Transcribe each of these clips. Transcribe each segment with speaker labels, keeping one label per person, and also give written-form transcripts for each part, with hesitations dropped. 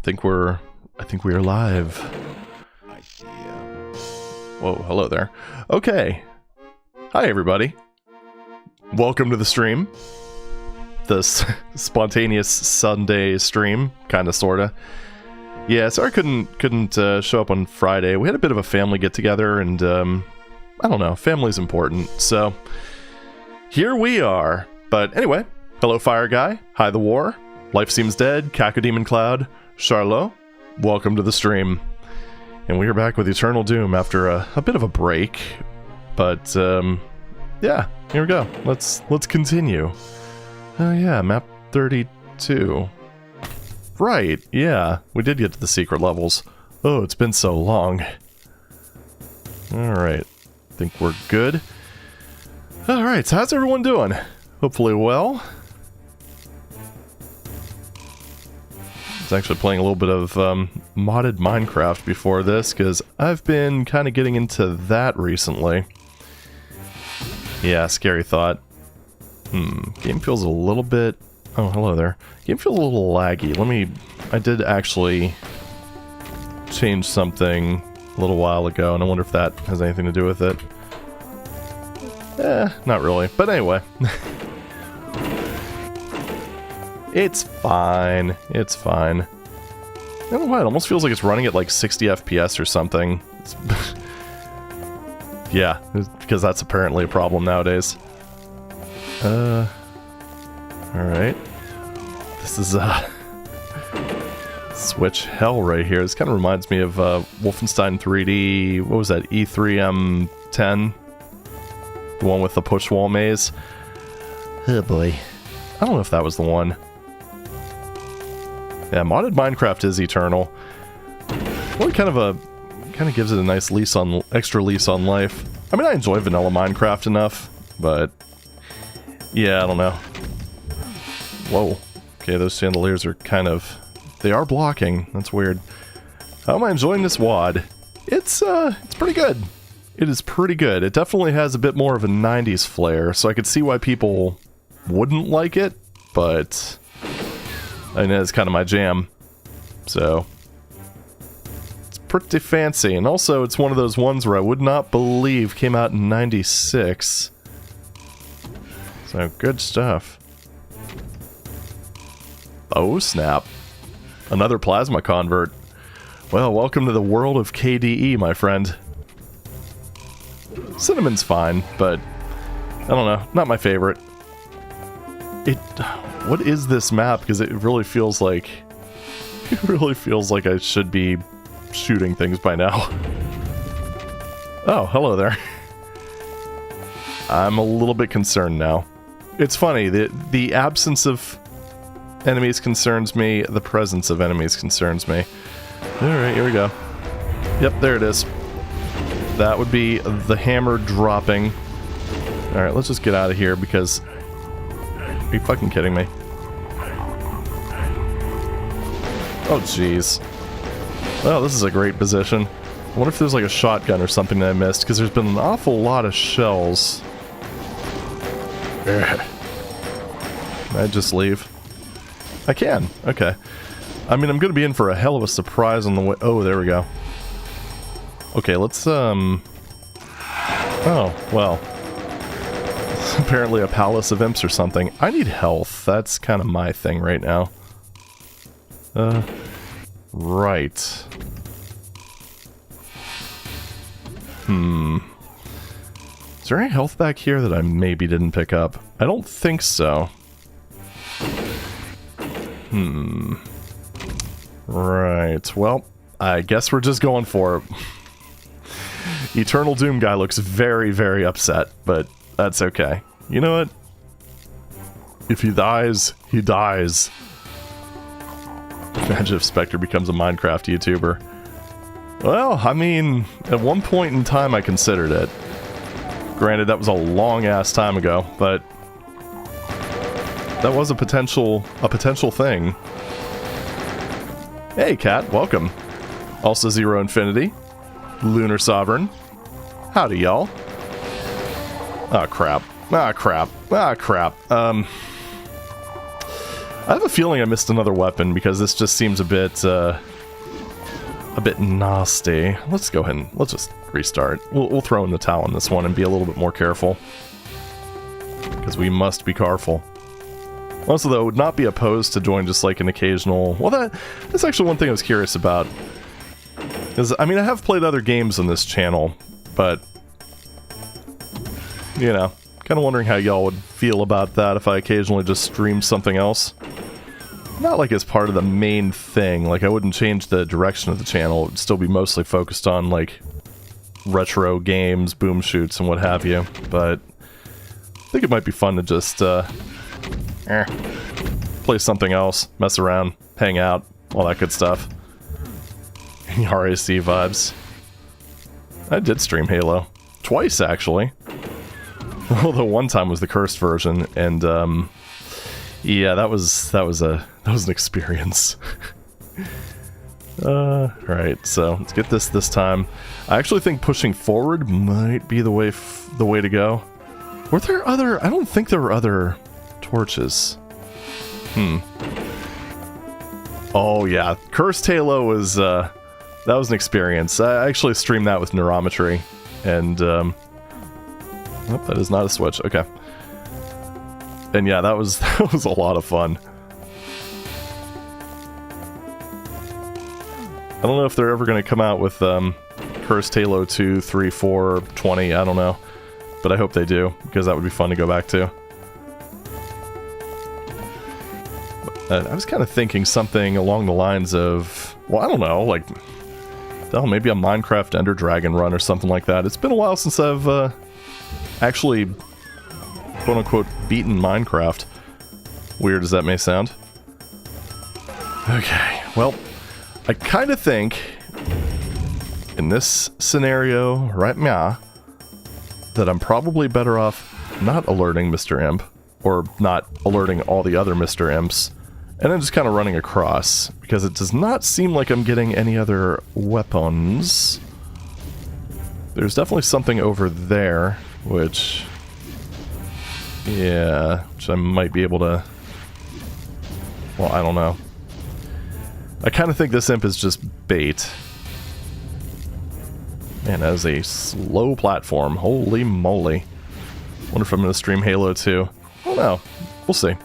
Speaker 1: I think we are live.
Speaker 2: I see ya.
Speaker 1: Whoa, hello there. Okay. Hi, everybody. Welcome to the stream. This spontaneous Sunday stream, kind of, sorta. Yeah, sorry I couldn't show up on Friday. We had a bit of a family get-together, and, I don't know, family's important, so here we are. But anyway, hello Fire Guy, hi the War, Life Seems Dead, Cacodemon Cloud, Charlot, welcome to the stream. And we are back with Eternal Doom after a bit of a break, but, yeah, here we go. Let's continue. Oh yeah, map 32. Right, yeah, we did get to the secret levels. Oh, it's been so long. Alright, think we're good. Alright, so how's everyone doing? Hopefully well. I was actually playing a little bit of modded Minecraft before this, because I've been kind of getting into that recently. Yeah, scary thought. Game feels a little bit... Oh, hello there. Game feels a little laggy. I did actually change something a little while ago, and I wonder if that has anything to do with it. Not really. But anyway. It's fine. It's fine. I don't know why, it almost feels like it's running at like 60 FPS or something. Yeah, because that's apparently a problem nowadays. Alright. This is, Switch hell right here. This kind of reminds me of, Wolfenstein 3D... What was that? E3M10? The one with the push wall maze? Oh boy. I don't know if that was the one. Yeah, modded Minecraft is eternal. Well, it kind of gives it a nice extra lease on life. I mean, I enjoy vanilla Minecraft enough, but yeah, I don't know. Whoa. Okay, those chandeliers are they are blocking. That's weird. How am I enjoying this WOD? It's pretty good. It is pretty good. It definitely has a bit more of a 90s flair, so I could see why people wouldn't like it, but I know it's kind of my jam. So it's pretty fancy, and also it's one of those ones where I would not believe came out in 96. So good stuff. Oh snap. Another plasma convert. Well, welcome to the world of KDE, my friend. Cinnamon's fine, but I don't know, not my favorite. What is this map? Because it really feels like I should be shooting things by now. Oh, hello there. I'm a little bit concerned now. It's funny, the absence of enemies concerns me, the presence of enemies concerns me. Alright, here we go. Yep, there it is. That would be the hammer dropping. Alright, let's just get out of here because... Are you fucking kidding me? Oh, jeez. Well, this is a great position. I wonder if there's like a shotgun or something that I missed, because there's been an awful lot of shells. Can I just leave? I can. Okay. I mean, I'm gonna be in for a hell of a surprise on the way. Oh, there we go. Okay, let's, Oh, well. Apparently a palace of imps or something. I need health. That's kind of my thing right now. Right. Is there any health back here that I maybe didn't pick up? I don't think so. Right. Well, I guess we're just going for it. Eternal Doom guy looks very, very upset, but that's okay. You know what? If he dies, he dies. Imagine if Spectre becomes a Minecraft YouTuber. Well, I mean, at one point in time I considered it. Granted, that was a long-ass time ago, but that was a potential thing. Hey, Cat, welcome. Also Zero Infinity. Lunar Sovereign. Howdy, y'all. Ah, crap. Ah, crap. Ah, crap. I have a feeling I missed another weapon because this just seems a bit nasty. Let's go ahead and let's just restart. We'll throw in the towel on this one and be a little bit more careful. Because we must be careful. Also, though, would not be opposed to doing just like an occasional... Well, that's actually one thing I was curious about. Because, I mean, I have played other games on this channel, but... You know, kind of wondering how y'all would feel about that if I occasionally just streamed something else. Not like as part of the main thing, like I wouldn't change the direction of the channel, it would still be mostly focused on like retro games, boom shoots, and what have you, but I think it might be fun to just play something else, mess around, hang out, all that good stuff. RAC vibes. I did stream Halo. Twice, actually. Although one time was the cursed version, and yeah, that was an experience. Right, so let's get this time. I actually think pushing forward might be the way to go. Were there other? I don't think there were other torches. Oh yeah, cursed Halo was that was an experience. I actually streamed that with neurometry, and oh, that is not a switch. Okay. And yeah, that was a lot of fun. I don't know if they're ever going to come out with Cursed Halo 2, 3, 4, 20, I don't know. But I hope they do, because that would be fun to go back to. I was kind of thinking something along the lines of, well, I don't know, like, hell, maybe a Minecraft Ender Dragon run or something like that. It's been a while since I've actually, quote-unquote, beaten Minecraft. Weird as that may sound. Okay, well, I kind of think, in this scenario right now, that I'm probably better off not alerting Mr. Imp, or not alerting all the other Mr. Imps, and then just kind of running across, because it does not seem like I'm getting any other weapons. There's definitely something over there, which... yeah, which I might be able to... well, I don't know. I kind of think this imp is just bait. Man, that is a slow platform. Holy moly. Wonder if I'm going to stream Halo 2. I don't know. We'll see.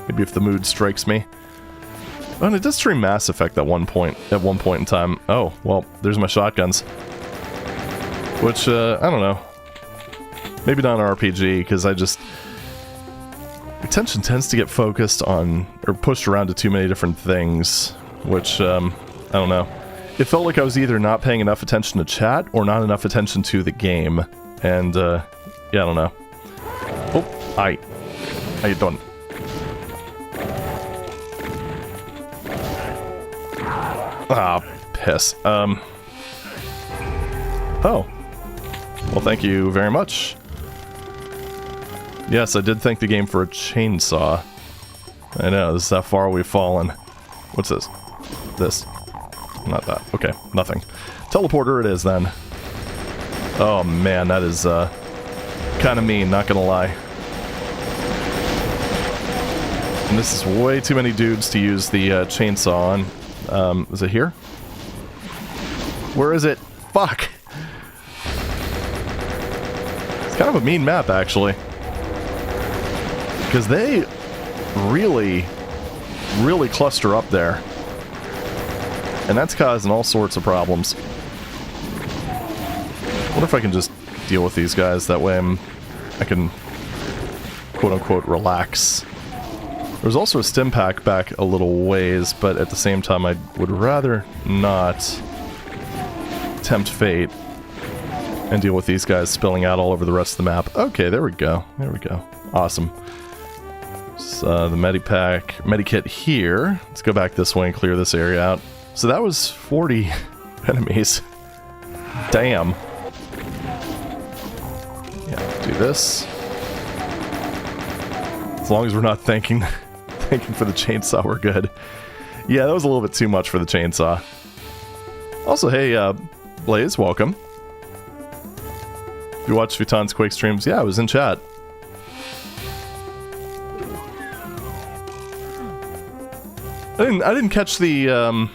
Speaker 1: Maybe if the mood strikes me. Oh, and it does stream Mass Effect at one point in time. Oh, well, there's my shotguns. Which, I don't know. Maybe not an RPG, because I just... attention tends to get focused on, or pushed around to too many different things, which, I don't know. It felt like I was either not paying enough attention to chat, or not enough attention to the game, and, yeah, I don't know. Oh, hi. How you doing? Ah, piss. Oh. Well, thank you very much. Yes, I did thank the game for a chainsaw. I know, this is how far we've fallen. What's this? This. Not that. Okay, nothing. Teleporter it is, then. Oh, man, that is, kind of mean, not gonna lie. And this is way too many dudes to use the, chainsaw on. Is it here? Where is it? Fuck! It's kind of a mean map, actually. Because they really, really cluster up there. And that's causing all sorts of problems. I wonder if I can just deal with these guys, that way I can, quote-unquote, relax. There's also a stim pack back a little ways, but at the same time I would rather not tempt fate and deal with these guys spilling out all over the rest of the map. Okay, there we go. There we go. Awesome. So, the medikit here. Let's go back this way and clear this area out. So that was 40 enemies. Damn. Yeah, do this. As long as we're not thanking for the chainsaw, we're good. Yeah, that was a little bit too much for the chainsaw. Also, hey, Blaze, welcome. If you watched Futon's Quake streams, yeah, I was in chat. I didn't catch the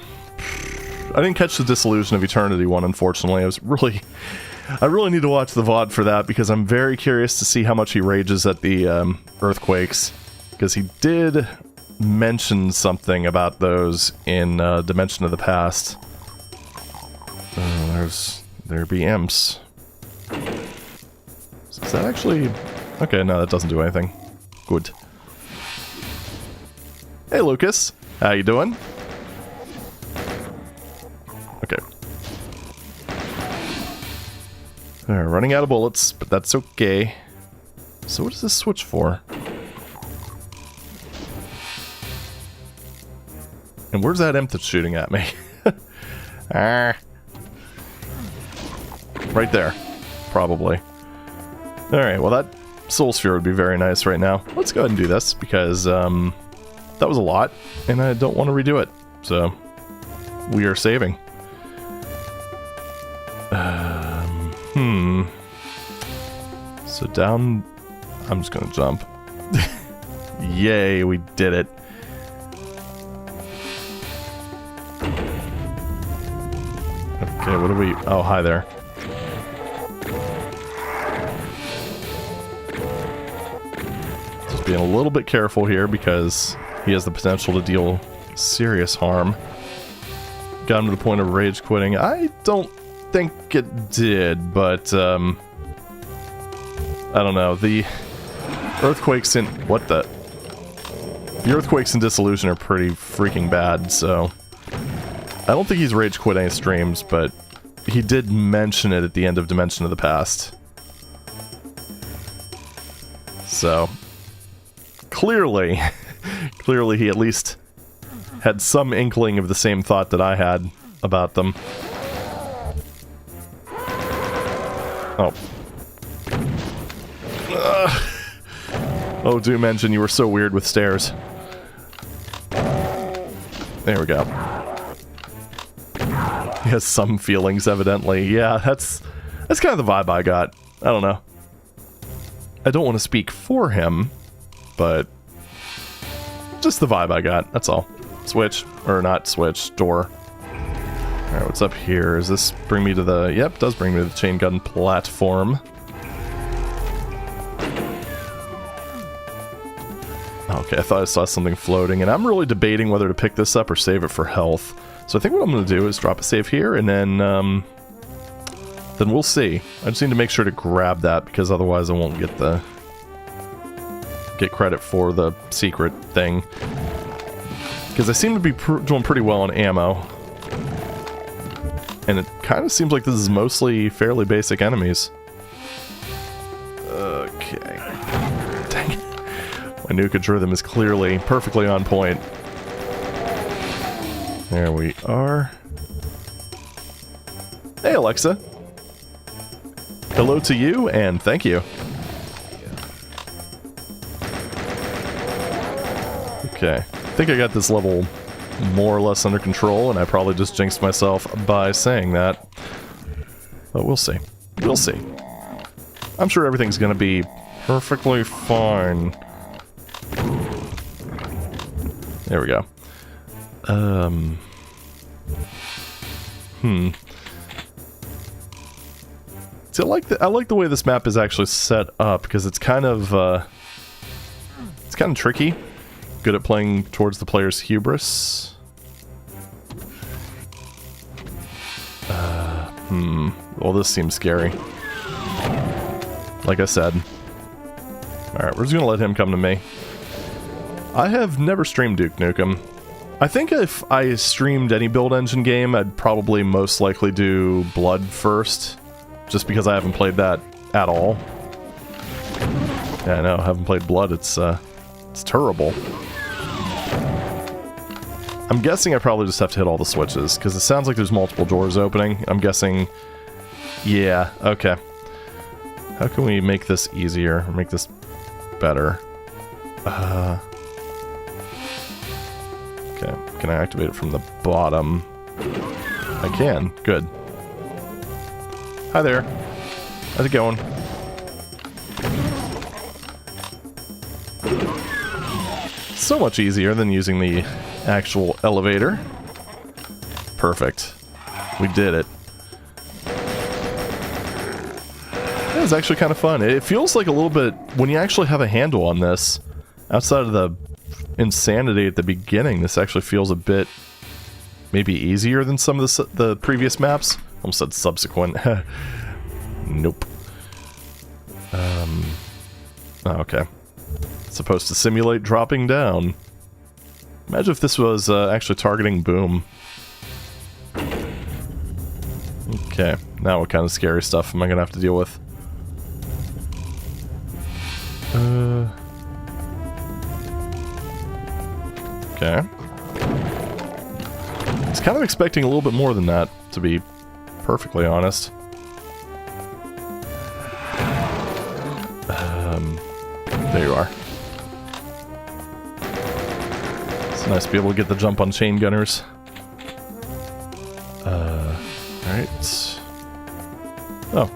Speaker 1: Disillusion of Eternity one, unfortunately. I really need to watch the VOD for that, because I'm very curious to see how much he rages at the earthquakes, because he did mention something about those in Dimension of the Past. There be imps. Is that actually... Okay, no, that doesn't do anything. Good. Hey, Lucas. How you doing? Okay. They're running out of bullets, but that's okay. So what does this switch for? And where's that imp that's shooting at me? Ah. Right there. Probably. Alright, well that Soul Sphere would be very nice right now. Let's go ahead and do this, because that was a lot, and I don't want to redo it. So, we are saving. So down... I'm just gonna jump. Yay, we did it. Okay, what do we... Oh, hi there. Just being a little bit careful here, because he has the potential to deal serious harm. Got him to the point of rage quitting. I don't think it did, but, I don't know. The earthquakes in... What the... The earthquakes in Disillusion are pretty freaking bad, so... I don't think he's rage quit any streams, but he did mention it at the end of Dimension of the Past. So... Clearly... Clearly he at least had some inkling of the same thought that I had about them. Oh. Oh, Doom Engine, you were so weird with stairs. There we go. He has some feelings, evidently. Yeah, that's kind of the vibe I got. I don't know. I don't want to speak for him, but just the vibe I got, that's all. Switch, or not switch, door. Alright, what's up here? Does this bring me to the... Yep, does bring me to the chain gun platform. Okay, I thought I saw something floating, and I'm really debating whether to pick this up or save it for health. So I think what I'm going to do is drop a save here, and then we'll see. I just need to make sure to grab that, because otherwise I won't get credit for the secret thing. Because I seem to be doing pretty well on ammo. And it kind of seems like this is mostly fairly basic enemies. Okay. Dang it. My nuke rhythm is clearly perfectly on point. There we are. Hey, Alexa. Hello to you, and thank you. Okay. I think I got this level more or less under control, and I probably just jinxed myself by saying that. But we'll see. We'll see. I'm sure everything's gonna be perfectly fine. There we go. See, I like the way this map is actually set up, because it's kind of tricky. Good at playing towards the player's hubris. Well, this seems scary. Like I said. Alright, we're just gonna let him come to me. I have never streamed Duke Nukem. I think if I streamed any build engine game, I'd probably most likely do Blood first. Just because I haven't played that at all. Yeah, I know, I haven't played Blood, it's terrible. I'm guessing I probably just have to hit all the switches, because it sounds like there's multiple doors opening. I'm guessing... Yeah, okay. How can we make this easier, or make this better? Okay, can I activate it from the bottom? I can, good. Hi there. How's it going? So much easier than using the actual elevator. Perfect. We did it. It was actually kind of fun. It feels like a little bit, when you actually have a handle on this, outside of the insanity at the beginning, this actually feels a bit maybe easier than some of the previous maps. Almost said subsequent. Nope. Oh, okay. It's supposed to simulate dropping down. Imagine if this was actually targeting Boom. Okay, now what kind of scary stuff am I gonna have to deal with? Okay. I was kind of expecting a little bit more than that, to be perfectly honest. There you are. It's nice to be able to get the jump on chain gunners. Alright. Oh.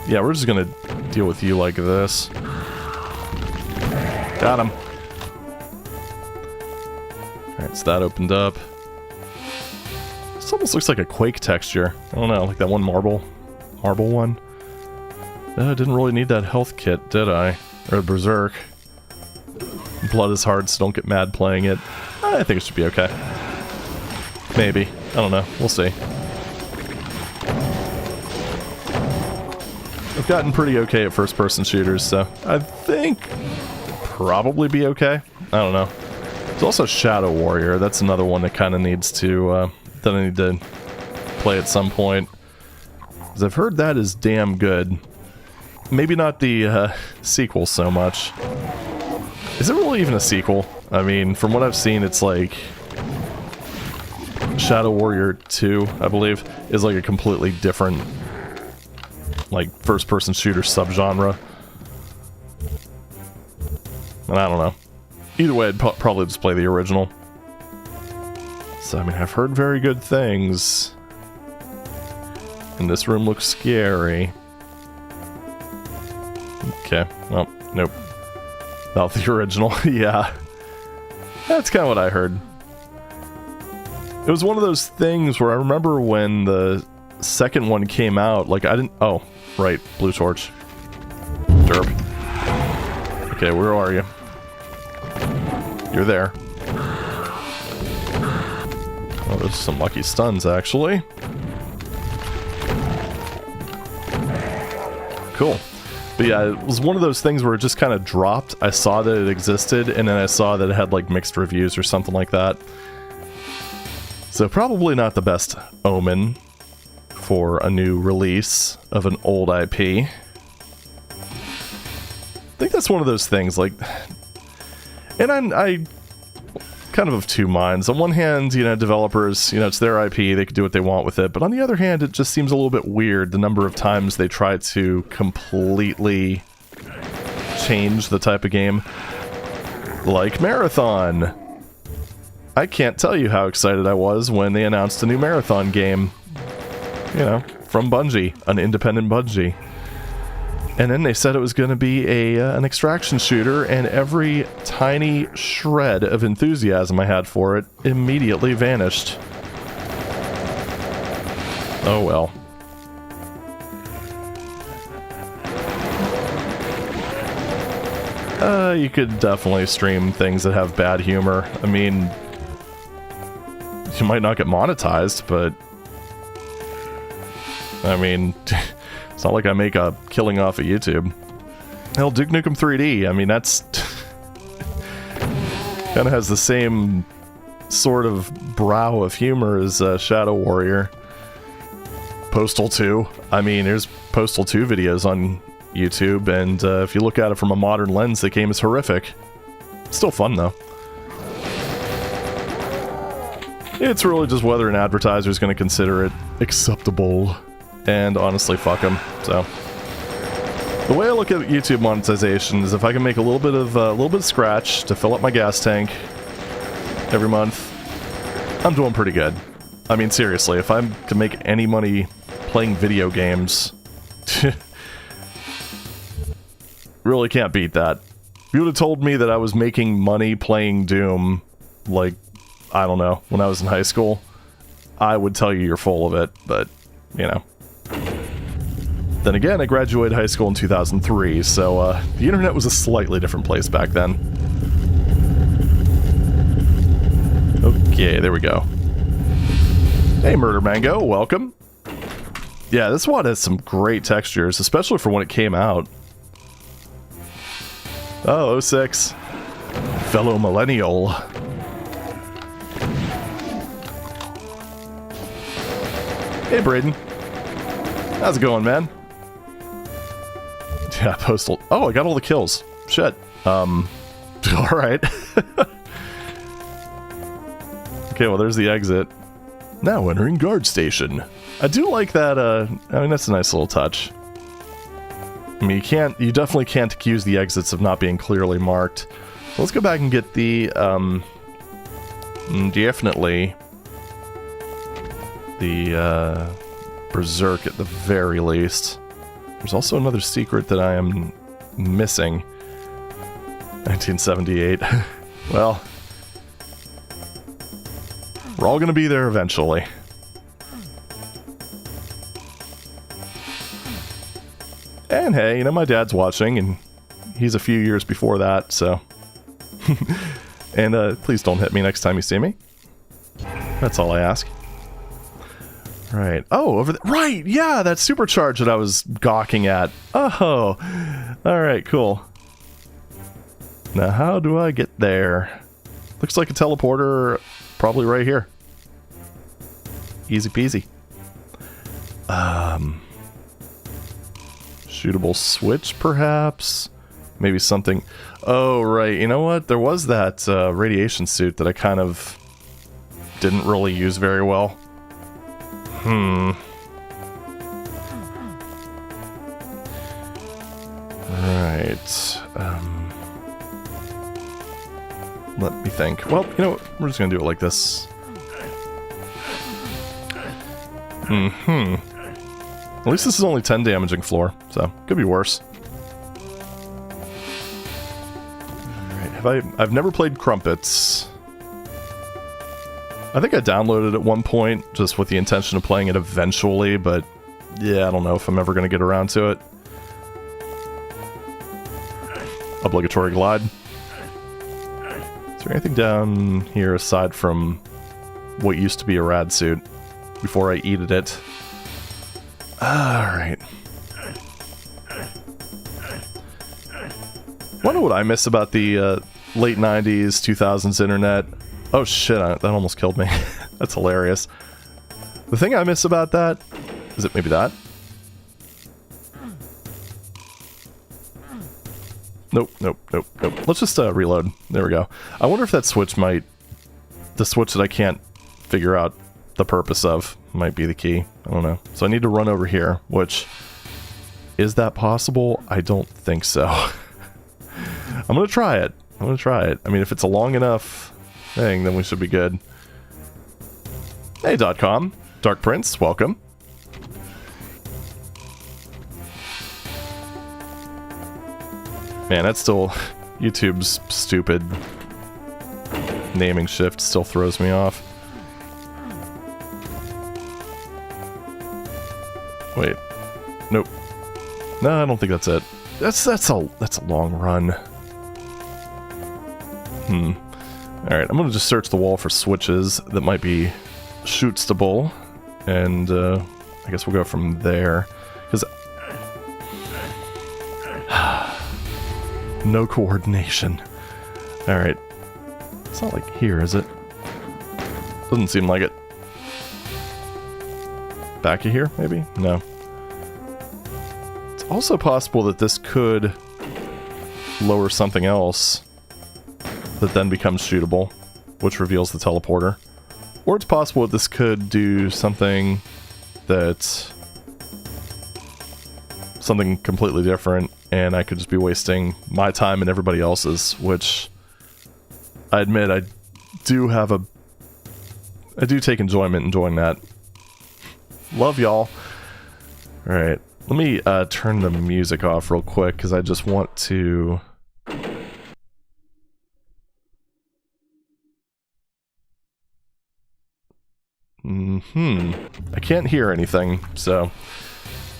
Speaker 1: Yeah, we're just gonna deal with you like this. Got him. Alright, so that opened up. This almost looks like a Quake texture. I don't know, like that one marble one. I didn't really need that health kit, did I? Or Berserk. Blood is hard, so don't get mad playing it. I think it should be okay. Maybe. I don't know. We'll see. I've gotten pretty okay at first-person shooters, so I think probably be okay. I don't know. There's also Shadow Warrior. That's another one that kind of needs to, that I need to play at some point. Because I've heard that is damn good. Maybe not the sequel so much. Is it really even a sequel? I mean, from what I've seen, it's like Shadow Warrior 2, I believe, is like a completely different, like, first-person shooter subgenre. And I don't know. Either way, I'd probably just play the original. So, I mean, I've heard very good things. And this room looks scary. Okay, well, nope. Not the original, yeah. That's kind of what I heard. It was one of those things where I remember when the second one came out, like I didn't... Oh, right, Blue Torch. Derp. Okay, where are you? You're there. Oh, there's some lucky stuns, actually. Cool. But yeah, it was one of those things where it just kind of dropped. I saw that it existed, and then I saw that it had like mixed reviews or something like that. So probably not the best omen for a new release of an old IP. I think that's one of those things, like... And I kind of two minds. On one hand, you know, developers, you know, it's their IP, they can do what they want with it. But on the other hand, it just seems a little bit weird the number of times they try to completely change the type of game. Like Marathon. I can't tell you how excited I was when they announced a new Marathon game. You know, from Bungie, an independent Bungie. And then they said it was going to be an extraction shooter, and every tiny shred of enthusiasm I had for it immediately vanished. Oh well. You could definitely stream things that have bad humor. I mean, you might not get monetized, but... I mean... It's not like I make a killing off of YouTube. Hell, Duke Nukem 3D, I mean, that's... kind of has the same sort of brow of humor as Shadow Warrior. Postal 2. I mean, there's Postal 2 videos on YouTube, and if you look at it from a modern lens, the game is horrific. Still fun, though. It's really just whether an advertiser is going to consider it acceptable. And honestly, fuck them. So, the way I look at YouTube monetization is if I can make a little bit of scratch to fill up my gas tank every month, I'm doing pretty good. I mean, seriously, if I can make any money playing video games, Really can't beat that. If you would have told me that I was making money playing Doom, like, I don't know, when I was in high school, I would tell you you're full of it, but, you know. Then again, I graduated high school in 2003, so the internet was a slightly different place back then. Okay, there we go. Hey, Murder Mango, welcome. Yeah, this one has some great textures, especially for when it came out. Oh, 06. Fellow millennial. Hey, Braden. How's it going, man? Yeah, postal. Oh, I got all the kills. Shit. Alright. Okay, well, there's the exit. Now entering guard station. I do like that, I mean, that's a nice little touch. I mean, you definitely can't accuse the exits of not being clearly marked. So let's go back and get the, definitely the, Berserk at the very least. There's also another secret that I am missing. 1978. Well, we're all gonna be there eventually. And hey, you know, my dad's watching, and he's a few years before that, so... And please don't hit me next time you see me. That's all I ask. Right. Oh, over there. Right, yeah, that supercharge that I was gawking at. Oh, alright, cool. Now, how do I get there? Looks like a teleporter, probably right here. Easy peasy. Shootable switch, perhaps? Maybe something... Oh, right, you know what? There was that radiation suit that I kind of didn't really use very well. Right. Let me think. Well, you know what? We're just gonna do it like this. At least this is only 10 damaging floor, so could be worse. Alright, I've never played Crumpets. I think I downloaded it at one point, just with the intention of playing it eventually, but yeah, I don't know if I'm ever gonna get around to it. Obligatory glide. Is there anything down here aside from what used to be a rad suit before I eated it? Alright. Wonder what I miss about the late 90s, 2000s internet. Oh shit, that almost killed me. That's hilarious. The thing I miss about that... Is it maybe that? Nope, nope, nope, nope. Let's just reload. There we go. I wonder if that switch might... The switch that I can't figure out the purpose of might be the key. I don't know. So I need to run over here, which... Is that possible? I don't think so. I'm gonna try it. I'm gonna try it. I mean, if it's a long enough thing, then we should be good. Hey, .com. Dark Prince, welcome. Man, that's still... YouTube's stupid naming shift still throws me off. Wait. Nope. No, I don't think that's it. That's a long run. Alright, I'm gonna just search the wall for switches that might be shootstable, and I guess we'll go from there. Because no coordination. Alright. It's not like here, is it? Doesn't seem like it. Back of here, maybe? No. It's also possible that this could lower something else that then becomes shootable, which reveals the teleporter. Or it's possible that this could do something that's something completely different, and I could just be wasting my time and everybody else's, which I admit I do take enjoyment in doing that. Love y'all. Alright. Let me turn the music off real quick, because I just want to... I can't hear anything, so...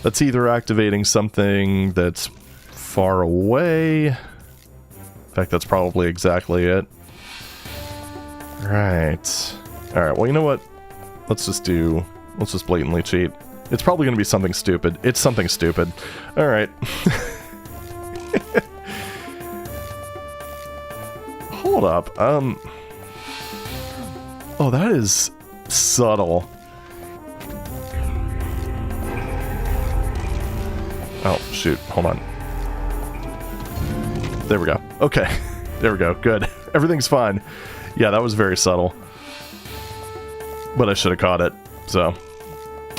Speaker 1: That's either activating something that's far away... In fact, that's probably exactly it. Right. Alright, well, you know what? Let's just blatantly cheat. It's probably going to be something stupid. It's something stupid. Alright. Hold up. Oh, that is subtle. Oh, shoot. Hold on. There we go. Okay. There we go. Good. Everything's fine. Yeah, that was very subtle. But I should have caught it. So.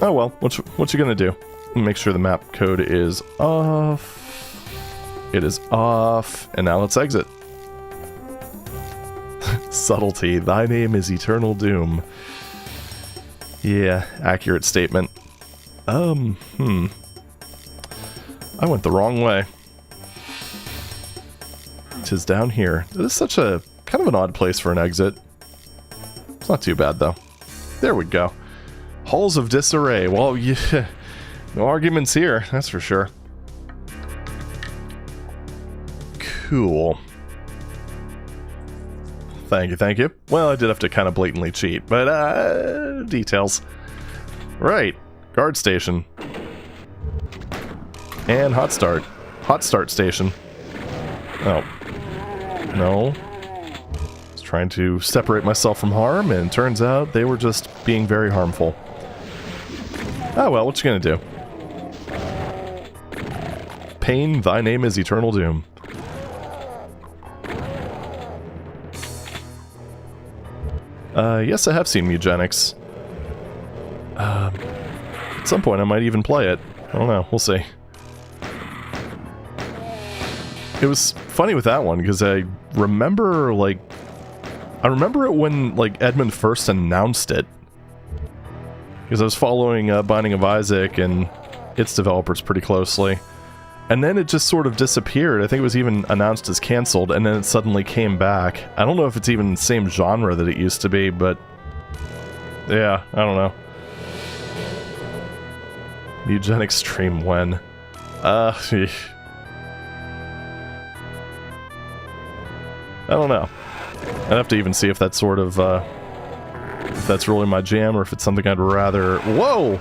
Speaker 1: Oh well. What you gonna do? Make sure the map code is off. It is off. And now let's exit. Subtlety. Thy name is Eternal Doom. Yeah, accurate statement. I went the wrong way. 'Tis down here. It is such a kind of an odd place for an exit. It's not too bad though. There we go. Halls of Disarray. Well, yeah, no arguments here, that's for sure. Cool. Thank you, thank you. Well, I did have to kind of blatantly cheat, but details. Right. Guard station. And hot start. Hot start station. Oh. No. I was trying to separate myself from harm, and turns out they were just being very harmful. Oh well, what you gonna do? Pain, thy name is Eternal Doom. Yes, I have seen Eugenics. At some point I might even play it. I don't know, we'll see. It was funny with that one, because I remember, like... I remember it when, like, Edmund first announced it. Because I was following Binding of Isaac and its developers pretty closely. And then it just sort of disappeared. I think it was even announced as cancelled, and then it suddenly came back. I don't know if it's even the same genre that it used to be, but... yeah, I don't know. Eugenics stream when? I don't know. I'd have to even see if that's sort of, if that's really my jam, or if it's something I'd rather... Whoa!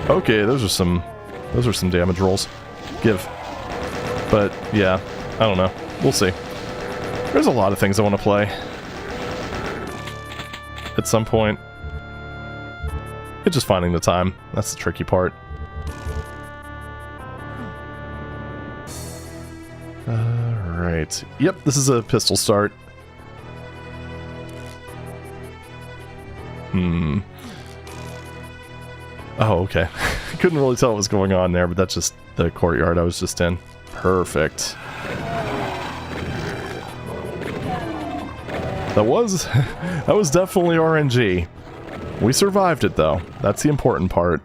Speaker 1: Okay, those are some damage rolls. Give. But, yeah, I don't know. We'll see. There's a lot of things I want to play. At some point. It's just finding the time. That's the tricky part. Alright. Yep, this is a pistol start. Oh, okay. Couldn't really tell what was going on there, but that's just the courtyard I was just in. Perfect. That was definitely RNG. We survived it, though. That's the important part.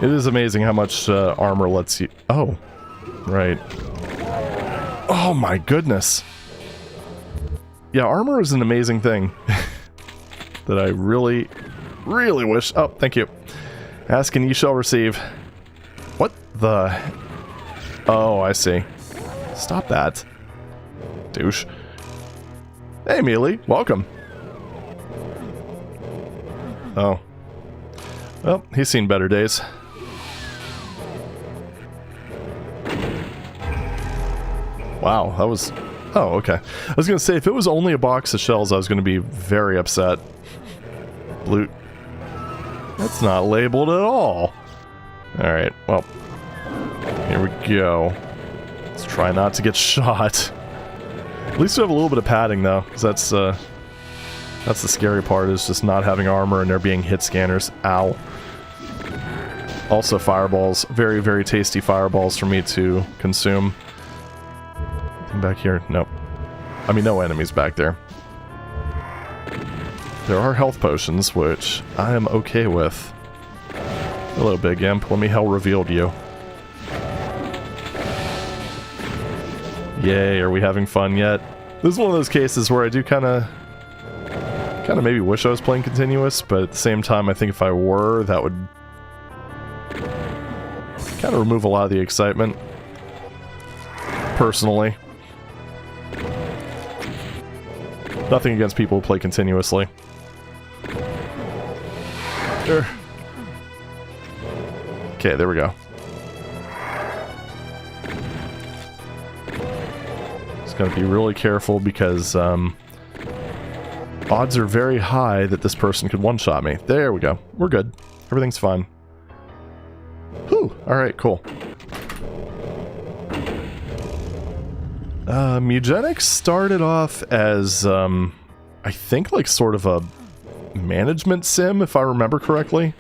Speaker 1: It is amazing how much armor lets you... Oh. Right. Oh my goodness. Yeah, armor is an amazing thing. That I really, really wish... Oh, thank you. Ask and ye shall receive. What the... Oh, I see. Stop that. Douche. Hey, Mealy. Welcome. Oh. Well, he's seen better days. Wow, that was... Oh, okay. I was gonna say, if it was only a box of shells, I was gonna be very upset. Loot. That's not labeled at all. Alright, well. Here we go. Let's try not to get shot. At least we have a little bit of padding, though, because that's the scary part, is just not having armor and there being hit scanners. Ow. Also fireballs. Very, very tasty fireballs for me to consume. Back here? Nope. I mean, no enemies back there. there are health potions, which I am okay with. Hello, Big Imp. Let me hell revealed you. Yay, are we having fun yet? This is one of those cases where I do kind of maybe wish I was playing continuous, but at the same time, I think if I were, that would kind of remove a lot of the excitement. Personally. Nothing against people who play continuously. Okay, there we go. Just gotta be really careful because odds are very high that this person could one-shot me. There we go. We're good. Everything's fine. Whew. Alright, cool. Eugenics started off as, I think like sort of a management sim, if I remember correctly.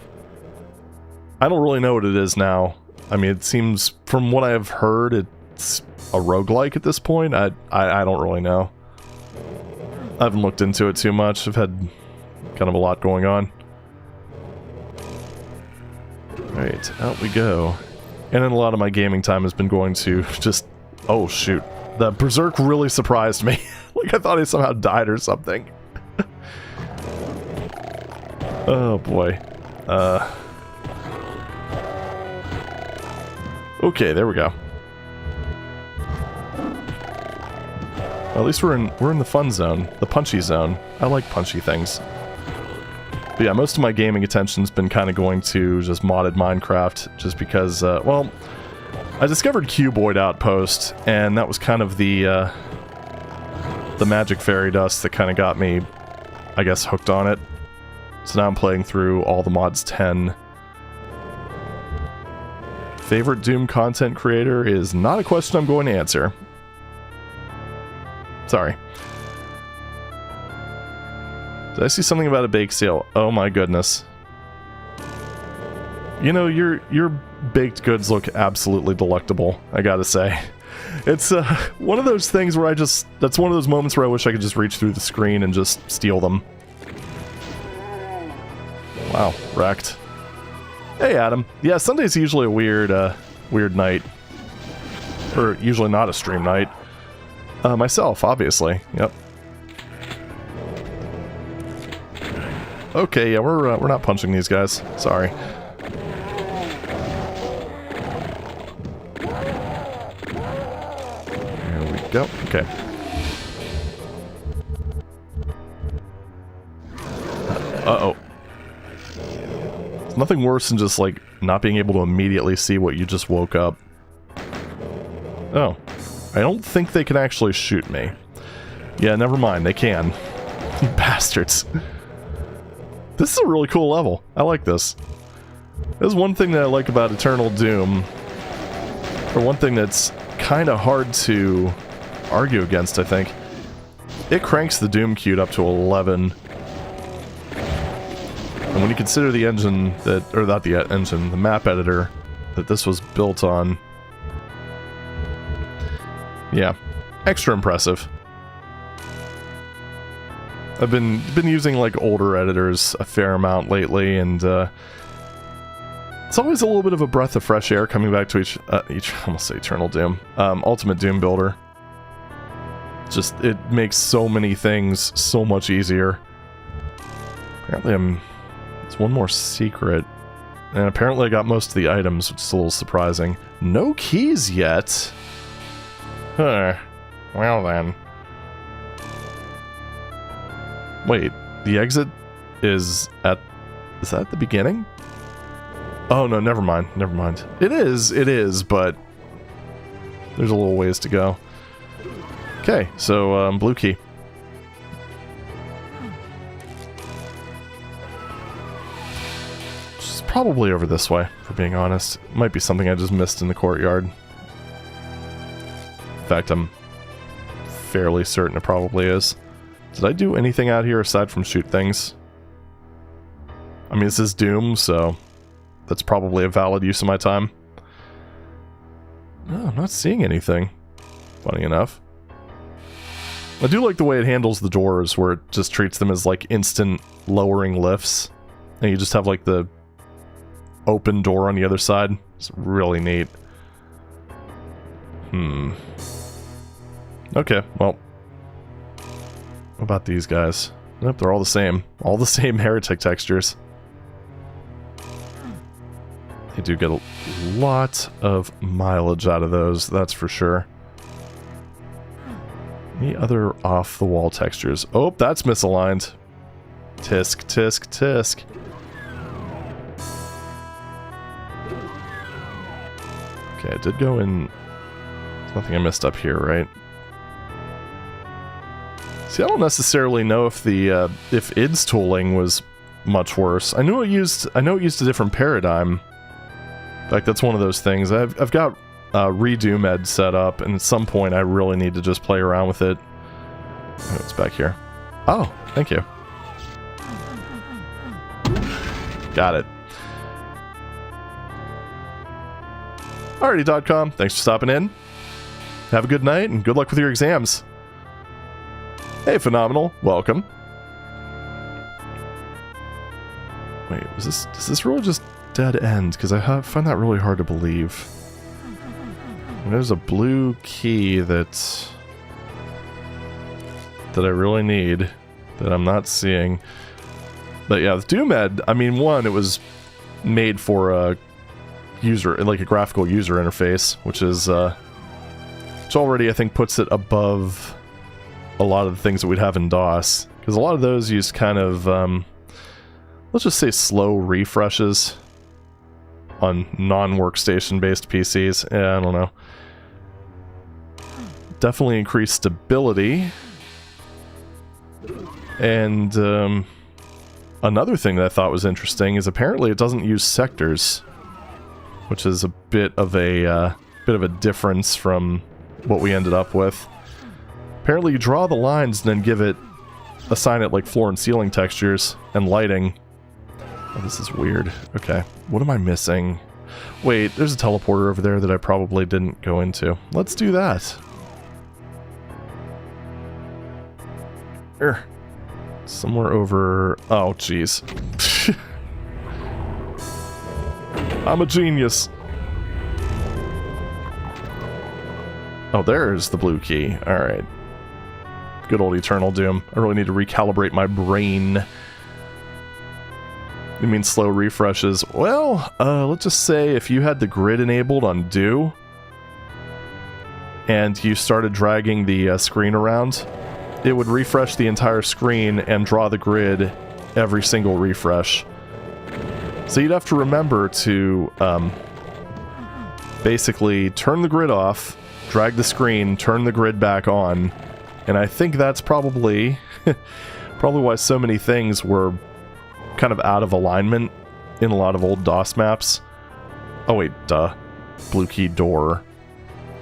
Speaker 1: I don't really know what it is now. I mean, it seems, from what I've heard, it's a roguelike at this point. I don't really know. I haven't looked into it too much. I've had kind of a lot going on. Alright, out we go. And then a lot of my gaming time has been going to just... Oh, shoot. The Berserk really surprised me. Like, I thought he somehow died or something. Oh, boy. Okay, there we go. Well, at least we're in the fun zone, the punchy zone. I like punchy things. But yeah, most of my gaming attention's been kind of going to just modded Minecraft, just because, well, I discovered Cuboid Outpost, and that was kind of the magic fairy dust that kind of got me, I guess, hooked on it. So now I'm playing through all the mods 10. Favorite Doom content creator is not a question I'm going to answer. Sorry. Did I see something about a bake sale? Oh my goodness. You know, your baked goods look absolutely delectable, I gotta say. It's one of those things where that's one of those moments where I wish I could just reach through the screen and just steal them. Wow, wrecked. Hey, Adam. Yeah, Sunday's usually a weird night. Or usually not a stream night. Myself, obviously. Yep. Okay, yeah, we're not punching these guys. Sorry. There we go. Okay. Uh-oh. It's nothing worse than just, like, not being able to immediately see what you just woke up. Oh. I don't think they can actually shoot me. Yeah, never mind, they can. You bastards. This is a really cool level. I like this. There's one thing that I like about Eternal Doom, or one thing that's kind of hard to argue against, I think. It cranks the Doom queue up to 11. And when you consider the engine that, or not the engine, the map editor that this was built on, yeah, extra impressive. I've been using like older editors a fair amount lately, and it's always a little bit of a breath of fresh air coming back to I almost say Eternal Doom, Ultimate Doom Builder. Just, it makes so many things so much easier. Apparently it's one more secret, and apparently I got most of the items, which is a little surprising. No keys yet. Huh. Well then. Wait, the exit is that at the beginning? Oh no, never mind, never mind. It is, but there's a little ways to go. Okay, so, blue key. It's probably over this way, for being honest. Might be something I just missed in the courtyard. In fact, I'm fairly certain it probably is. Did I do anything out here aside from shoot things? I mean, this is Doom, so that's probably a valid use of my time. No, I'm not seeing anything. Funny enough. I do like the way it handles the doors, where it just treats them as like instant lowering lifts. And you just have like the open door on the other side. It's really neat. Okay, well. What about these guys? Nope, they're all the same. All the same heretic textures. You do get a lot of mileage out of those, that's for sure. Any other off-the-wall textures? Oh, that's misaligned. Tisk, tisk, tisk. Okay, I did go in... There's nothing I missed up here, right? See, I don't necessarily know if the if ID's tooling was much worse. I know it used a different paradigm. In fact, that's one of those things. I've got redo med set up, and at some point I really need to just play around with it. Oh, it's back here. Oh, thank you. Got it. Alrighty.com, thanks for stopping in. Have a good night, and good luck with your exams. Hey, Phenomenal, welcome. Wait, is this really just dead end? Because I find that really hard to believe. There's a blue key that I really need that I'm not seeing. But yeah, with Doomed, I mean, one, it was made for a user, like a graphical user interface, which is which already I think puts it above a lot of the things that we'd have in DOS, because a lot of those use kind of let's just say slow refreshes on non-workstation based PCs. I don't know. Definitely increased stability. And another thing that I thought was interesting is apparently it doesn't use sectors, which is a bit of a difference from what we ended up with. Apparently you draw the lines and then assign it like floor and ceiling textures and lighting. Oh, this is weird. Okay, what am I missing? Wait, there's a teleporter over there that I probably didn't go into. Let's do that. Somewhere over... Oh, jeez. I'm a genius. Oh, there's the blue key. Alright. Good old Eternal Doom. I really need to recalibrate my brain. You mean slow refreshes? Well, let's just say if you had the grid enabled on Do, and you started dragging the screen around, it would refresh the entire screen and draw the grid every single refresh. So you'd have to remember to basically turn the grid off, drag the screen, turn the grid back on, and I think that's probably why so many things were kind of out of alignment in a lot of old DOS maps. Oh wait, duh. Blue key door.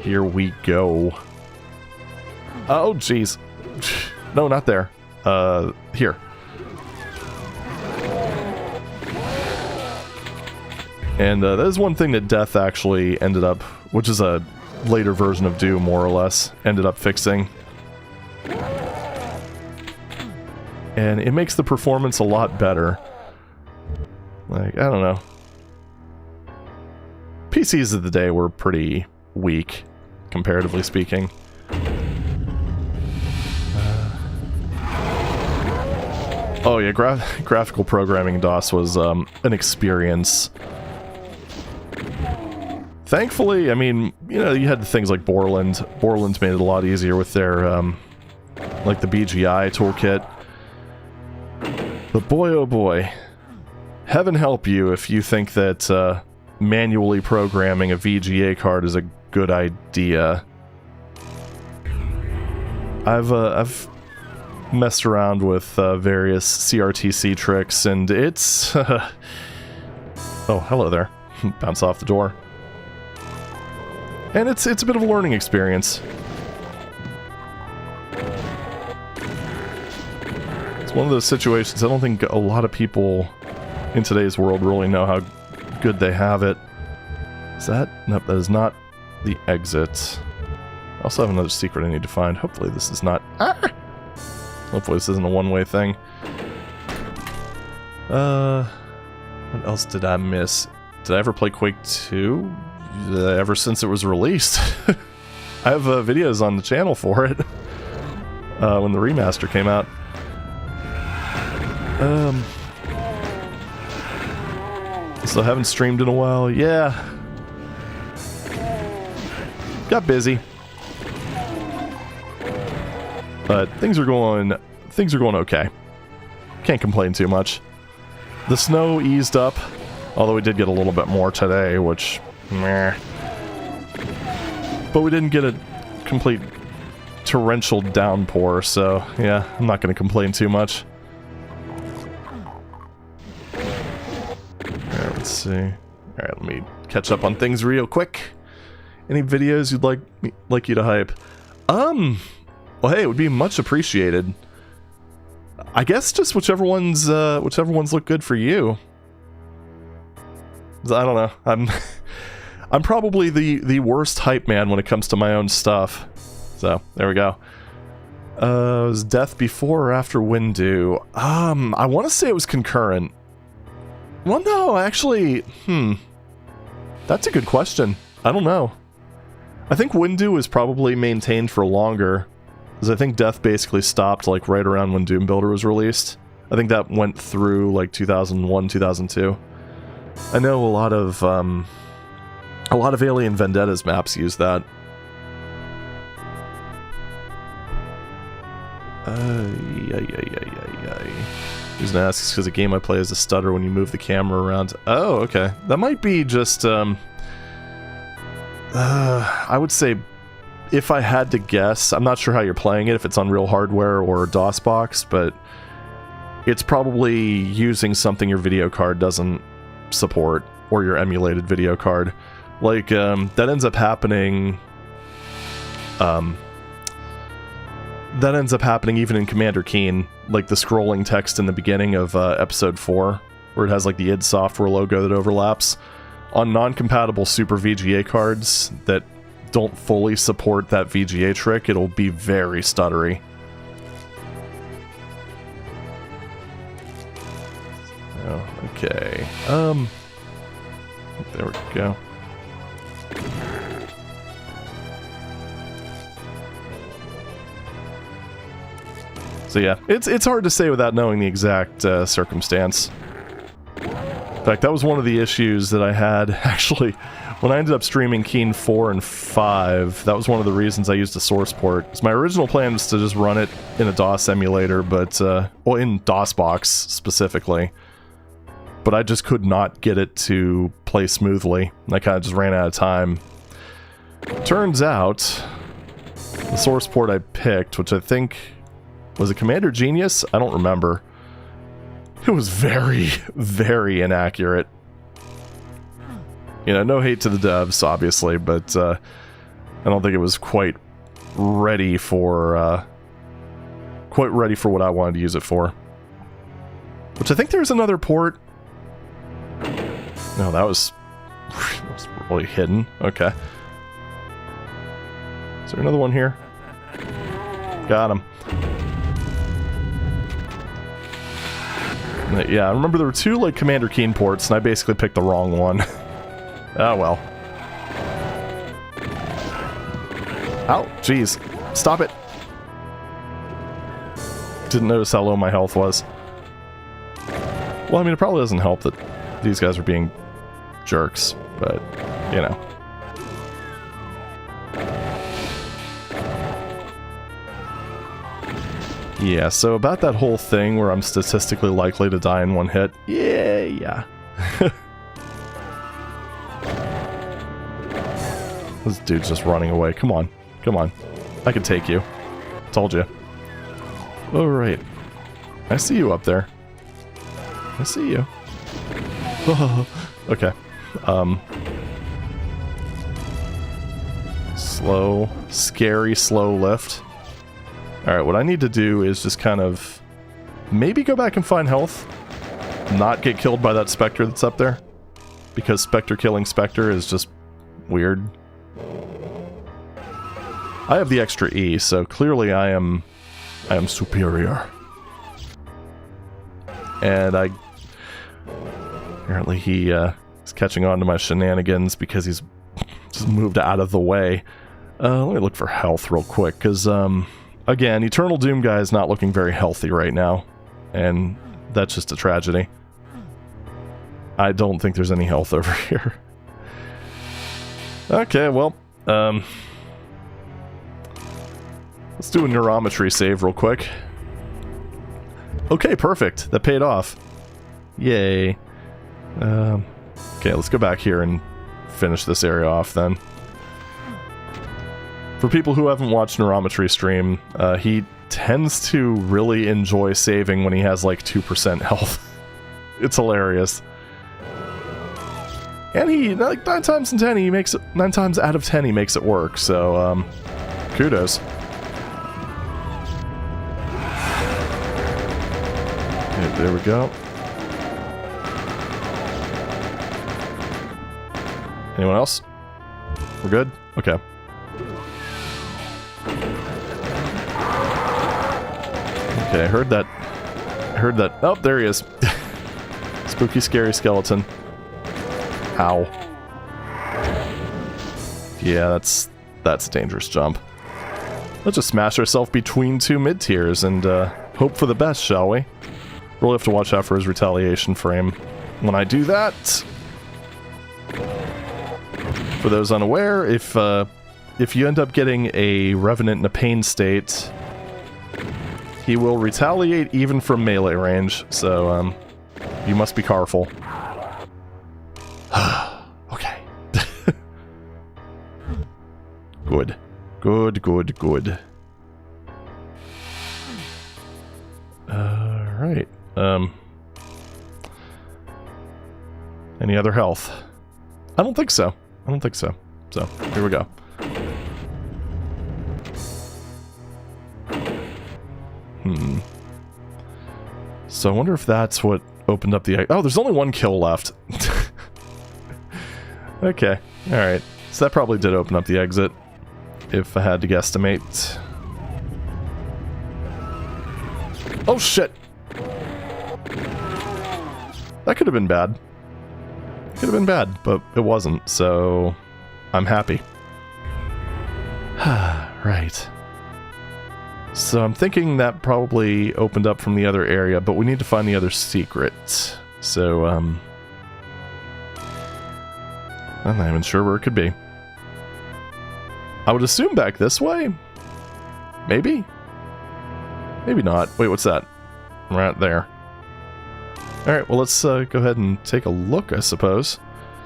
Speaker 1: Here we go. Oh jeez. No, not there. Here. And that is one thing that Death actually ended up, which is a later version of Do, more or less, ended up fixing. And it makes the performance a lot better. Like, I don't know. PCs of the day were pretty weak, comparatively speaking. Oh yeah, graphical programming DOS was an experience. Thankfully, I mean, you know, you had things like Borland. Borland made it a lot easier with their, like the BGI toolkit. But boy, oh boy. Heaven help you if you think that manually programming a VGA card is a good idea. I've messed around with various CRTC tricks, and it's... oh, hello there. Bounce off the door. And it's a bit of a learning experience. It's one of those situations I don't think a lot of people in today's world really know how good they have it. Is that? Nope, that is not the exit. I also have another secret I need to find. Hopefully this is not... Ah! Hopefully this isn't a one-way thing. What else did I miss? Did I ever play Quake 2? Ever since it was released. I have videos on the channel for it. When the remaster came out. So I haven't streamed in a while. Yeah. Got busy. But things are going okay. Can't complain too much. The snow eased up, although we did get a little bit more today, which meh. But we didn't get a complete torrential downpour, so yeah, I'm not going to complain too much. Alright, let's see. Alright, let me catch up on things real quick. Any videos you'd like you to hype? Well, hey, it would be much appreciated. I guess just whichever ones look good for you. I don't know. I'm probably the worst hype man when it comes to my own stuff. So there we go. Was Death before or after Windu? I want to say it was concurrent. Well, no, actually, that's a good question. I don't know. I think Windu was probably maintained for longer. Because I think Death basically stopped like right around when Doom Builder was released. I think that went through like 2001, 2002. I know a lot of Alien Vendetta's maps use that. Reason I ask is because a game I play is a stutter when you move the camera around. Oh, okay. That might be just I would say, if I had to guess, I'm not sure how you're playing it, if it's on real hardware or DOSBox, but it's probably using something your video card doesn't support, or your emulated video card. Like, that ends up happening... that ends up happening even in Commander Keen, like the scrolling text in the beginning of Episode 4, where it has like the id Software logo that overlaps. On non-compatible Super VGA cards that don't fully support that VGA trick, it'll be very stuttery. Oh, okay. There we go. So yeah, it's hard to say without knowing the exact circumstance. In fact, that was one of the issues that I had, actually, when I ended up streaming Keen 4 and 5, that was one of the reasons I used a source port. Because my original plan was to just run it in a DOS emulator, but, well, in DOSBox specifically. But I just could not get it to play smoothly, and I kind of just ran out of time. Turns out, the source port I picked, which I think was a Commander Genius? I don't remember. It was very, very inaccurate. You know, no hate to the devs, obviously, but I don't think it was quite ready for what I wanted to use it for. Which I think there's another port. No, that was really hidden. Okay. Is there another one here? Got him. Yeah, I remember there were two, like, Commander Keen ports, and I basically picked the wrong one. Oh, well. Ow, jeez. Stop it. Didn't notice how low my health was. Well, I mean, it probably doesn't help that these guys are being jerks, but, you know. Yeah, so about that whole thing where I'm statistically likely to die in one hit, yeah. This dude's just running away. Come on. Come on. I can take you. Told you. Alright. I see you up there. I see you. Okay. Slow, scary, slow lift. Alright, what I need to do is just kind of maybe go back and find health. Not get killed by that Spectre that's up there. Because Spectre killing Spectre is just weird. I have the extra E, so clearly I am superior. And apparently he is catching on to my shenanigans because he's just moved out of the way. Let me look for health real quick, because, again, Eternal Doom guy is not looking very healthy right now, and that's just a tragedy. I don't think there's any health over here. Okay, well, let's do a neurometry save real quick. Okay, perfect. That paid off. Yay. Okay, let's go back here and finish this area off then. For people who haven't watched Neurometry stream, he tends to really enjoy saving when he has like 2% health. It's hilarious. And he, like, 9 times out of 10 he makes it work, so, kudos. Okay, there we go. Anyone else? We're good? Okay. Okay, I heard that. Oh, there he is. Spooky, scary skeleton. Ow. Yeah, that's a dangerous jump. Let's just smash ourselves between 2 mid-tiers and hope for the best, shall we? Really have to watch out for his retaliation frame when I do that. For those unaware, if you end up getting a Revenant in a pain state, he will retaliate even from melee range, so you must be careful. Okay. Good. Good. Alright. Any other health? I don't think so. So, here we go. So I wonder if that's what opened up the... Oh, there's only 1 kill left. Okay, alright. So that probably did open up the exit, if I had to guesstimate. Oh shit! That could have been bad. But it wasn't, so I'm happy. Right. So I'm thinking that probably opened up from the other area, but we need to find the other secret. So, I'm not even sure where it could be. I would assume back this way? Maybe? Maybe not. Wait, what's that? Right there. Alright, well let's go ahead and take a look, I suppose.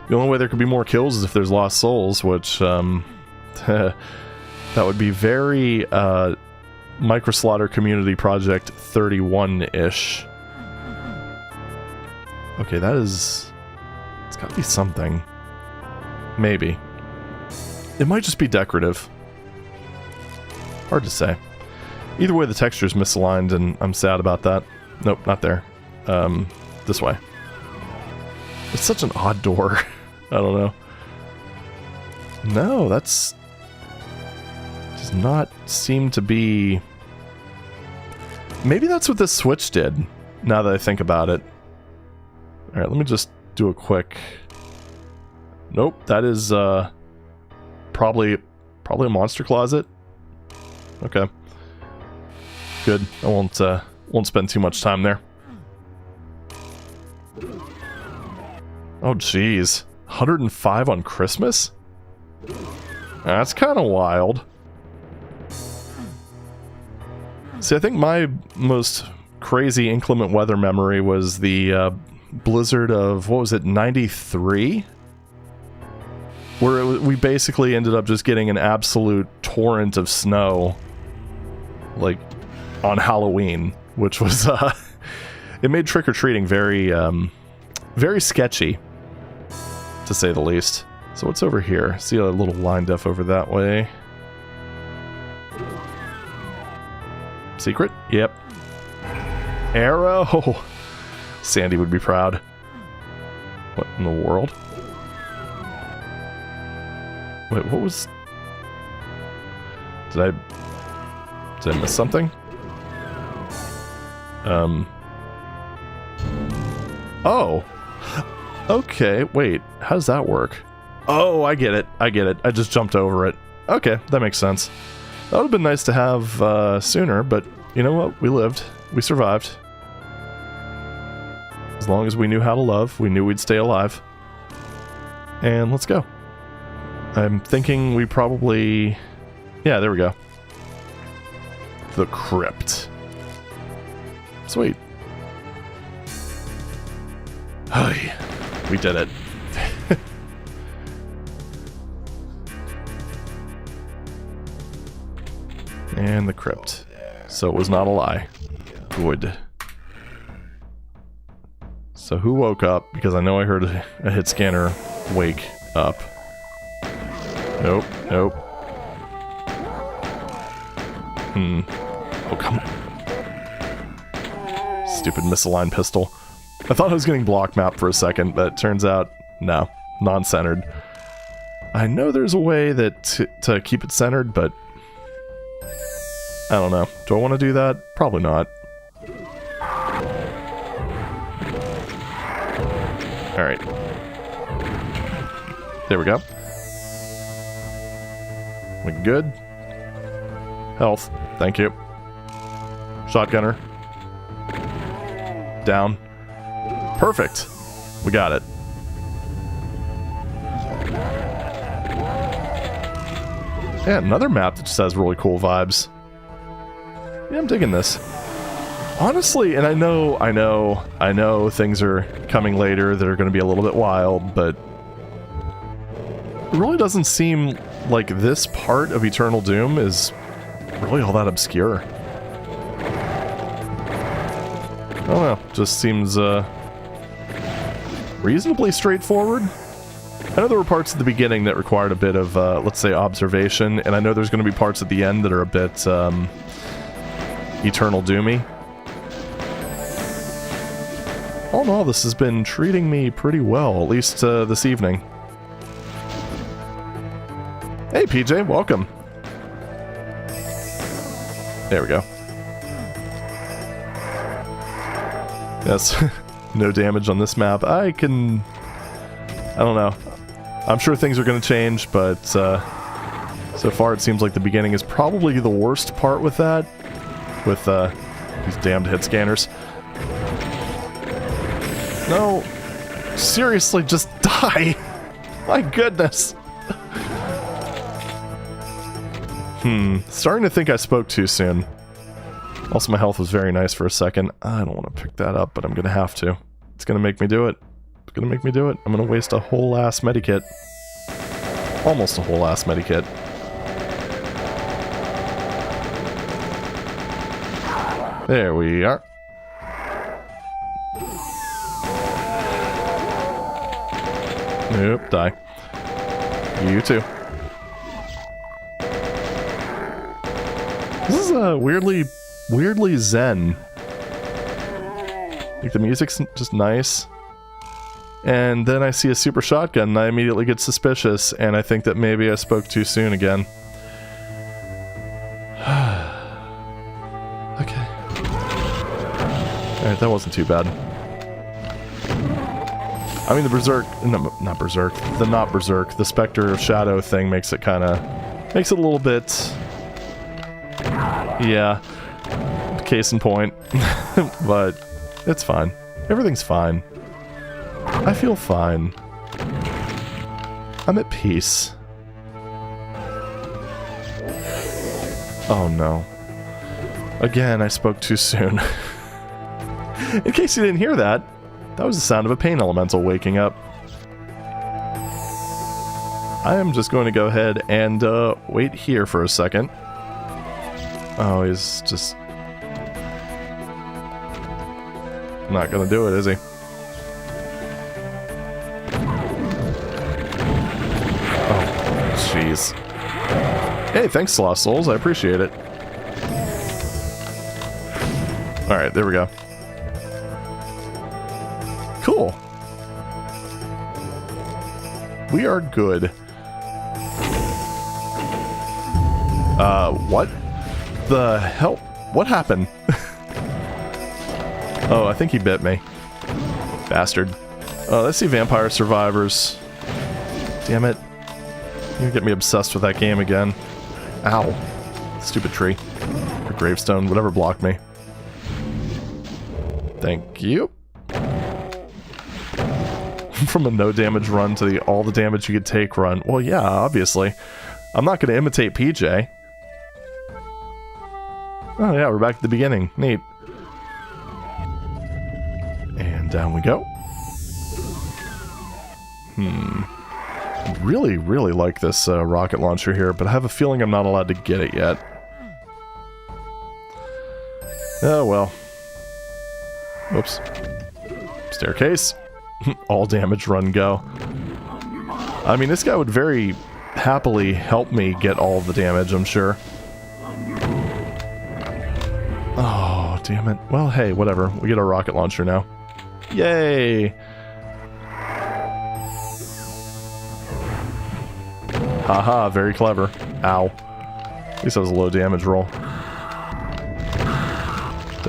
Speaker 1: The only way there could be more kills is if there's lost souls, which, that would be very, Microslaughter Community Project 31-ish. Okay, that is... It's gotta be something. Maybe. It might just be decorative. Hard to say. Either way, the texture's misaligned, and I'm sad about that. Nope, not there. This way. It's such an odd door. I don't know. No, that's... does not seem to be... Maybe that's what this switch did, now that I think about it. Alright, let me just do a quick... Nope, that is, probably a monster closet. Okay. Good. I won't spend too much time there. Oh, jeez. 105 on Christmas? That's kind of wild. See, I think my most crazy inclement weather memory was the blizzard of, what was it, 93? Where we basically ended up just getting an absolute torrent of snow, like, on Halloween, which was, it made trick-or-treating very, very sketchy, to say the least. So what's over here? See a little line def over that way. Secret? Yep. Arrow! Sandy would be proud. What in the world? Wait, what was... Did I miss something? Oh. Okay, wait. How does that work? Oh, I get it. I just jumped over it. Okay, that makes sense. That would have been nice to have sooner, but you know what? We lived. We survived. As long as we knew how to love, we knew we'd stay alive. And let's go. I'm thinking we probably... Yeah, there we go. The crypt. Sweet. Hi. We did it. And the crypt. So it was not a lie. Good. So who woke up? Because I know I heard a hit scanner wake up. Nope, nope. Oh, come on. Stupid misaligned pistol. I thought I was getting block map for a second, but it turns out, no. Non-centered. I know there's a way that to keep it centered, but... I don't know. Do I want to do that? Probably not. Alright. There we go. We good? Health. Thank you. Shotgunner. Down. Perfect. We got it. Yeah, another map that just has really cool vibes. Yeah, I'm digging this. Honestly, and I know things are coming later that are going to be a little bit wild, but it really doesn't seem like this part of Eternal Doom is really all that obscure. I don't know, just seems reasonably straightforward. I know there were parts at the beginning that required a bit of, let's say, observation, and I know there's going to be parts at the end that are a bit Eternal Doomy. All in all, this has been treating me pretty well, at least this evening. Hey PJ, welcome. There we go. Yes, no damage on this map. I don't know. I'm sure things are going to change, but so far it seems like the beginning is probably the worst part with that. With these damned hit scanners. No. Seriously, just die. My goodness. Starting to think I spoke too soon. Also, my health was very nice for a second. I don't want to pick that up, but I'm going to have to. It's going to make me do it. It's going to make me do it. I'm going to waste a whole ass medikit. Almost a whole ass medikit. There we are. Nope, die. You too. This is weirdly zen. Like, the music's just nice. And then I see a super shotgun and I immediately get suspicious, and I think that maybe I spoke too soon again. Okay. Alright, that wasn't too bad. I mean, the Berserk... No, not Berserk. The not Berserk. The Spectre of Shadow thing makes it kinda... Makes it a little bit... Yeah. Case in point. But it's fine. Everything's fine. I feel fine. I'm at peace. Oh no. Again, I spoke too soon. In case you didn't hear that, that was the sound of a pain elemental waking up. I am just going to go ahead and wait here for a second. Oh, he's just... not gonna do it, is he? Oh, jeez. Hey, thanks, Lost Souls. I appreciate it. Alright, there we go. Cool. We are good. What the hell? What happened? Oh, I think he bit me. Bastard. Let's see Vampire Survivors. Damn it. You get me obsessed with that game again. Ow. Stupid tree. Or gravestone, whatever blocked me. Thank you. From a no damage run to the all the damage you could take run. Well, yeah, obviously. I'm not going to imitate PJ. Oh yeah, we're back at the beginning. Neat. And down we go. Really, really like this rocket launcher here, but I have a feeling I'm not allowed to get it yet. Oh well. Oops. Staircase. All damage run go. I mean, this guy would very happily help me get all of the damage, I'm sure. Oh, damn it. Well, hey, whatever. We get our rocket launcher now. Yay! Haha, very clever. Ow. At least that was a low damage roll. Did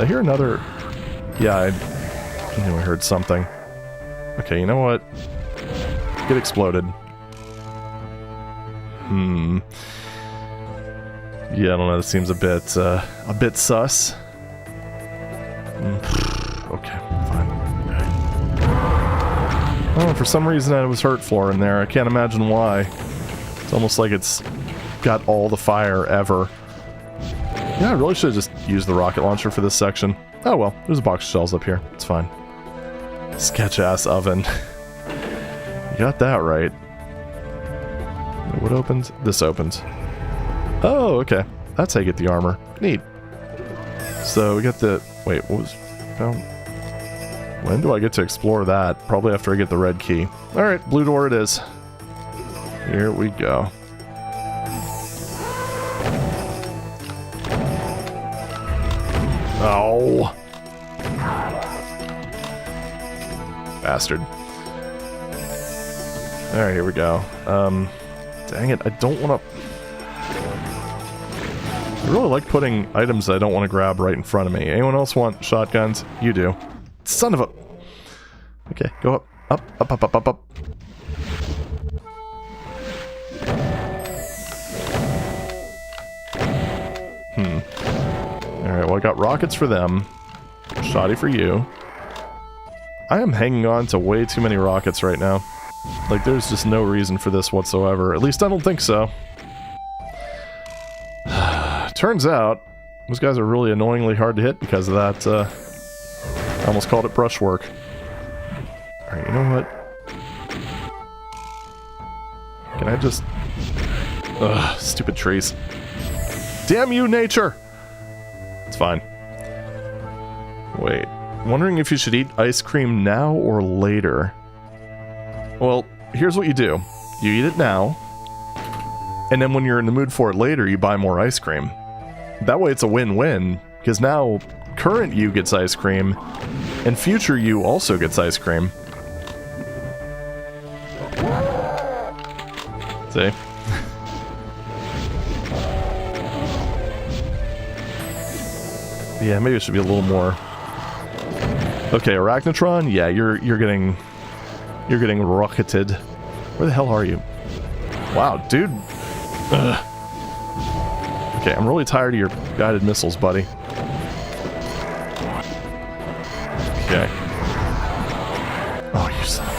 Speaker 1: I hear another? Yeah, I knew I heard something. Okay, you know what? Get exploded. Yeah, I don't know, this seems a bit sus. Okay, fine. Oh, for some reason I was hurt floor in there. I can't imagine why. It's almost like it's got all the fire ever. Yeah, I really should have just used the rocket launcher for this section. Oh well, there's a box of shells up here. It's fine. Sketch-ass oven. You got that right. What opened? This opened. Oh, okay. That's how you get the armor. Neat. So we got the... Wait, what was... Oh. When do I get to explore that? Probably after I get the red key. Alright, blue door it is. Here we go. Oh. Bastard. Alright, here we go. Dang it, I don't want to... I really like putting items that I don't want to grab right in front of me. Anyone else want shotguns? You do. Son of a... Okay, go up. Up, up, up, up, up, up. Alright, well I got rockets for them. Shoddy for you. I am hanging on to way too many rockets right now. Like, there's just no reason for this whatsoever. At least I don't think so. Turns out, those guys are really annoyingly hard to hit because of that, I almost called it brushwork. Alright, you know what? Can I just... Ugh, stupid trees. Damn you, nature! It's fine. Wait. Wondering if you should eat ice cream now or later. Well, here's what you do. You eat it now, and then when you're in the mood for it later, you buy more ice cream. That way it's a win-win, because now current you gets ice cream, and future you also gets ice cream. See? Yeah, maybe it should be a little more... Okay, Arachnotron, yeah, you're getting rocketed. Where the hell are you? Wow, dude. Ugh. Okay, I'm really tired of your guided missiles, buddy. Okay. Oh, you son of a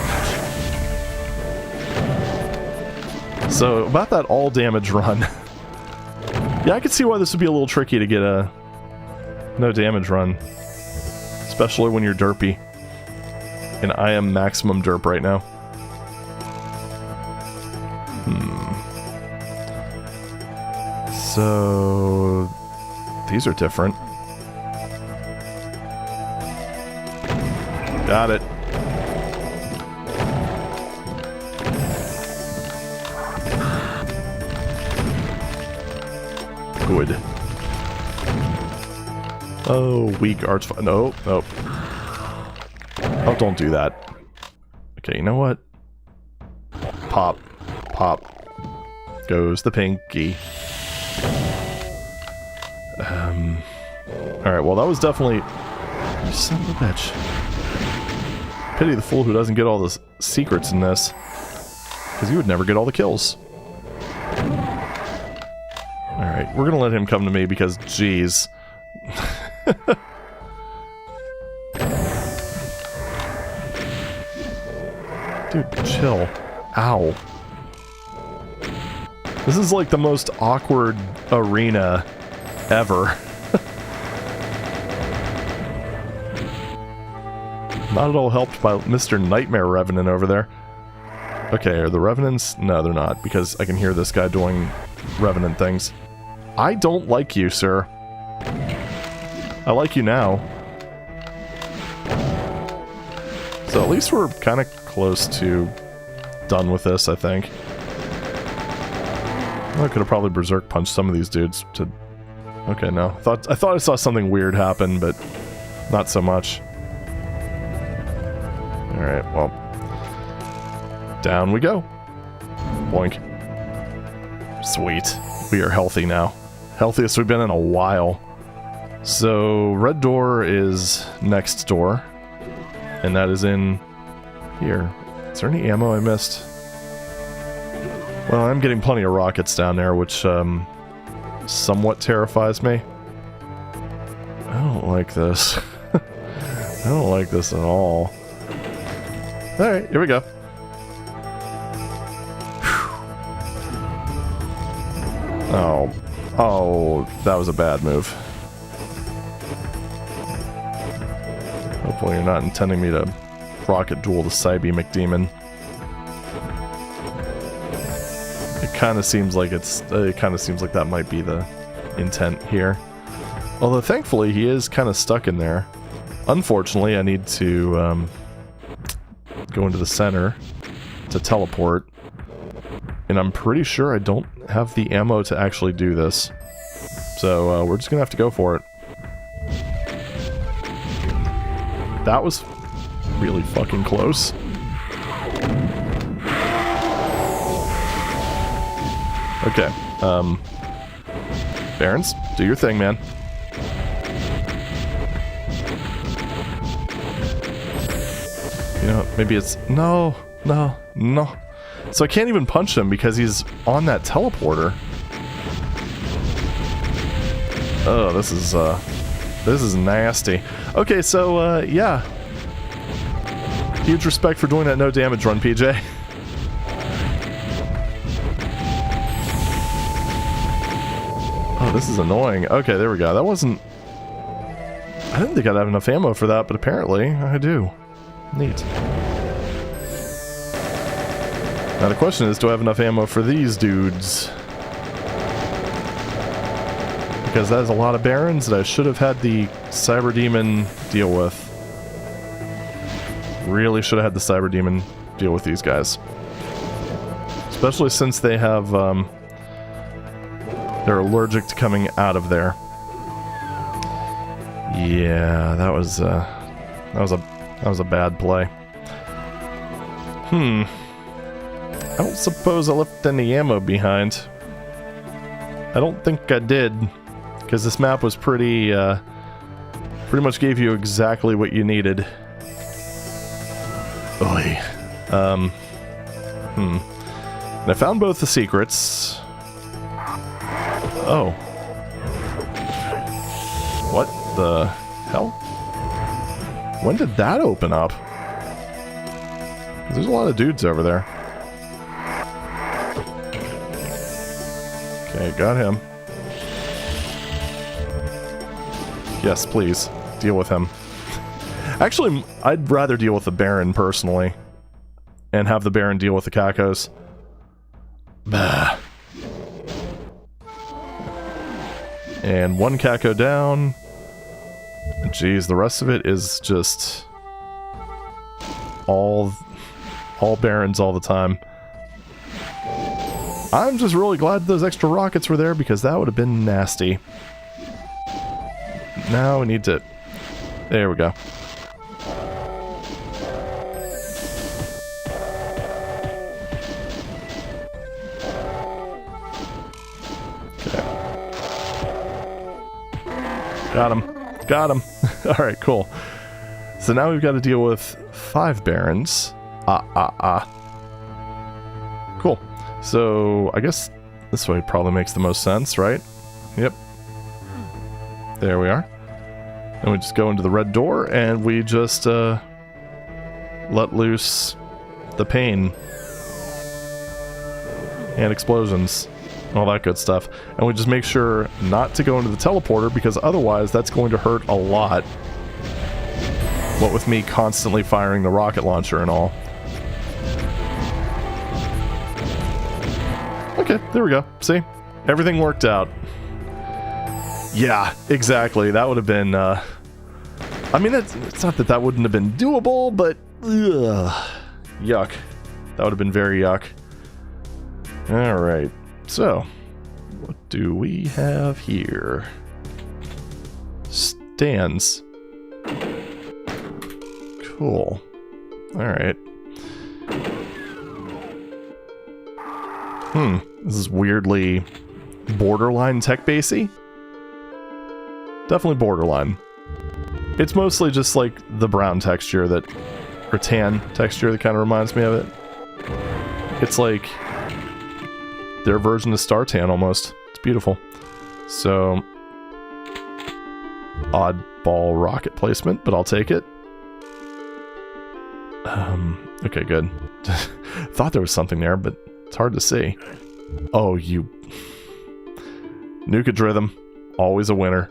Speaker 1: bitch. So, about that all damage run. Yeah, I could see why this would be a little tricky to get a no damage run. Especially when you're derpy. And I am maximum derp right now. So... these are different. Got it. Good. Oh, weak arch... No, no. Oh, don't do that. Okay, you know what? Pop. Pop. Goes the pinky. Alright, well that was definitely... You son of a bitch. Pity the fool who doesn't get all the secrets in this. Because he would never get all the kills. Alright, we're gonna let him come to me because, jeez. Dude, chill. Ow. This is like the most awkward arena ever. Not at all helped by Mr. Nightmare Revenant over there. Okay, are the Revenants? No, they're not, because I can hear this guy doing Revenant things. I don't like you, sir. I like you now. So at least we're kind of close to done with this, I think. I could have probably Berserk punched some of these dudes to... Okay, no. I thought I saw something weird happen, but not so much. Alright, well. Down we go. Boink. Sweet. We are healthy now. Healthiest we've been in a while. So, red door is next door. And that is in here. Is there any ammo I missed? Well, I'm getting plenty of rockets down there, which somewhat terrifies me. I don't like this. I don't like this at all. Alright, here we go. Oh. Oh, that was a bad move. Hopefully you're not intending me to rocket duel the Cybe McDemon. It kind of seems like that might be the intent here. Although thankfully he is kind of stuck in there. Unfortunately, I need to go into the center to teleport. And I'm pretty sure I don't have the ammo to actually do this. So we're just gonna have to go for it. That was really fucking close. Okay, Barons, do your thing, man. You know, maybe it's... No. So I can't even punch him because he's on that teleporter. Oh, this is nasty. Okay, so, yeah. Huge respect for doing that no damage run, PJ. Oh, this is annoying. Okay, there we go. That wasn't... I didn't think I'd have enough ammo for that, but apparently I do. Neat. Now the question is, do I have enough ammo for these dudes? Because that is a lot of Barons that I should have had the Cyber Demon deal with. Really should have had the Cyber Demon deal with these guys. Especially since they have, they're allergic to coming out of there. Yeah, that was a bad play. I don't suppose I left any ammo behind. I don't think I did, because this map was pretty much gave you exactly what you needed. Oy. And I found both the secrets. Oh. What the hell? When did that open up? There's a lot of dudes over there. Okay, got him. Yes, please. Deal with him. Actually, I'd rather deal with the Baron, personally. And have the Baron deal with the Cacos. Bah. And one Caco down. Jeez, the rest of it is just... all Barons all the time. I'm just really glad those extra rockets were there, because that would have been nasty. Now we need to... There we go. Got him. Got him. Alright, cool. So now we've got to deal with 5 barons. Cool. So I guess this way probably makes the most sense, right? Yep. There we are. And we just go into the red door and we just let loose the pain and explosions, all that good stuff. And we just make sure not to go into the teleporter because otherwise that's going to hurt a lot. What with me constantly firing the rocket launcher and all. Okay, there we go. See? Everything worked out. Yeah, exactly. That would have been, I mean, it's not that that wouldn't have been doable, but, ugh, yuck. That would have been very yuck. Alright, so, what do we have here? Stands. Cool. Alright. This is weirdly borderline tech-basey. Definitely borderline. It's mostly just like the brown texture that, or tan texture that kind of reminds me of it. It's like their version of Star Tan almost. It's beautiful. So, oddball rocket placement, but I'll take it. Okay, good. Thought there was something there, but it's hard to see. Oh, you... Nuke-a-Drhythm. Always a winner.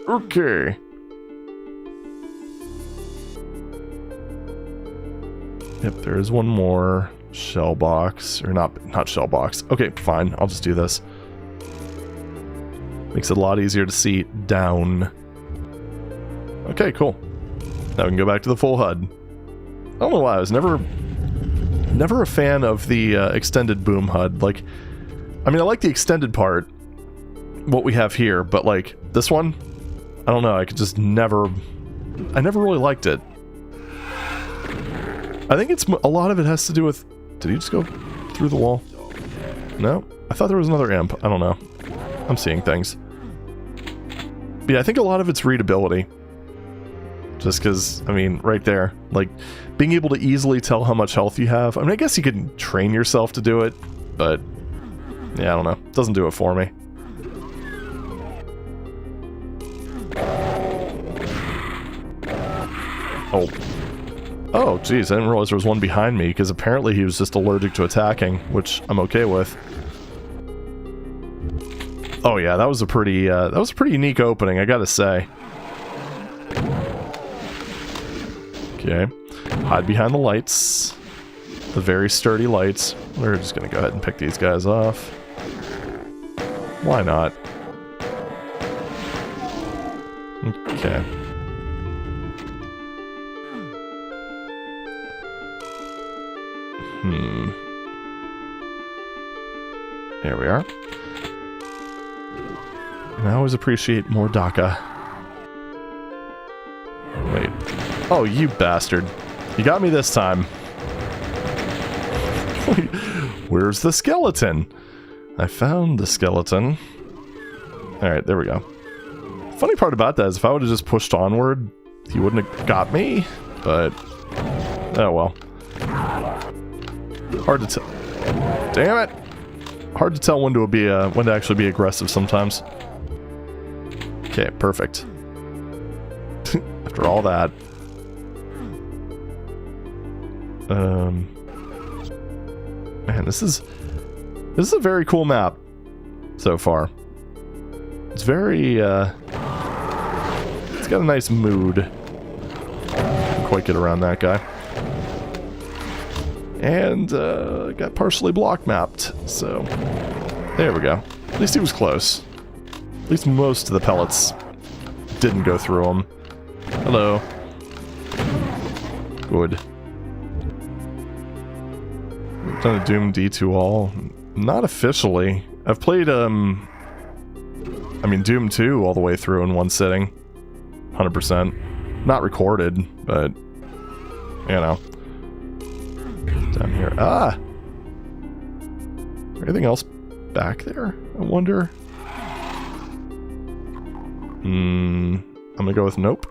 Speaker 1: Okay. Yep, there is one more shell box. Or not shell box. Okay, fine. I'll just do this. Makes it a lot easier to see down. Okay, cool. Now we can go back to the full HUD. I don't know why, I was never a fan of the extended boom HUD. Like, I mean, I like the extended part, what we have here, but like, this one, I don't know, I never really liked it. I think a lot of it has to do with, did he just go through the wall? No? I thought there was another imp, I don't know. I'm seeing things. But yeah, I think a lot of it's readability. Just because, I mean, right there, like, being able to easily tell how much health you have. I mean, I guess you could train yourself to do it, but, yeah, I don't know. It doesn't do it for me. Oh. Oh, geez, I didn't realize there was one behind me, because apparently he was just allergic to attacking, which I'm okay with. Oh yeah, that was a pretty unique opening, I gotta say. Okay, hide behind the lights. The very sturdy lights. We're just gonna go ahead and pick these guys off. Why not? Okay. There we are. And I always appreciate more DACA. Wait. Oh, you bastard. You got me this time. Where's the skeleton? I found the skeleton. Alright, there we go. Funny part about that is if I would have just pushed onward, he wouldn't have got me, but... oh well. Hard to tell. Damn it! Hard to tell when to actually be aggressive sometimes. Okay, perfect. After all that. Man, this is a very cool map so far. It's very, it's got a nice mood. Can't quite get around that guy. And, got partially block mapped, so there we go. At least he was close. At least most of the pellets didn't go through him. Hello. Good. We've done a Doom D2 all. Not officially. I've played, I mean, Doom 2 all the way through in one sitting. 100%. Not recorded, but, you know. Down here. Ah! Is there anything else back there? I wonder. I'm gonna go with nope.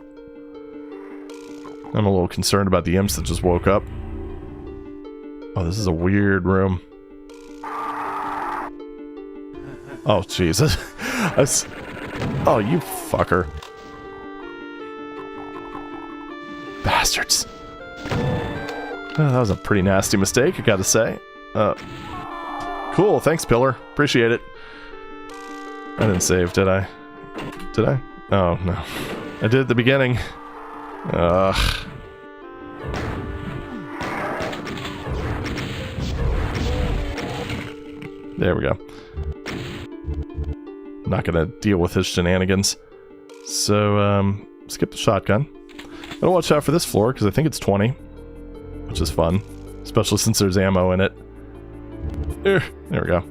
Speaker 1: I'm a little concerned about the imps that just woke up. Oh, this is a weird room. Oh, Jesus. Oh, you fucker. Bastards. Oh, that was a pretty nasty mistake, I gotta say. Cool, thanks, Pillar. Appreciate it. I didn't save, did I? Did I? Oh, no. I did at the beginning. Ugh. There we go. Not gonna deal with his shenanigans. So, skip the shotgun. Gotta watch out for this floor, because I think it's 20. Which is fun. Especially since there's ammo in it. There we go.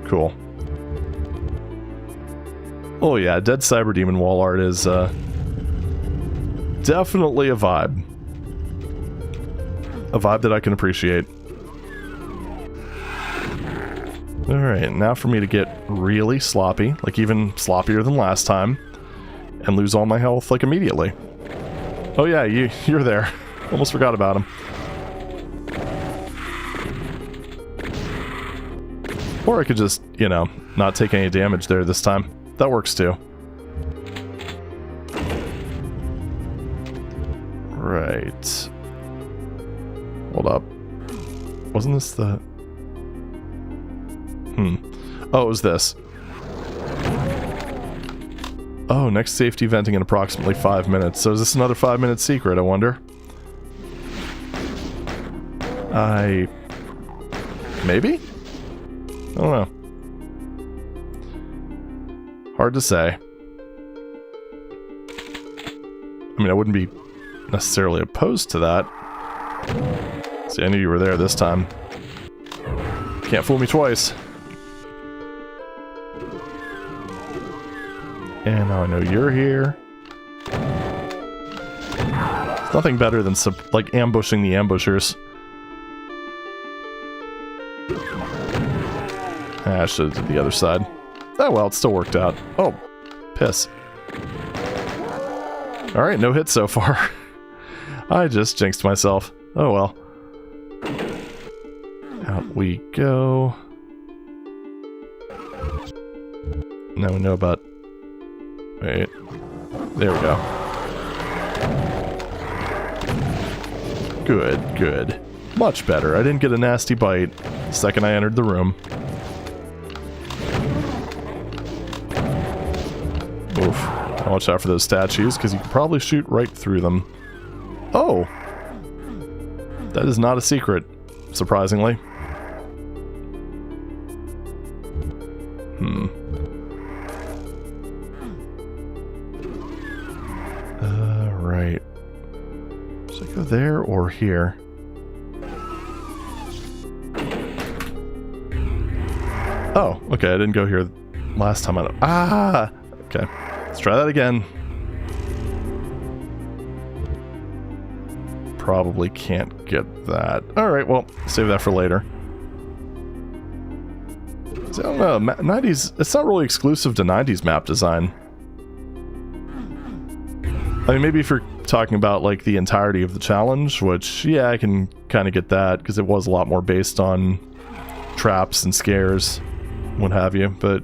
Speaker 1: Cool. Oh yeah, Dead Cyber Demon wall art is, definitely a vibe. A vibe that I can appreciate. Alright, now for me to get really sloppy, like even sloppier than last time, and lose all my health, like, immediately. Oh yeah, you're there. Almost forgot about him. Or I could just, you know, not take any damage there this time. That works too. Right. Hold up. Wasn't this the... Oh, it was this. Oh, next safety venting in approximately 5 minutes. So is this another 5-minute secret, I wonder? Maybe? I don't know. Hard to say. I mean, I wouldn't be necessarily opposed to that. See, I knew you were there this time. Can't fool me twice. And now I know you're here. It's nothing better than, like, ambushing the ambushers. I should have did the other side. Oh well, it still worked out. Oh, piss. Alright, no hits so far. I just jinxed myself. Oh well. Out we go. Now we know about... Wait. There we go. Good, good. Much better. I didn't get a nasty bite the second I entered the room. Oof. Watch out for those statues, because you can probably shoot right through them. Oh! That is not a secret, surprisingly. Right. Should I go there or here? Oh, okay, I didn't go here last time. Ah! Okay, let's try that again. Probably can't get that. Alright, well, save that for later. So, I don't know, 90s, it's not really exclusive to 90s map design. I mean, maybe if you're talking about, like, the entirety of the challenge, which, yeah, I can kind of get that, because it was a lot more based on traps and scares, what have you, but...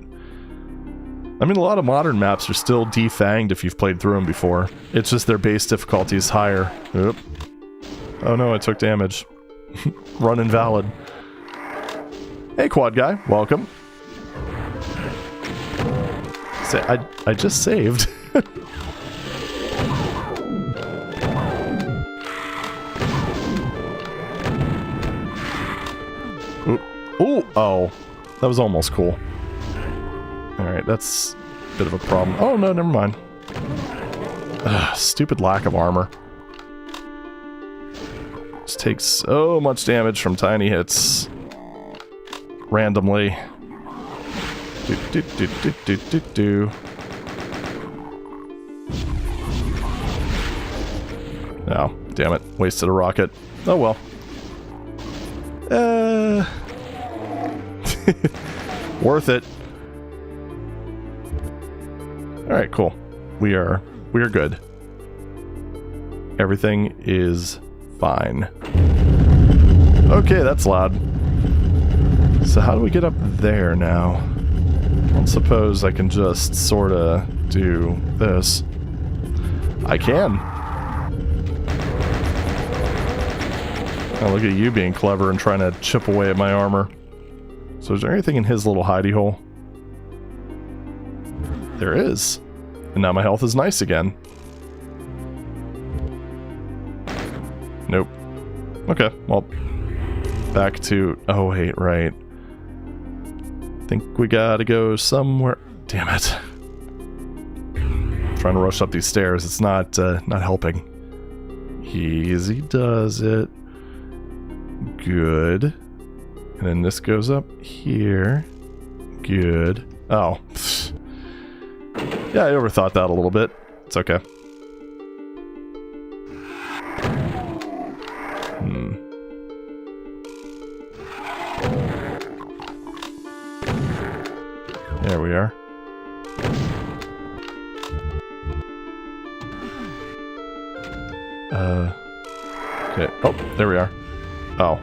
Speaker 1: I mean, a lot of modern maps are still defanged if you've played through them before. It's just their base difficulty is higher. Oop. Oh no, I took damage. Run invalid. Hey, Quad Guy, welcome. Say, I just saved. Ooh, oh, that was almost cool. Alright, that's a bit of a problem. Oh, no, never mind. Ugh, stupid lack of armor. Just takes so much damage from tiny hits. Randomly. Do. Oh, damn it. Wasted a rocket. Oh well. Worth it. Alright, cool. We are good. Everything is fine. Okay, that's loud. So how do we get up there now? I don't suppose I can just sorta do this. I can. Oh, look at you being clever and trying to chip away at my armor. So is there anything in his little hidey hole? There is. And now my health is nice again. Nope. Okay, well, back to... Oh, wait, right. Think we gotta go somewhere... Damn it. Trying to rush up these stairs, it's not helping. Easy does it. Good. And then this goes up here. Good. Oh. Yeah, I overthought that a little bit. It's okay. There we are. Okay. Oh, there we are. Oh.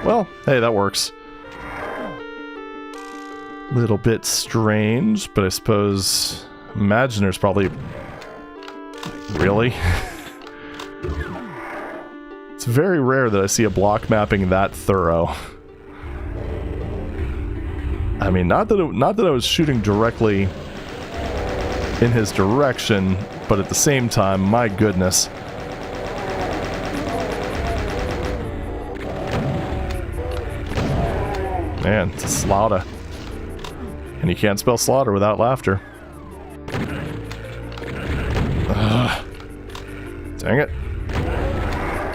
Speaker 1: Well, hey, that works. Little bit strange, but I suppose... Imaginer's probably... Really? It's very rare that I see a block mapping that thorough. I mean, not that I was shooting directly in his direction, but at the same time, my goodness. Man, it's a slaughter. And you can't spell slaughter without laughter. Ugh. Dang it.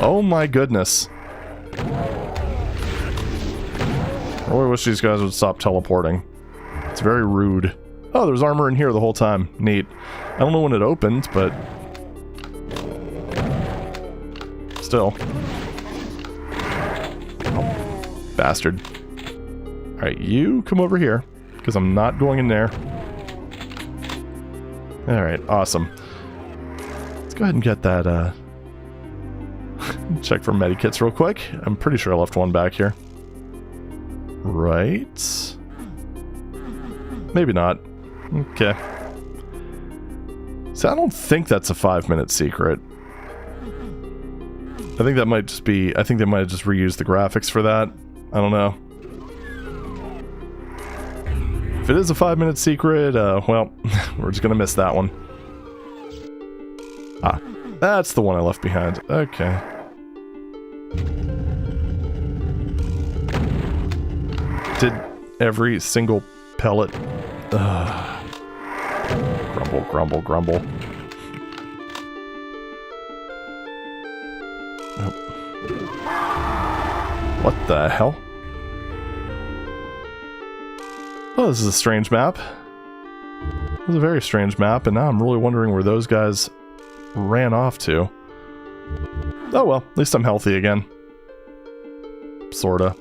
Speaker 1: Oh my goodness. I really wish these guys would stop teleporting. It's very rude. Oh, there's armor in here the whole time. Neat. I don't know when it opened, but... Still. Oh, bastard. Alright, you come over here, because I'm not going in there. Alright, awesome. Let's go ahead and get that, check for medikits real quick. I'm pretty sure I left one back here. Right? Maybe not. Okay. So I don't think that's a 5-minute secret. I think that might just be... I think they might have just reused the graphics for that. I don't know. If it is a 5-minute secret, well, we're just gonna miss that one. Ah, that's the one I left behind. Okay. Did every single pellet... Grumble, grumble, grumble. Oh. What the hell? Oh, this is a strange map. This is a very strange map, and now I'm really wondering where those guys ran off to. Oh well, at least I'm healthy again. Sorta.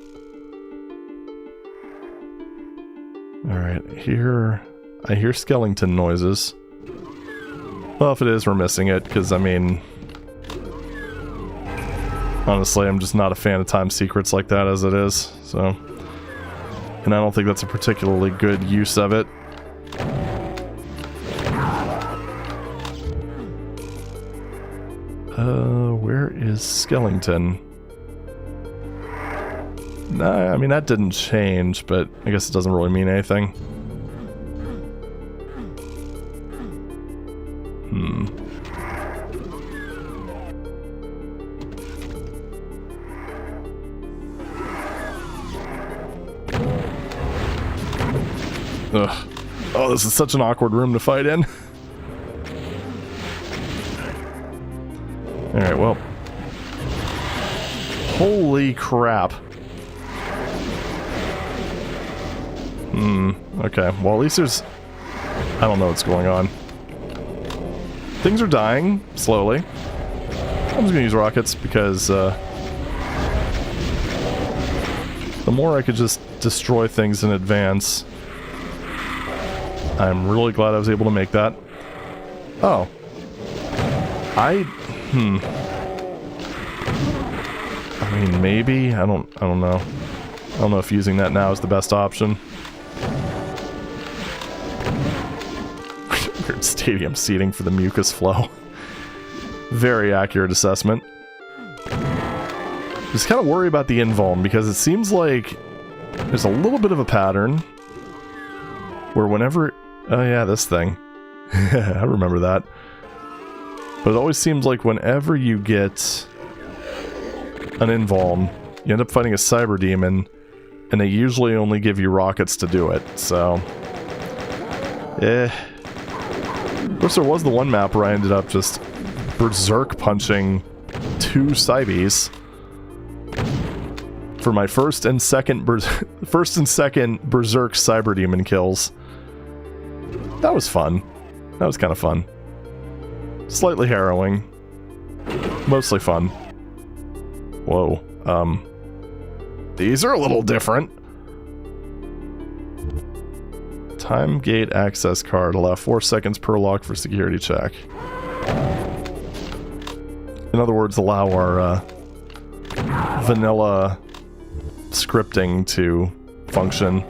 Speaker 1: Alright, here... I hear skeleton noises. Well, if it is, we're missing it, because, I mean... Honestly, I'm just not a fan of time secrets like that as it is, so... And I don't think that's a particularly good use of it. Where is Skellington? Nah, I mean, that didn't change, but I guess it doesn't really mean anything. Ugh. Oh, this is such an awkward room to fight in. Alright, well. Holy crap. Okay. Well, at least there's... I don't know what's going on. Things are dying, slowly. I'm just gonna use rockets because, the more I could just destroy things in advance... I'm really glad I was able to make that. Oh. I mean, maybe. I don't know. I don't know if using that now is the best option. Weird stadium seating for the mucus flow. Very accurate assessment. Just kind of worry about the invuln because it seems like there's a little bit of a pattern where whenever... Oh yeah, this thing. I remember that. But it always seems like whenever you get an invuln, you end up fighting a cyber demon, and they usually only give you rockets to do it, so... Of course, there was the one map where I ended up just berserk punching 2 Cybes for my first and second berserk cyber demon kills. That was fun. That was kind of fun. Slightly harrowing. Mostly fun. Whoa. These are a little different. Time gate access card. Allow 4 seconds per lock for security check. In other words, allow our vanilla scripting to function.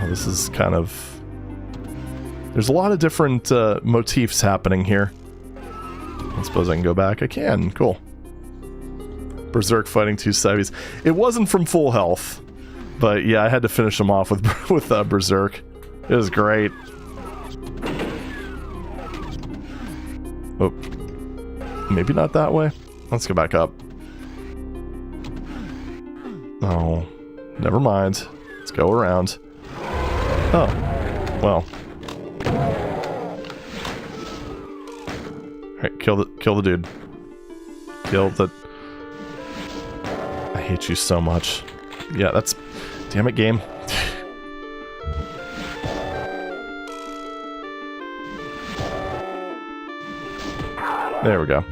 Speaker 1: Oh, this is kind of... There's a lot of different motifs happening here. I suppose I can go back. I can. Cool. Berserk fighting 2 Cybes. It wasn't from full health, but yeah, I had to finish him off with Berserk. It was great. Oh, maybe not that way. Let's go back up. Oh, never mind. Let's go around. Oh, well. Alright, kill the dude. Kill the... I hate you so much. Yeah, that's... Damn it, game. There we go.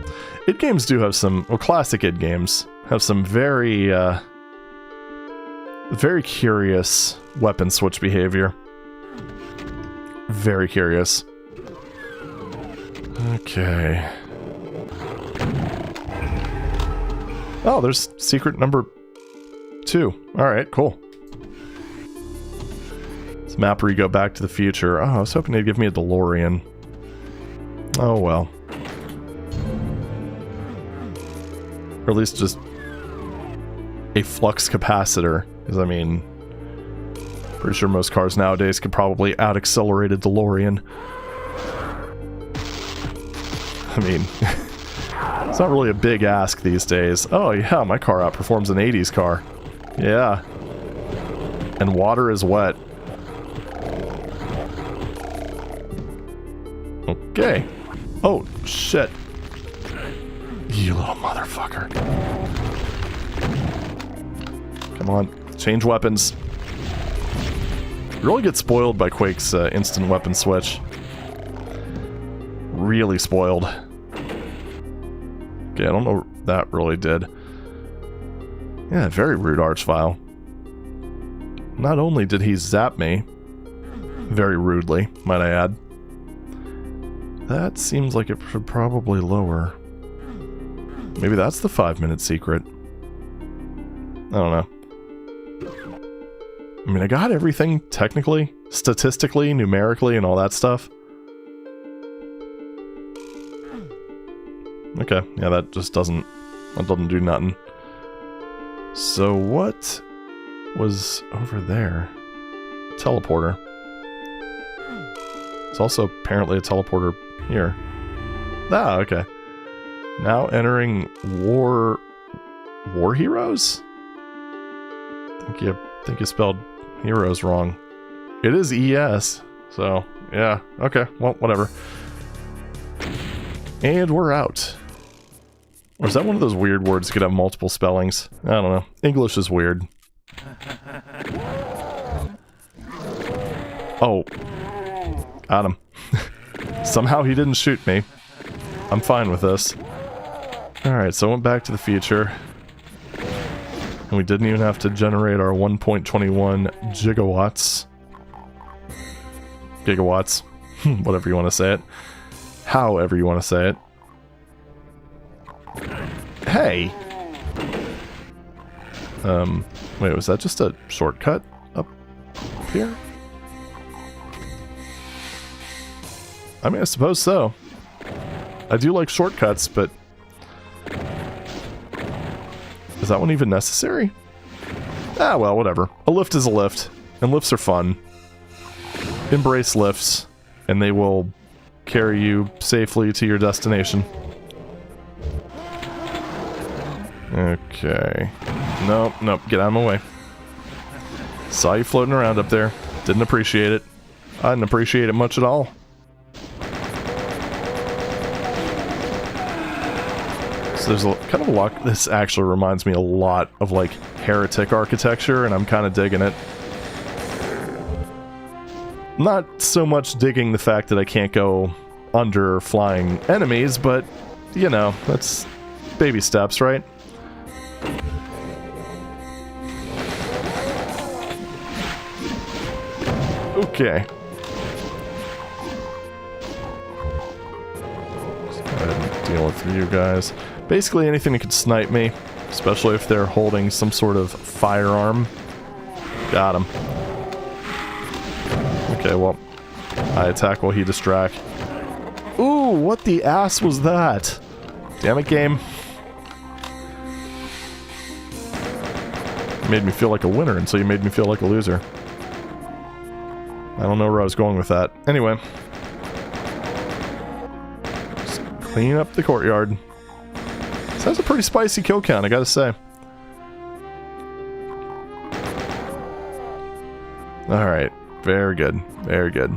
Speaker 1: Id games do have some... Well, classic id games have some very, very curious weapon switch behavior. Very curious. Okay. Oh, there's secret number 2. Alright, cool. It's a map where you go back to the future. Oh, I was hoping they'd give me a DeLorean. Oh well. Or at least just a flux capacitor. Because, I mean, pretty sure most cars nowadays could probably out-accelerate a DeLorean. I mean, it's not really a big ask these days. Oh yeah, my car outperforms an 80s car. Yeah. And water is wet. Okay. Oh, shit. You little motherfucker. Come on, change weapons. You really get spoiled by Quake's instant weapon switch. Really spoiled. Okay, I don't know what that really did. Yeah, very rude Archvile. Not only did he zap me, very rudely, might I add. That seems like it should probably lower. Maybe that's the 5-minute secret. I don't know. I mean, I got everything technically, statistically, numerically, and all that stuff. Okay, yeah, that just doesn't do nothing. So what was over there? Teleporter. It's also apparently a teleporter here. Ah, okay. Now entering War Heroes? I think you spelled heroes wrong. It is ES, so yeah, okay, well, whatever. And we're out. Or is that one of those weird words that could have multiple spellings? I don't know. English is weird. Oh. Got him. Somehow he didn't shoot me. I'm fine with this. Alright, so I went back to the future. And we didn't even have to generate our 1.21 gigawatts. Gigawatts. Whatever you want to say it. However you want to say it. Hey! Wait, was that just a shortcut up here? I mean, I suppose so. I do like shortcuts, but... is that one even necessary? Ah, well, whatever. A lift is a lift, and lifts are fun. Embrace lifts, and they will carry you safely to your destination. Okay. Nope, nope, get out of my way. Saw you floating around up there. Didn't appreciate it. I didn't appreciate it much at all. So there's a kind of a lot. This actually reminds me a lot of like Heretic architecture, and I'm kind of digging it. Not so much digging the fact that I can't go under flying enemies, but you know, that's baby steps, right? Okay. Let's go ahead and deal with you guys. Basically anything that could snipe me, especially if they're holding some sort of firearm. Got him. Okay, well, I attack while he distracts. Ooh, what the ass was that? Damn it, game. You made me feel like a winner until you made me feel like a loser. I don't know where I was going with that. Anyway. Just clean up the courtyard. This has a pretty spicy kill count, I gotta say. Alright. Very good. Very good.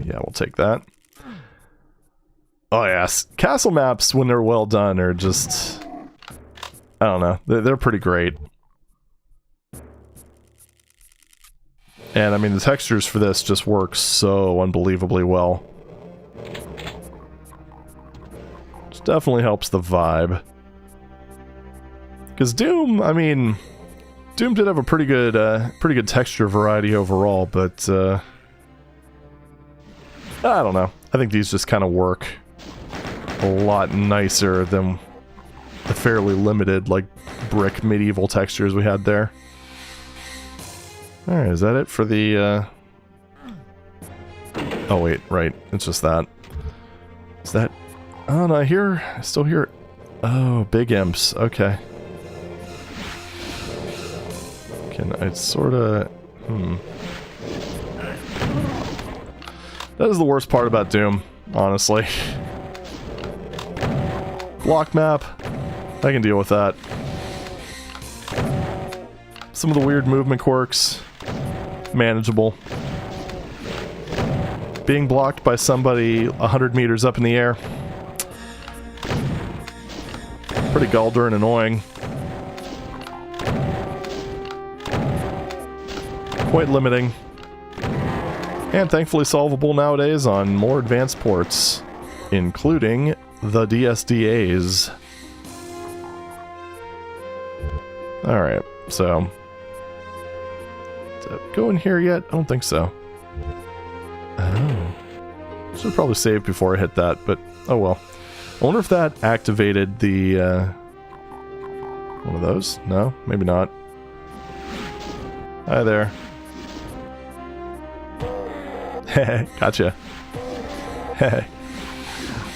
Speaker 1: Yeah, we'll take that. Oh yes. Castle maps, when they're well done, are just... I don't know. They're pretty great. And I mean, the textures for this just work so unbelievably well. Which definitely helps the vibe. Because Doom, I mean... Doom did have a pretty good texture variety overall, but... I don't know. I think these just kind of work a lot nicer than the fairly limited, like, brick medieval textures we had there. Alright, is that it for the, oh wait, right, it's just that. Is that... oh no, I still hear... oh, big imps, okay. Can I sorta... That is the worst part about Doom, honestly. Block map, I can deal with that. Some of the weird movement quirks, manageable. Being blocked by somebody 100 meters up in the air, pretty gall-darn annoying. Quite limiting. And thankfully solvable nowadays on more advanced ports, including the DSDAs. Alright, so... did I go in here yet? I don't think so. Oh. Should probably save before I hit that, but oh well. I wonder if that activated the, one of those? No? Maybe not. Hi there. Heh, gotcha. Heh.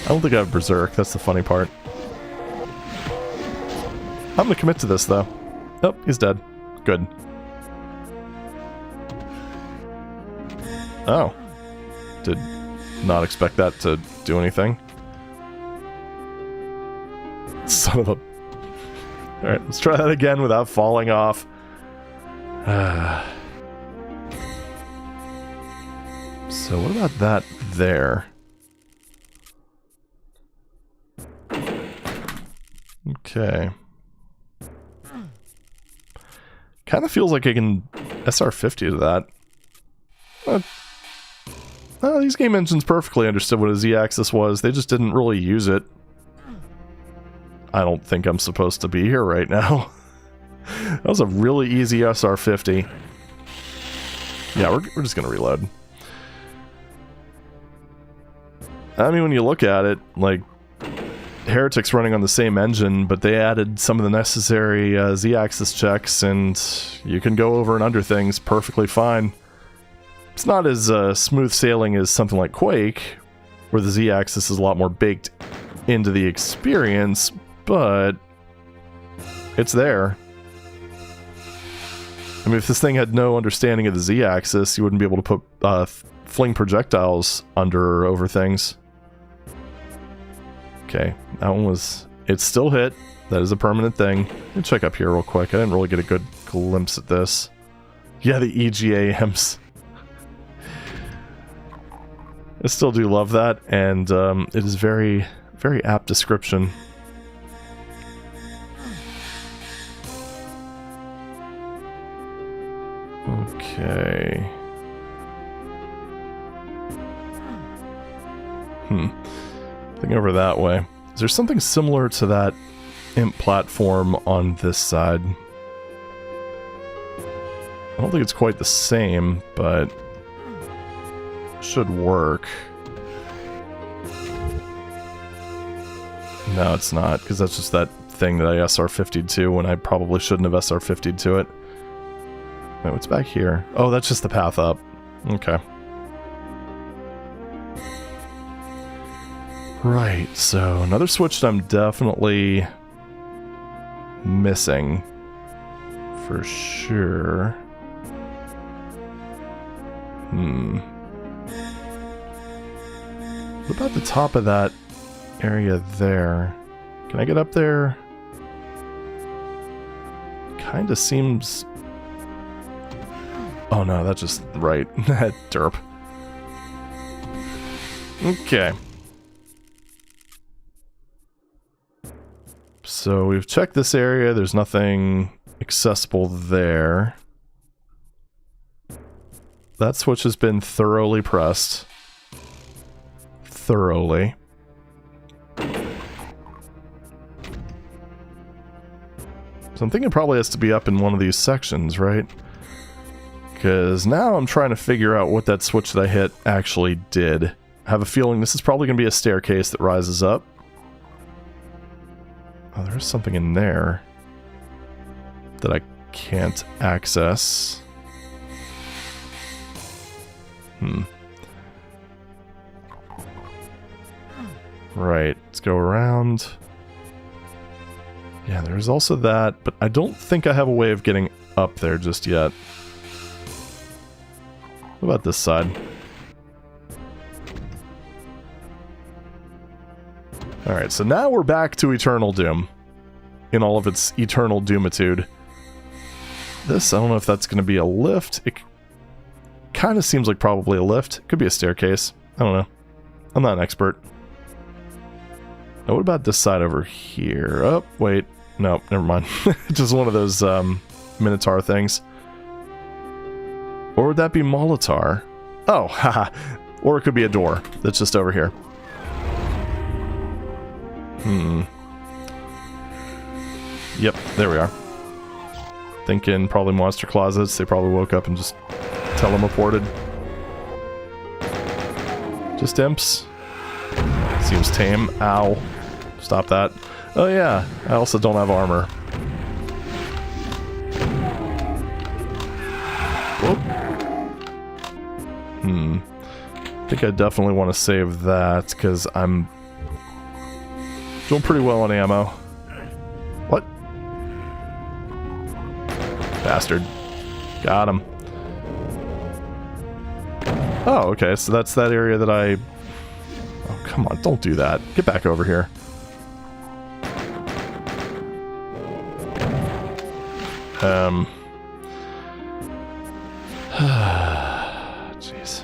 Speaker 1: I don't think I have Berserk, that's the funny part. I'm gonna commit to this, though. Oh, he's dead. Good. Oh. Did not expect that to do anything. Son of a... Alright, let's try that again without falling off. So what about that there? Okay. Kind of feels like I can SR50 to that. These game engines perfectly understood what a Z-axis was. They just didn't really use it. I don't think I'm supposed to be here right now. That was a really easy SR50. Yeah, we're just gonna reload. I mean, when you look at it, like, Heretic's running on the same engine, but they added some of the necessary Z-axis checks, and you can go over and under things perfectly fine. It's not as smooth sailing as something like Quake, where the Z-axis is a lot more baked into the experience, but it's there. I mean, if this thing had no understanding of the Z-axis, you wouldn't be able to put fling projectiles under or over things. Okay, that one was... It still hit. That is a permanent thing. Let me check up here real quick. I didn't really get a good glimpse at this. Yeah, the EGAMs. I still do love that, and it is very, very apt description. Okay. Think over that way. Is there something similar to that imp platform on this side? I don't think it's quite the same, but should work. No, it's not, because that's just that thing that I SR50'd to when I probably shouldn't have SR50'd to it. Wait, what's back here? Oh, that's just the path up. Okay. Right, so another switch that I'm definitely missing. For sure. What about the top of that area there? Can I get up there? Kinda seems... Oh no, that's just right. Derp. Okay. So we've checked this area, there's nothing accessible there. That switch has been thoroughly pressed. Thoroughly. So I'm thinking it probably has to be up in one of these sections, right? Because now I'm trying to figure out what that switch that I hit actually did. I have a feeling this is probably going to be a staircase that rises up. Oh, there's something in there that I can't access. Right, let's go around. Yeah, there's also that, but I don't think I have a way of getting up there just yet. What about this side? Alright, so now we're back to Eternal Doom. In all of its eternal doomitude. This, I don't know if that's going to be a lift. It kind of seems like probably a lift. It could be a staircase. I don't know. I'm not an expert. Now, what about this side over here? Oh, wait. No, never mind. Just one of those Minotaur things. Or would that be Molitar? Oh, haha. Or it could be a door that's just over here. Yep, there we are. Thinking probably monster closets. They probably woke up and just teleported. Just imps. Seems tame. Ow. Stop that. Oh yeah, I also don't have armor. Whoop. I think I definitely want to save that, because I'm doing pretty well on ammo. What? Bastard. Got him. Oh, okay, so that's that area that I... Oh, come on, don't do that. Get back over here. Jeez.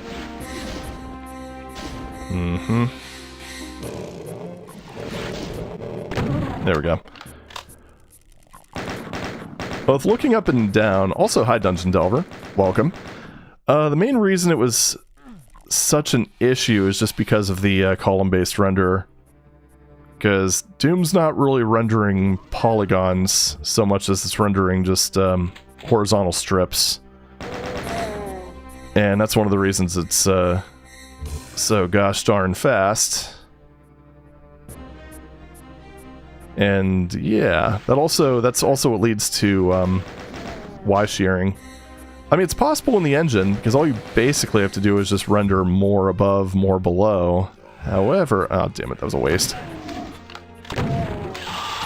Speaker 1: There we go. Both looking up and down. Also, hi, Dungeon Delver. Welcome. The main reason it was such an issue is just because of the column-based renderer. Because Doom's not really rendering polygons so much as it's rendering just horizontal strips. And that's one of the reasons it's so gosh darn fast. And yeah, that's also what leads to Y shearing. I mean, it's possible in the engine, because all you basically have to do is just render more above, more below. However, oh damn it, that was a waste.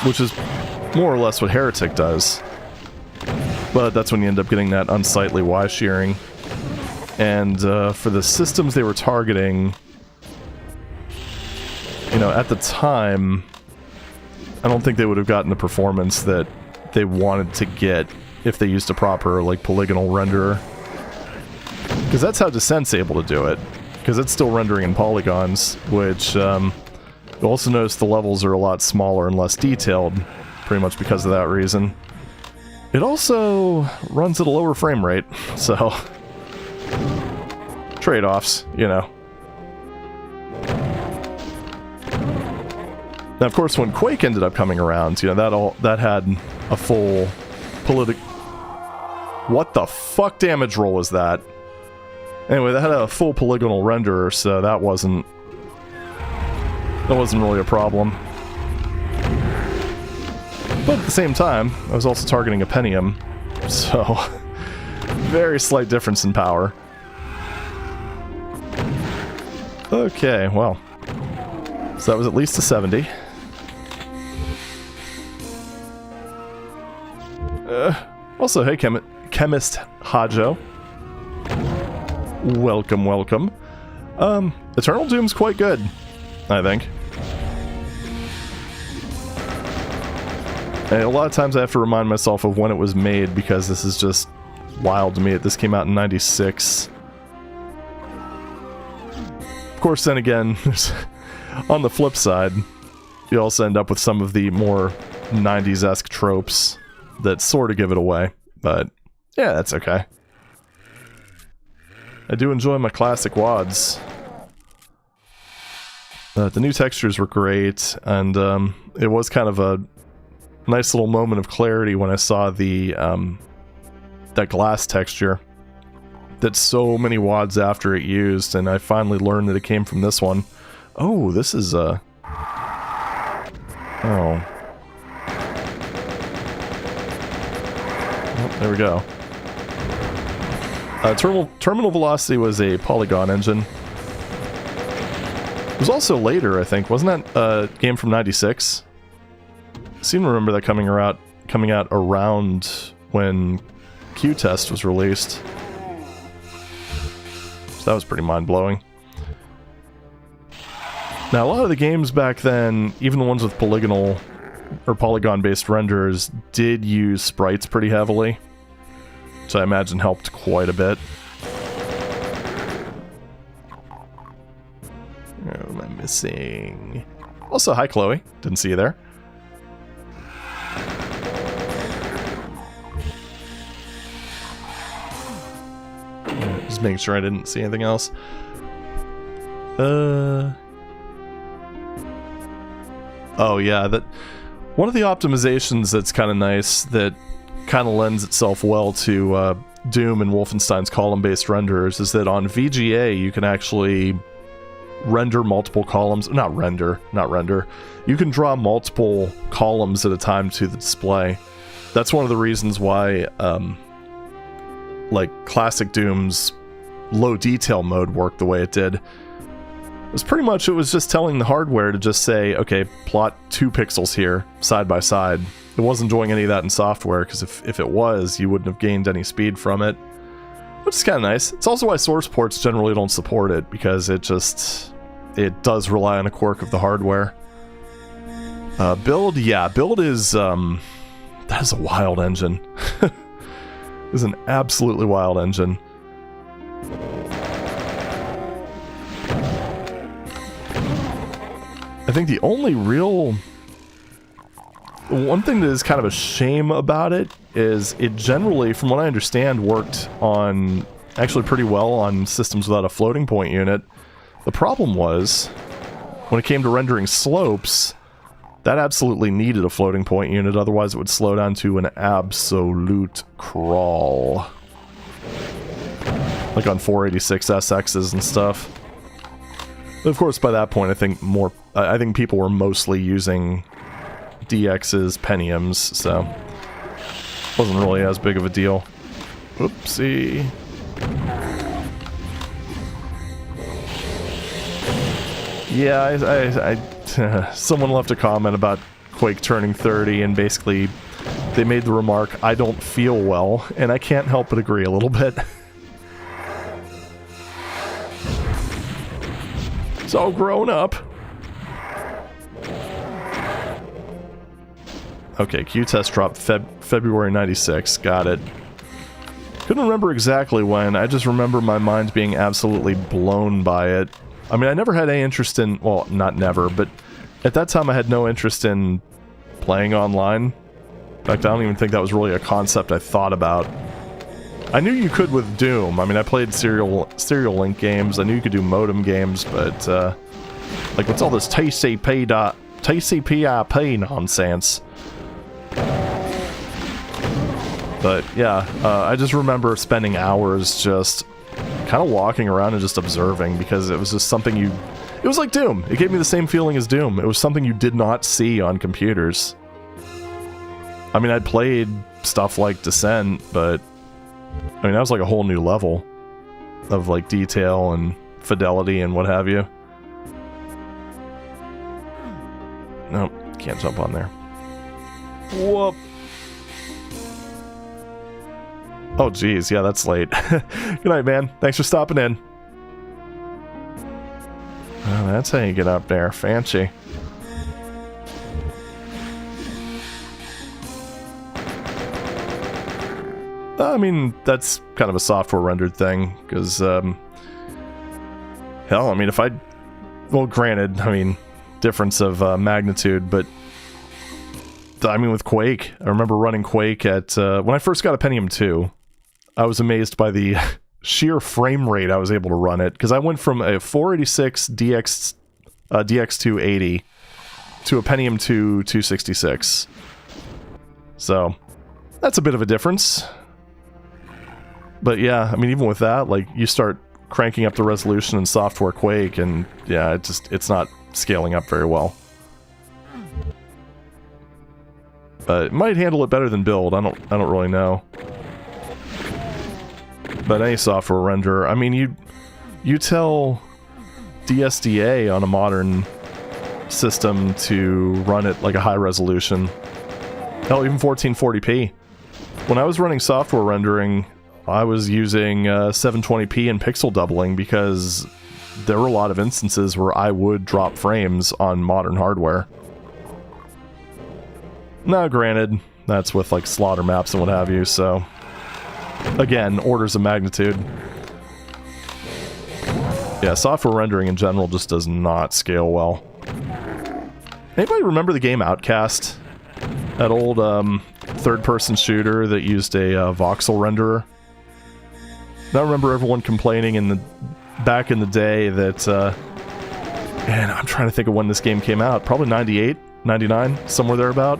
Speaker 1: Which is more or less what Heretic does. But that's when you end up getting that unsightly Y shearing. And for the systems they were targeting, you know, at the time, I don't think they would have gotten the performance that they wanted to get if they used a proper, like, polygonal renderer. Because that's how Descent's able to do it. Because it's still rendering in polygons, which, you'll also notice the levels are a lot smaller and less detailed, pretty much because of that reason. It also runs at a lower frame rate, so... trade-offs, you know. Now, of course, when Quake ended up coming around, you know, that had a full What the fuck damage roll was that? Anyway, that had a full polygonal renderer, so that wasn't really a problem. But at the same time, I was also targeting a Pentium, so very slight difference in power. Okay, well, so that was at least a 70. Also, hey, Chemist Hajo. Welcome, welcome. Eternal Doom's quite good, I think. And a lot of times I have to remind myself of when it was made, because this is just wild to me. This came out in '96. Of course, then again, on the flip side, you also end up with some of the more 90s-esque tropes that sort of give it away. But, yeah, that's okay. I do enjoy my classic WADs. The new textures were great, and it was kind of a nice little moment of clarity when I saw the that glass texture that so many WADs after it used, and I finally learned that it came from this one. Oh, this is a... Oh. Oh, there we go. Terminal Velocity was a polygon engine. It was also later, I think. Wasn't that a game from '96? I seem to remember that coming out around when Q-Test was released. So that was pretty mind-blowing. Now, a lot of the games back then, even the ones with polygonal or polygon-based renders, did use sprites pretty heavily, which I imagine helped quite a bit. What am I missing? Also, hi Chloe. Didn't see you there. Just making sure I didn't see anything else. Oh yeah, that one of the optimizations that's kind of nice, that kind of lends itself well to Doom and Wolfenstein's column-based renderers, is that on VGA you can actually render multiple columns. Not render. You can draw multiple columns at a time to the display. That's one of the reasons why, like, classic Doom's low detail mode worked the way it did. It was just telling the hardware to just say, okay, plot 2 pixels here, side by side. It wasn't doing any of that in software, because if it was, you wouldn't have gained any speed from it. Which is kind of nice. It's also why source ports generally don't support it, because it does rely on a quirk of the hardware. Build is, that is a wild engine. It is an absolutely wild engine. I think the only real... One thing that is kind of a shame about it is it generally, from what I understand, worked on actually pretty well on systems without a floating point unit. The problem was, when it came to rendering slopes, that absolutely needed a floating point unit, otherwise it would slow down to an absolute crawl. Like on 486 SXs and stuff. But of course, by that point, I think people were mostly using DXs, Pentiums, so it wasn't really as big of a deal. Oopsie. Yeah, someone left a comment about Quake turning 30, and basically they made the remark, "I don't feel well," and I can't help but agree a little bit. It's all grown up. Okay, Q-Test dropped February 96, got it. Couldn't remember exactly when, I just remember my mind being absolutely blown by it. I mean, I never had any interest in, well, not never, but at that time I had no interest in playing online. In fact, I don't even think that was really a concept I thought about. I knew you could with Doom. I mean, I played serial link games, I knew you could do modem games, but, like, what's all this TCP nonsense? But, yeah, I just remember spending hours just kind of walking around and just observing, because it was just something it was like Doom. It gave me the same feeling as Doom. It was something you did not see on computers. I mean, I'd played stuff like Descent, but I mean, that was like a whole new level of like detail and fidelity and what have you. Nope, can't jump on there. Whoop. Oh, geez, yeah, that's late. Good night, man. Thanks for stopping in. Oh, that's how you get up there. Fancy. I mean, that's kind of a software rendered thing, because, hell, I mean, well, granted, I mean, difference of magnitude, but I mean, with Quake, I remember running Quake at, when I first got a Pentium 2, I was amazed by the sheer frame rate I was able to run it, because I went from a 486 DX280 to a Pentium 2 266. So, that's a bit of a difference. But yeah, I mean, even with that, like, you start cranking up the resolution in software Quake, and yeah, it's not scaling up very well. But it might handle it better than Build. I don't really know. But any software renderer, I mean, you tell DSDA on a modern system to run it like a high resolution. Hell, even 1440p. When I was running software rendering, I was using 720p and pixel doubling, because there were a lot of instances where I would drop frames on modern hardware. Now, granted, that's with like slaughter maps and what have you, so again, orders of magnitude. Yeah, software rendering in general just does not scale well. Anybody remember the game Outcast? That old third-person shooter that used a voxel renderer? I remember everyone complaining back in the day that, man, I'm trying to think of when this game came out. Probably 98, 99, somewhere thereabout.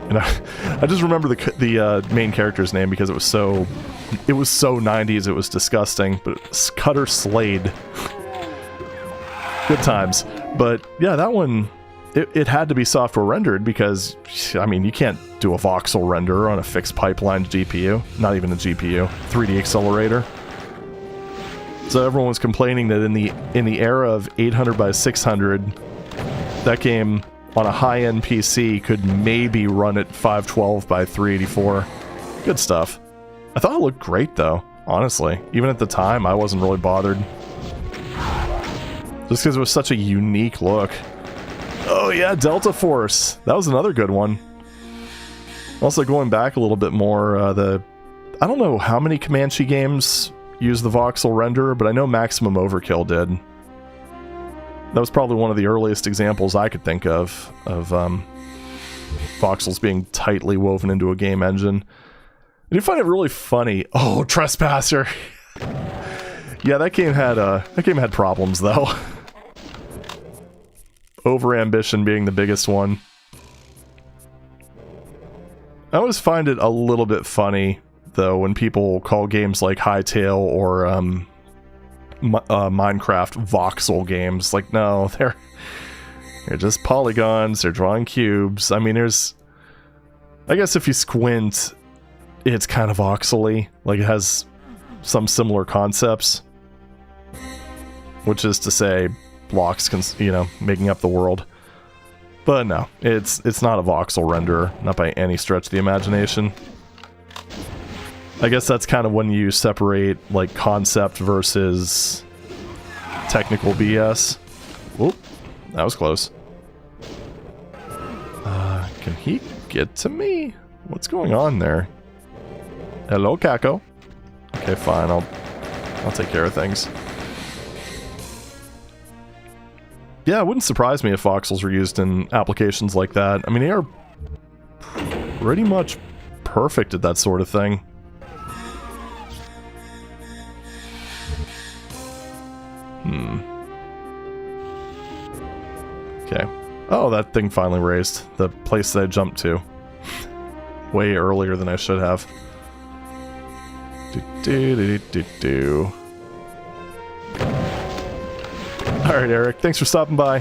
Speaker 1: And I just remember the main character's name because it was so 90s, it was disgusting. But it's Cutter Slade. Good times. But yeah, that one, it had to be software rendered because, I mean, you can't do a voxel render on a fixed pipeline GPU. Not even a GPU. 3D accelerator. So everyone was complaining that in the era of 800 by 600, that game on a high-end PC could maybe run at 512 by 384. Good stuff. I thought it looked great though, honestly. Even at the time, I wasn't really bothered. Just because it was such a unique look. Oh yeah, Delta Force. That was another good one. Also, going back a little bit more, I don't know how many Comanche games use the voxel renderer, but I know Maximum Overkill did. That was probably one of the earliest examples I could think of voxels being tightly woven into a game engine. you find it really funny. Oh, Trespasser. Yeah, that game had problems though. Overambition being the biggest one. I always find it a little bit funny though when people call games like Hytale or Minecraft voxel games. Like, no, they're just polygons, they're drawing cubes. I mean, I guess if you squint, it's kind of voxel-y. Like, it has some similar concepts. Which is to say, blocks, making up the world. But no, it's not a voxel renderer, not by any stretch of the imagination. I guess that's kind of when you separate, like, concept versus technical BS. Whoop, that was close. Can he get to me? What's going on there? Hello, Kako. Okay, fine, I'll take care of things. Yeah, it wouldn't surprise me if voxels were used in applications like that. I mean, they are pretty much perfect at that sort of thing. Okay. Oh, that thing finally raised. The place that I jumped to. Way earlier than I should have. Do. Alright, Eric. Thanks for stopping by.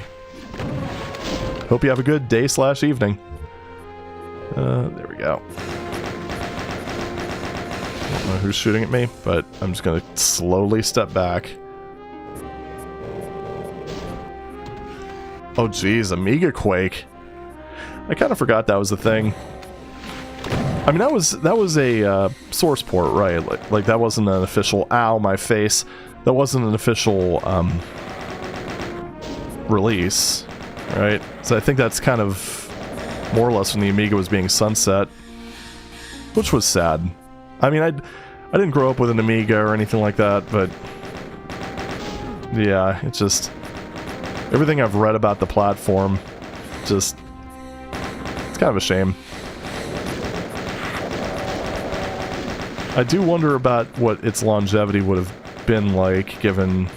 Speaker 1: Hope you have a good day/evening. There we go. I don't know who's shooting at me, but I'm just gonna slowly step back. Oh geez, Amiga Quake. I kind of forgot that was a thing. I mean, that was a source port, right? Like that wasn't an official. Ow, my face. That wasn't an official release, right? So I think that's kind of more or less when the Amiga was being sunset, which was sad. I mean, I didn't grow up with an Amiga or anything like that, but yeah, it's just everything I've read about the platform, it's kind of a shame. I do wonder about what its longevity would have been like given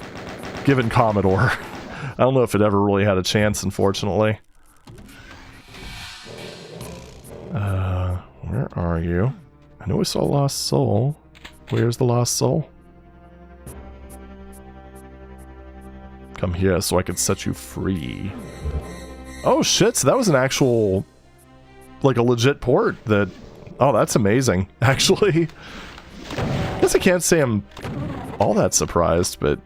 Speaker 1: Commodore. I don't know if it ever really had a chance, unfortunately. Where are you? I know I saw Lost Soul. Where's the Lost Soul? Come here so I can set you free. Oh shit, so that was an actual, like a legit port that... Oh, that's amazing, actually. I guess I can't say I'm all that surprised, but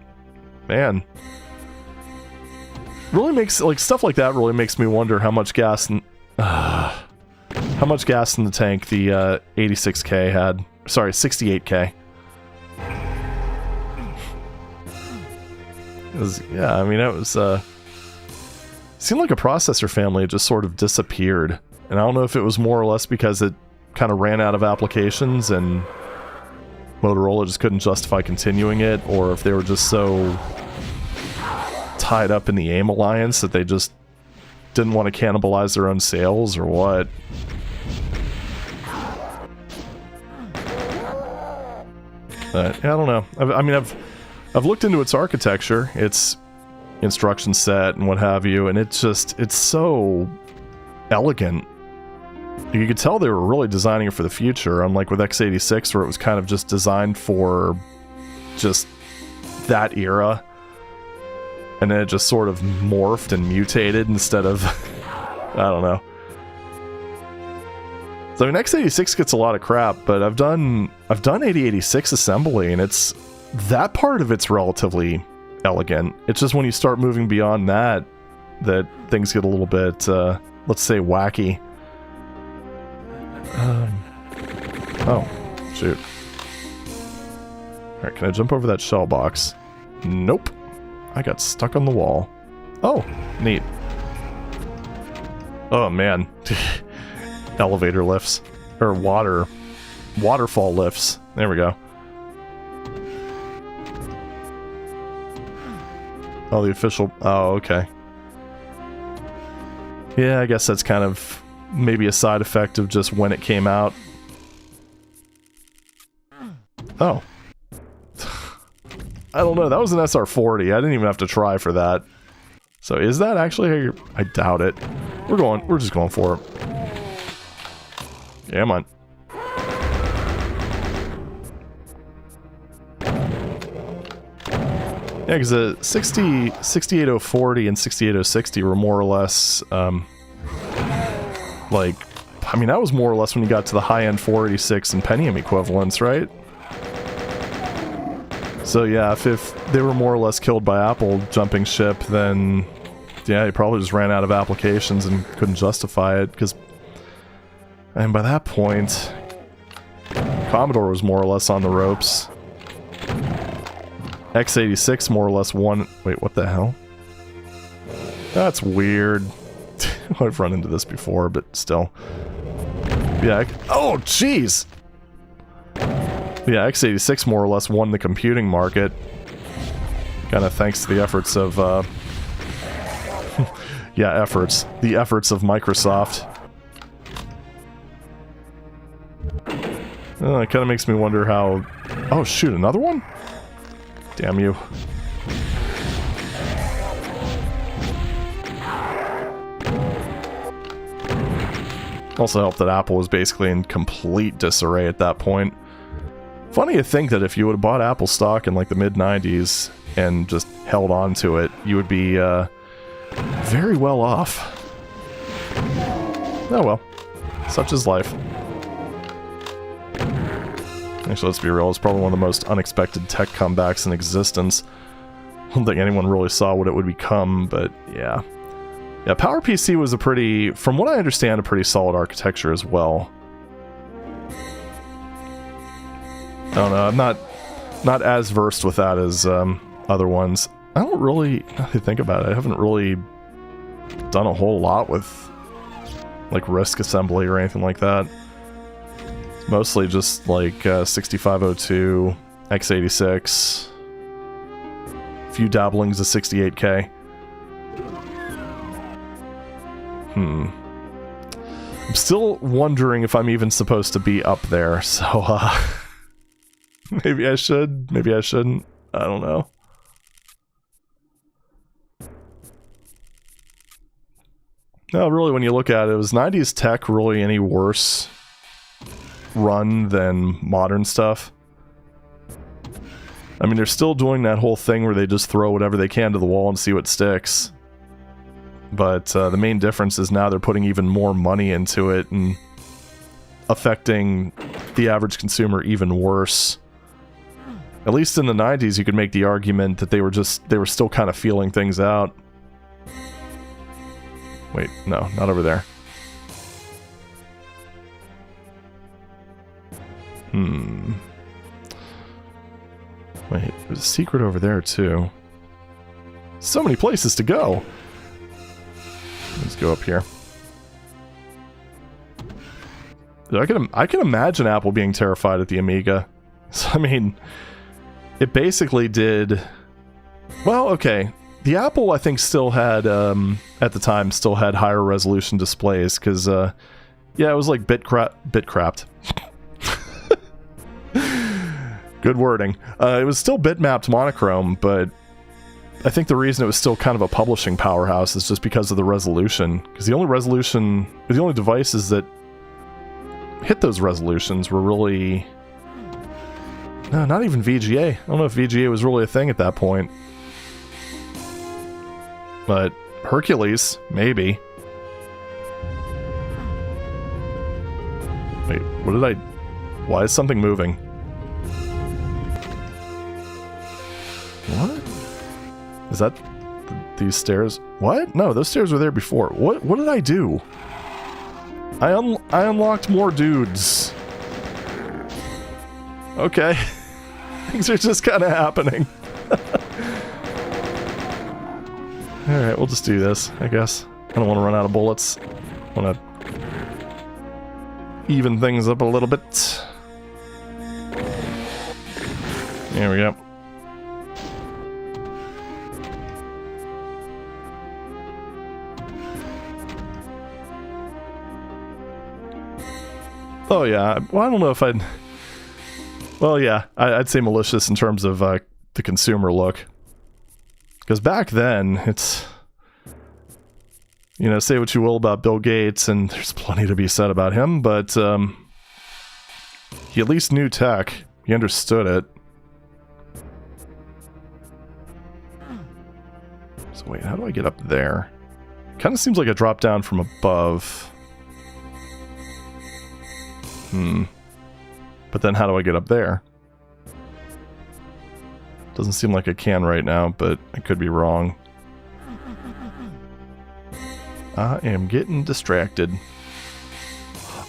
Speaker 1: man. Really makes, like, stuff like that really makes me wonder how much gas in the tank the 86K had. Sorry, 68K. Yeah, I mean, it was, seemed like a processor family just sort of disappeared. And I don't know if it was more or less because it kind of ran out of applications and Motorola just couldn't justify continuing it, or if they were just so tied up in the AIM alliance that they just didn't want to cannibalize their own sales, or what. But yeah, I don't know. I've looked into its architecture, its instruction set and what have you, and it's so elegant. You could tell they were really designing it for the future, unlike with x86 where it was kind of just designed for just that era. And then it just sort of morphed and mutated instead of... I don't know. So I mean, x86 gets a lot of crap, but I've done 8086 assembly, and that part of it's relatively elegant. It's just when you start moving beyond that things get a little bit, let's say, wacky. Oh, shoot. Alright, can I jump over that shell box? Nope. I got stuck on the wall. Oh, neat. Oh, man. Elevator lifts. Or waterfall lifts. There we go. Oh, the official... Oh, okay. Yeah, I guess that's kind of maybe a side effect of just when it came out. Oh. I don't know. That was an SR40. I didn't even have to try for that. So is that actually how you're... I doubt it. We're just going for it. Yeah, come on. Yeah, because the 68040 and 68060 were more or less, like, I mean, that was more or less when you got to the high-end 486 and Pentium equivalents, right? So yeah, if they were more or less killed by Apple jumping ship, then yeah, they probably just ran out of applications and couldn't justify it, because, and by that point, Commodore was more or less on the ropes. x86 more or less won... Wait, what the hell? That's weird. I've run into this before, but still. Yeah, oh, jeez! Yeah, x86 more or less won the computing market. Kind of thanks to the efforts of, yeah, the efforts of Microsoft. It kind of makes me wonder how... Oh, shoot, another one? Damn you. Also helped that Apple was basically in complete disarray at that point. Funny to think that if you would have bought Apple stock in like the mid-90s and just held on to it, you would be very well off. Oh well. Such is life. Actually, let's be real, it's probably one of the most unexpected tech comebacks in existence. I don't think anyone really saw what it would become, but yeah. Yeah, PowerPC was a pretty, from what I understand, a pretty solid architecture as well. I don't know, I'm not as versed with that as other ones. I don't really, now that I think about it, I haven't really done a whole lot with like RISC assembly or anything like that. Mostly just like 6502, x86, a few dabblings of 68K. I'm still wondering if I'm even supposed to be up there, so maybe I should, maybe I shouldn't, I don't know. No, really, when you look at it, was 90s tech really any worse run than modern stuff? I mean, they're still doing that whole thing where they just throw whatever they can to the wall and see what sticks. But the main difference is now they're putting even more money into it and affecting the average consumer even worse. At least in the 90s, you could make the argument that they were still kind of feeling things out. Wait, no, not over there. Wait, there's a secret over there, too. So many places to go! Let's go up here. I can imagine Apple being terrified at the Amiga. So, I mean, it basically did... Well, okay. The Apple, I think, still had, at the time, still had higher resolution displays, because, yeah, it was like bitcrapped. Good wording. It was still bitmapped monochrome, but I think the reason it was still kind of a publishing powerhouse is just because of the resolution. Because the only devices that hit those resolutions were really... No, not even VGA. I don't know if VGA was really a thing at that point. But Hercules, maybe. Wait, what did I... Why is something moving? What? Is that these stairs? What? No, those stairs were there before. What did I do? I unlocked more dudes. Okay. Things are just kind of happening. Alright, we'll just do this, I guess. I don't want to run out of bullets. I want to even things up a little bit. There we go. Oh yeah, well I don't know if I'd... Well, yeah, I'd say malicious in terms of the consumer look. Because back then, it's... You know, say what you will about Bill Gates, and there's plenty to be said about him, but he at least knew tech. He understood it. So wait, how do I get up there? Kind of seems like a drop down from above. But then how do I get up there? Doesn't seem like I can right now, but I could be wrong. I am getting distracted.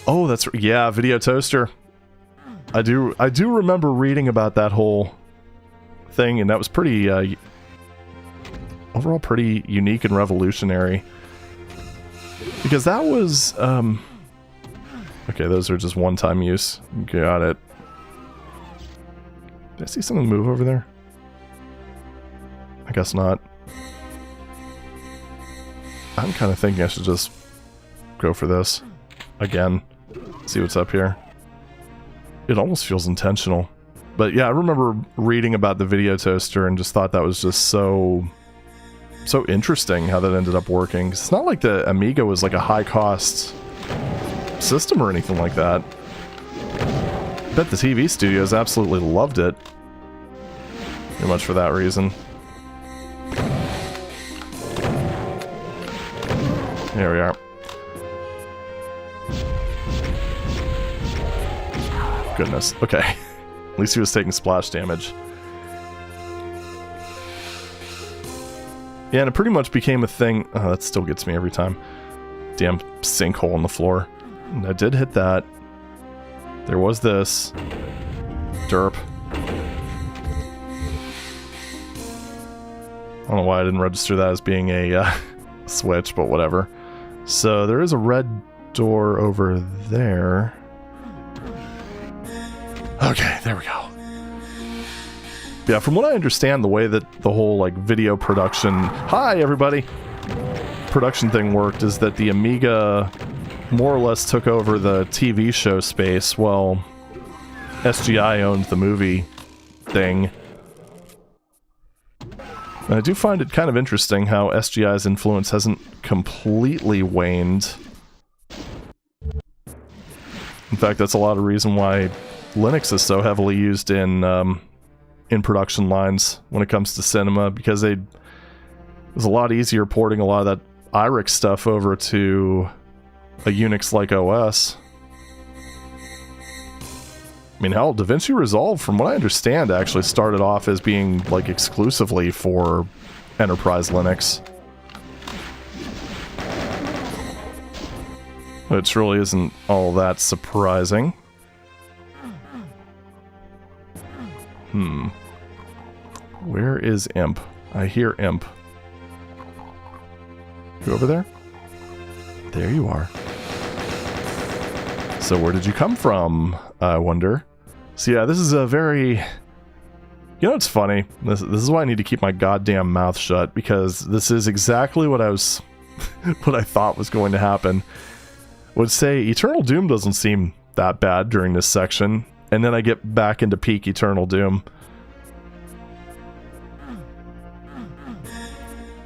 Speaker 1: Oh, that's... Yeah, video toaster. I do remember reading about that whole thing, and that was pretty... overall pretty unique and revolutionary. Because that was... Okay, those are just one-time use. Got it. Did I see something move over there? I guess not. I'm kind of thinking I should just go for this. Again. See what's up here. It almost feels intentional. But yeah, I remember reading about the video toaster and just thought that was just so interesting how that ended up working. It's not like the Amiga was like a high-cost system or anything like that. I bet the TV studios absolutely loved it. Pretty much for that reason. Here we are. Goodness. Okay. At least he was taking splash damage. Yeah, and it pretty much became a thing. Oh, that still gets me every time. Damn sinkhole in the floor. And I did hit that. There was this. Derp. I don't know why I didn't register that as being a switch, but whatever. So there is a red door over there. Okay, there we go. Yeah, from what I understand, the way that the whole like video production... Hi, everybody! Production thing worked is that the Amiga more or less took over the TV show space while SGI owned the movie thing. And I do find it kind of interesting how SGI's influence hasn't completely waned. In fact, that's a lot of reason why Linux is so heavily used in production lines when it comes to cinema, because it was a lot easier porting a lot of that IRIX stuff over to a Unix-like OS. I mean, hell, DaVinci Resolve, from what I understand, actually started off as being, like, exclusively for Enterprise Linux. Which really isn't all that surprising. Where is Imp? I hear Imp. You over there? There you are. So where did you come from, I wonder? So yeah, this is a very... You know, it's funny. This is why I need to keep my goddamn mouth shut, because this is exactly what I was... what I thought was going to happen. Would say Eternal Doom doesn't seem that bad during this section, and then I get back into peak Eternal Doom.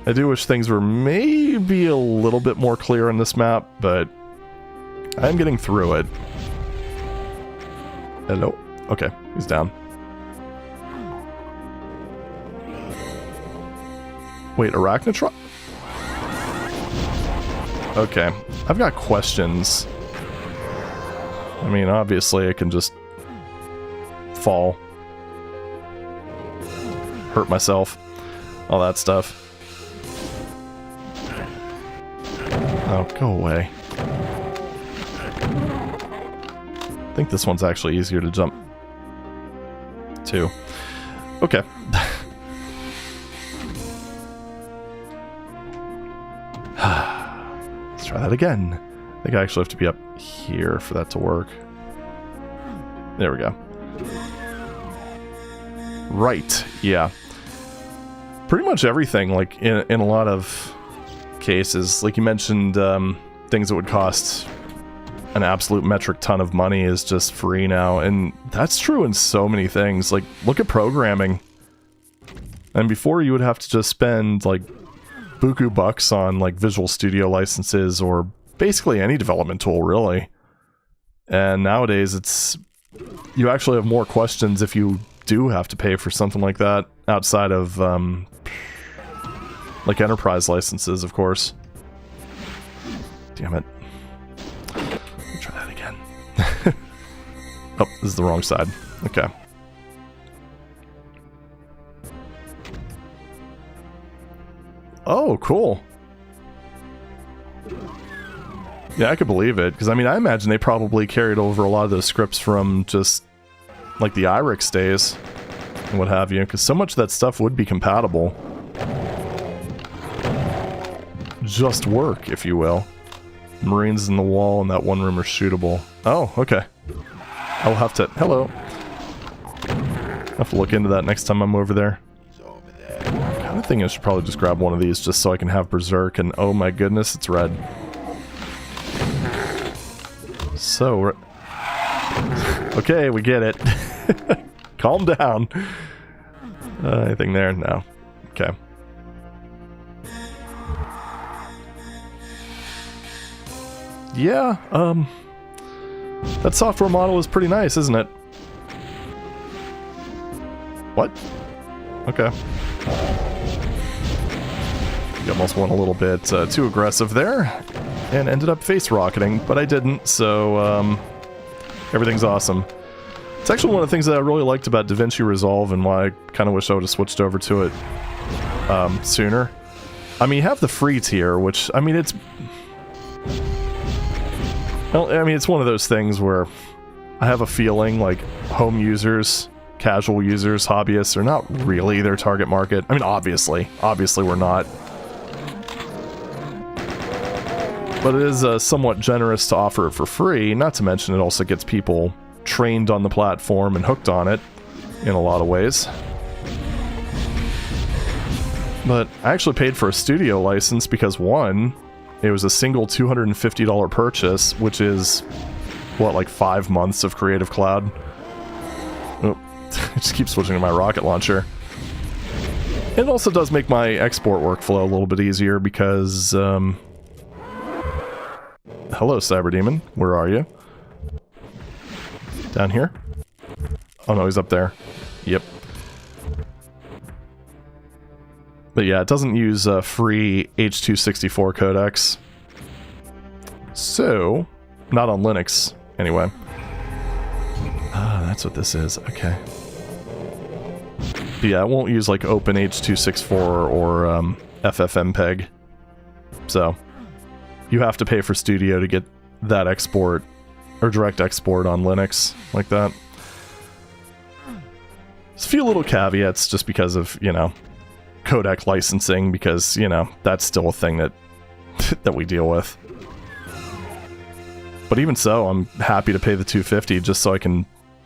Speaker 1: I do wish things were maybe a little bit more clear on this map, but I'm getting through it. Hello? Okay, he's down. Wait, Arachnotron? Okay, I've got questions. I mean, obviously I can just fall. Hurt myself. All that stuff. Oh, go away. I think this one's actually easier to jump to. Okay. Let's try that again. I think I actually have to be up here for that to work. There we go. Right, yeah. Pretty much everything, like, in a lot of cases. Like you mentioned, things that would cost an absolute metric ton of money is just free now, and that's true in so many things. Like, look at programming. And before, you would have to just spend, like, buku bucks on, like, Visual Studio licenses or basically any development tool, really. And nowadays, it's... you actually have more questions if you do have to pay for something like that, outside of, like, enterprise licenses, of course. Damn it. Try that again. Oh, this is the wrong side. Okay. Oh, cool. Yeah, I could believe it, because I mean, I imagine they probably carried over a lot of those scripts from just, like, the IRIX days, and what have you, because so much of that stuff would be compatible. Just work, if you will. Marines in the wall and that one room are shootable. Oh, okay. I'll have to... hello. I'll have to look into that next time I'm over there. I kind of think I should probably just grab one of these just so I can have Berserk, and oh my goodness, it's red. So... okay, we get it. Calm down. Anything there? No. Okay. Yeah, that software model is pretty nice, isn't it? What? Okay. You almost went a little bit too aggressive there, and ended up face rocketing, but I didn't, so, everything's awesome. It's actually one of the things that I really liked about DaVinci Resolve, and why I kind of wish I would have switched over to it, sooner. I mean, you have the free tier, which, I mean, it's... well, I mean, it's one of those things where I have a feeling like home users, casual users, hobbyists are not really their target market. I mean, obviously we're not. But it is somewhat generous to offer it for free, not to mention it also gets people trained on the platform and hooked on it in a lot of ways. But I actually paid for a studio license because, one, it was a single $250 purchase, which is, what, like 5 months of Creative Cloud? Oh, I just keep switching to my rocket launcher. It also does make my export workflow a little bit easier because, hello, Cyberdemon. Where are you? Down here? Oh no, he's up there. Yep. But yeah, it doesn't use a free H.264 codecs. So, not on Linux, anyway. Ah, that's what this is, okay. But yeah, it won't use like Open H.264 or FFmpeg. So, you have to pay for Studio to get that export, or direct export on Linux, like that. There's a few little caveats just because of, you know, codec licensing, because, you know, that's still a thing that that we deal with. But even so, I'm happy to pay the $250 just so I can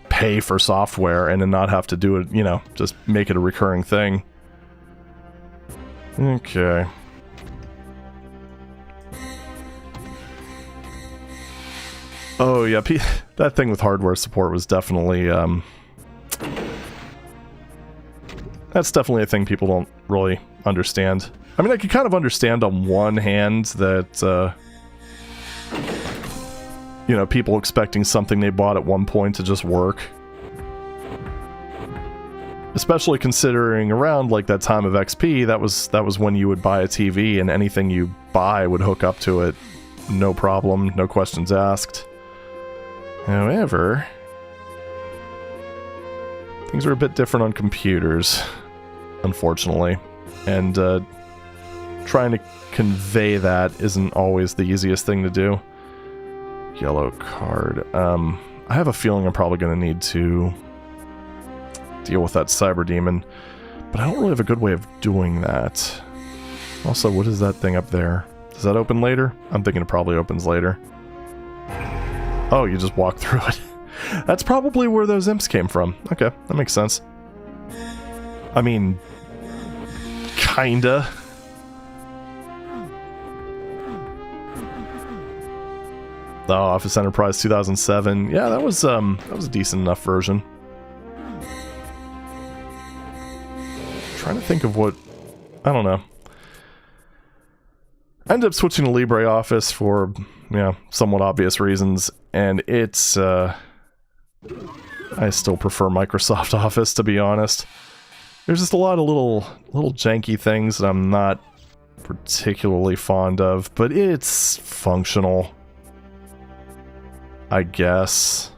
Speaker 1: pay for software and then not have to do it, you know, just make it a recurring thing. Okay. Oh yeah, that thing with hardware support was definitely, that's definitely a thing people don't really understand. I mean, I can kind of understand on one hand that, you know, people expecting something they bought at one point to just work. Especially considering around, like, that time of XP, that was when you would buy a TV and anything you buy would hook up to it. No problem, no questions asked. However, things are a bit different on computers, unfortunately, and trying to convey that isn't always the easiest thing to do. Yellow card. I have a feeling I'm probably going to need to deal with that Cyberdemon, but I don't really have a good way of doing that. Also, what is that thing up there? Does that open later? I'm thinking it probably opens later. Oh, you just walk through it. That's probably where those imps came from. Okay, that makes sense. I mean, kinda. Oh, Office Enterprise 2007. Yeah, that was a decent enough version. Trying to think of what... I don't know. I ended up switching to LibreOffice for, somewhat obvious reasons, and it's, I still prefer Microsoft Office, to be honest. There's just a lot of little janky things that I'm not particularly fond of, but it's functional, I guess.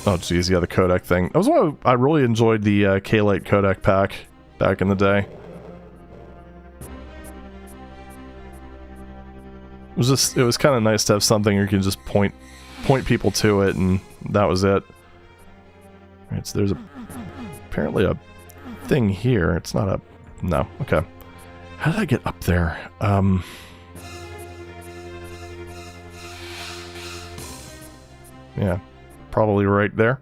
Speaker 1: Oh geez, yeah, the codec thing. That was why I really enjoyed the K-Lite codec pack back in the day. It was kind of nice to have something you can just point people to it, and that was it. Right, so there's apparently a thing here. It's not a... No, okay. How did I get up there? Yeah, probably right there,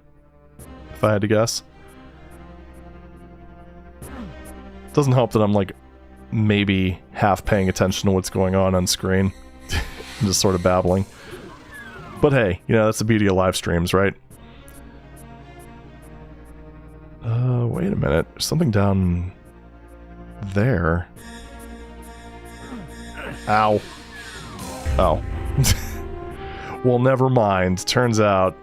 Speaker 1: if I had to guess. Doesn't help that I'm, like, maybe half paying attention to what's going on screen. I'm just sort of babbling. But hey, that's the beauty of live streams, right? Wait a minute. There's something down there. Ow. Oh. Well, never mind. Turns out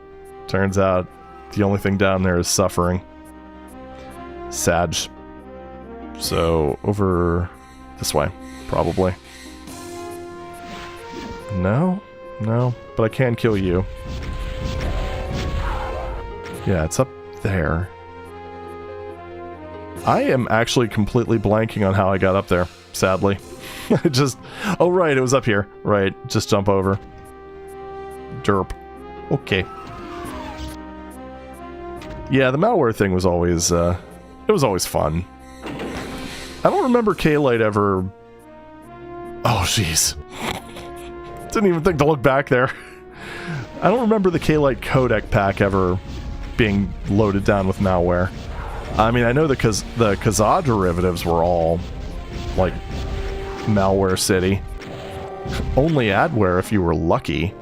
Speaker 1: the only thing down there is suffering. Sag. So, over this way, probably. No, but I can kill you. Yeah, it's up there. I am actually completely blanking on how I got up there, sadly. Oh right, it was up here. Right, just jump over. Derp. Okay. Yeah, the malware thing was always, it was always fun. I don't remember K-Lite ever... Oh, jeez. Didn't even think to look back there. I don't remember the K-Lite codec pack ever being loaded down with malware. I mean, I know the Kazaa derivatives were all, like, malware city. Only adware if you were lucky.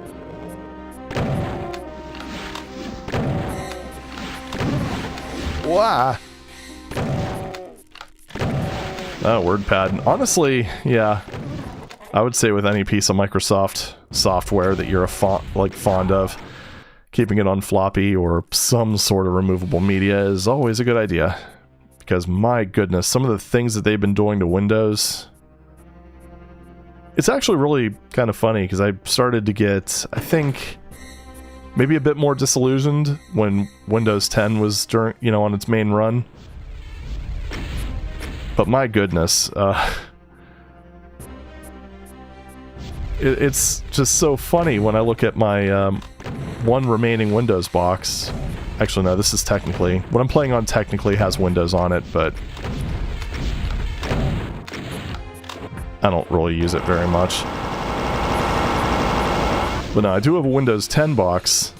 Speaker 1: Wah! Oh, WordPad. Honestly, yeah. I would say with any piece of Microsoft software that you're fond of, keeping it on floppy or some sort of removable media is always a good idea. Because my goodness, some of the things that they've been doing to Windows... It's actually really kind of funny, because I started to get, I think, maybe a bit more disillusioned when Windows 10 was on its main run. But my goodness, it's just so funny when I look at my one remaining Windows box. Actually, no, this is technically... What I'm playing on technically has Windows on it, but... I don't really use it very much. But no, I do have a Windows 10 box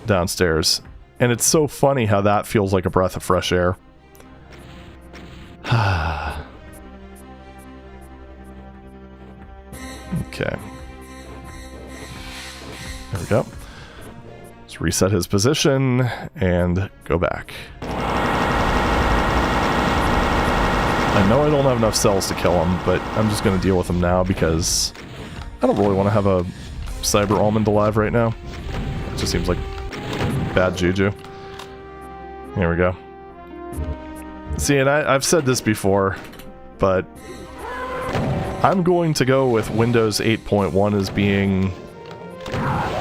Speaker 1: downstairs, and it's so funny how that feels like a breath of fresh air. Okay. There we go. Let's reset his position and go back. I know I don't have enough cells to kill him, but I'm just going to deal with him now because I don't really want to have a Cyber Almond alive right now. It just seems like bad juju. Here we go. See, and I've said this before, but I'm going to go with Windows 8.1 as being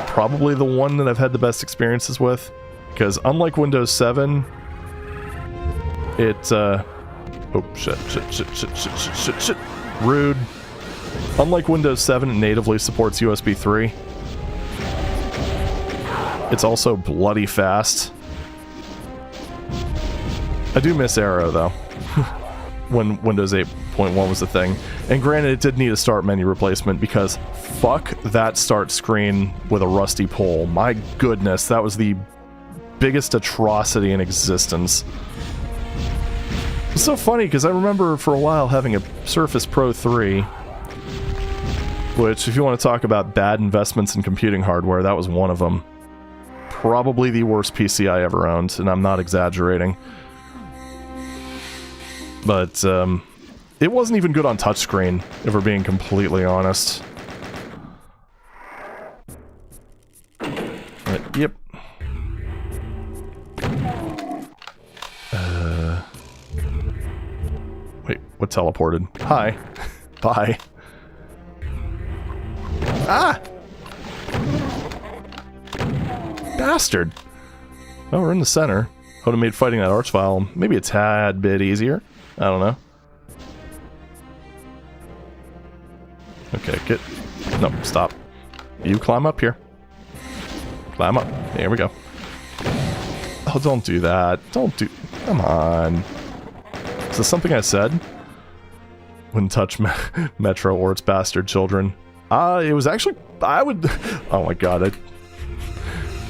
Speaker 1: probably the one that I've had the best experiences with, because unlike Windows 7, it, oh, shit. Rude. Unlike Windows 7, it natively supports USB 3. It's also bloody fast. I do miss Arrow, though, when Windows 8.1 was the thing. And granted, it did need a start menu replacement, because fuck that start screen with a rusty pole. My goodness, that was the biggest atrocity in existence. It's so funny, because I remember for a while having a Surface Pro 3, Which, if you want to talk about bad investments in computing hardware, that was one of them. Probably the worst PC I ever owned, and I'm not exaggerating. But, it wasn't even good on touchscreen, if we're being completely honest. But, yep. Wait, what teleported? Hi. Bye. Ah! Bastard! Oh, we're in the center. Would have made fighting that archvile maybe a tad bit easier. I don't know. Okay, get... No, stop. You climb up here. Climb up. There we go. Oh, don't do that. Don't do... Come on. Is this something I said? Wouldn't touch Metro or its bastard children. It was actually... I would... Oh my god,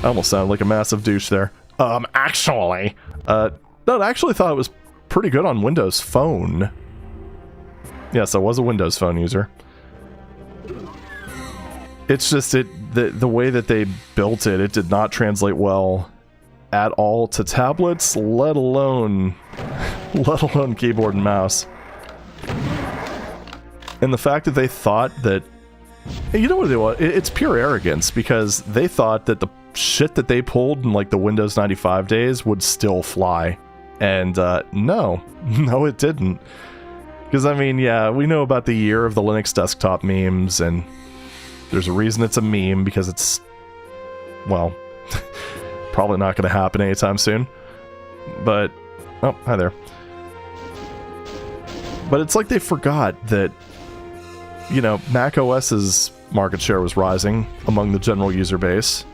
Speaker 1: I almost sounded like a massive douche there. Actually... No, I actually thought it was pretty good on Windows Phone. Yes, I was a Windows Phone user. It's just the way that they built it, it did not translate well at all to tablets, let alone keyboard and mouse. And the fact that they thought that, you know what they want? It's pure arrogance, because they thought that the shit that they pulled in like the Windows 95 days would still fly. And no, it didn't. Because I mean, yeah, we know about the year of the Linux desktop memes, and there's a reason it's a meme, because it's, well, probably not going to happen anytime soon. But, oh, hi there. But it's like they forgot that, you know, Mac OS's market share was rising among the general user base.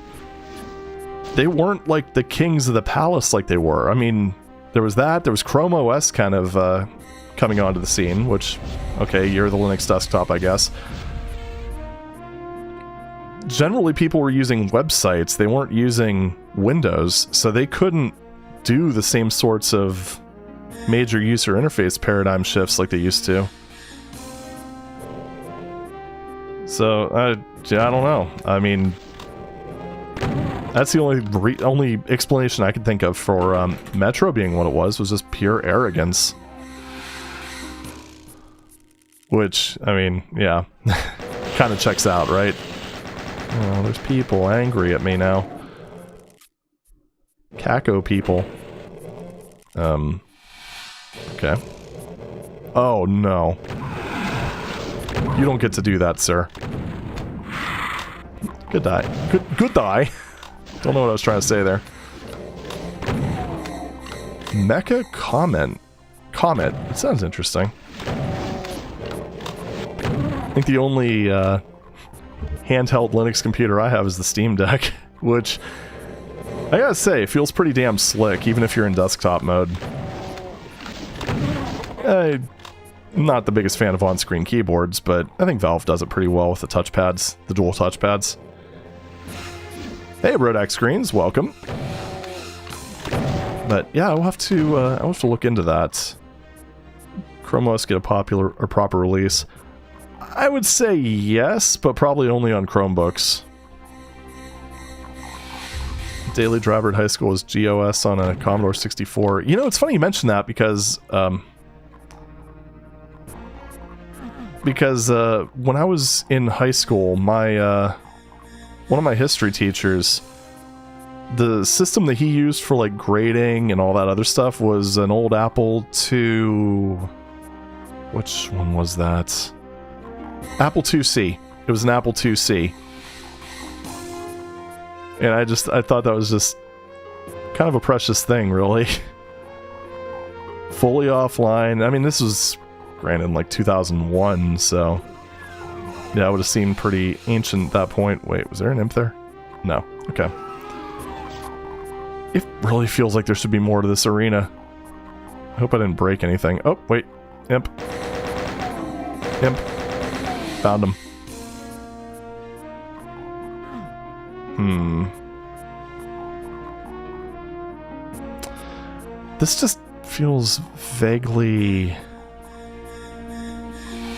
Speaker 1: They weren't like the kings of the palace like they were. I mean, there was that, there was Chrome OS kind of coming onto the scene, which, okay, you're the Linux desktop, I guess. Generally, people were using websites, they weren't using Windows, so they couldn't do the same sorts of major user interface paradigm shifts like they used to. So, I don't know. I mean, that's the only explanation I could think of for Metro being what it was just pure arrogance. Which, I mean, yeah, kind of checks out, right? Oh, there's people angry at me now. Caco people. Okay. Oh, no. You don't get to do that, sir. Good die. Good die. Don't know what I was trying to say there. Mecha Comet. It sounds interesting. I think the only, handheld Linux computer I have is the Steam Deck, which, I gotta say, it feels pretty damn slick, even if you're in desktop mode. I'm not the biggest fan of on-screen keyboards, but I think Valve does it pretty well with the touchpads, the dual touchpads. Hey, Rodax Screens, welcome. But yeah, I'll have to look into that. Chrome OS get a proper release. I would say yes, but probably only on Chromebooks. Daily driver at high school was GOS on a Commodore 64. You know, it's funny you mention that because when I was in high school, my one of my history teachers, the system that he used for like grading and all that other stuff was an old Apple II. Which one was that? Apple IIc. It was an Apple IIc. And I thought that was just kind of a precious thing, really. Fully offline. I mean, this was granted in like 2001, so yeah, it would have seemed pretty ancient at that point. Wait, was there an imp there? No. Okay. It really feels like there should be more to this arena. I hope I didn't break anything. Oh, wait. Imp. Imp. Found him. This just feels vaguely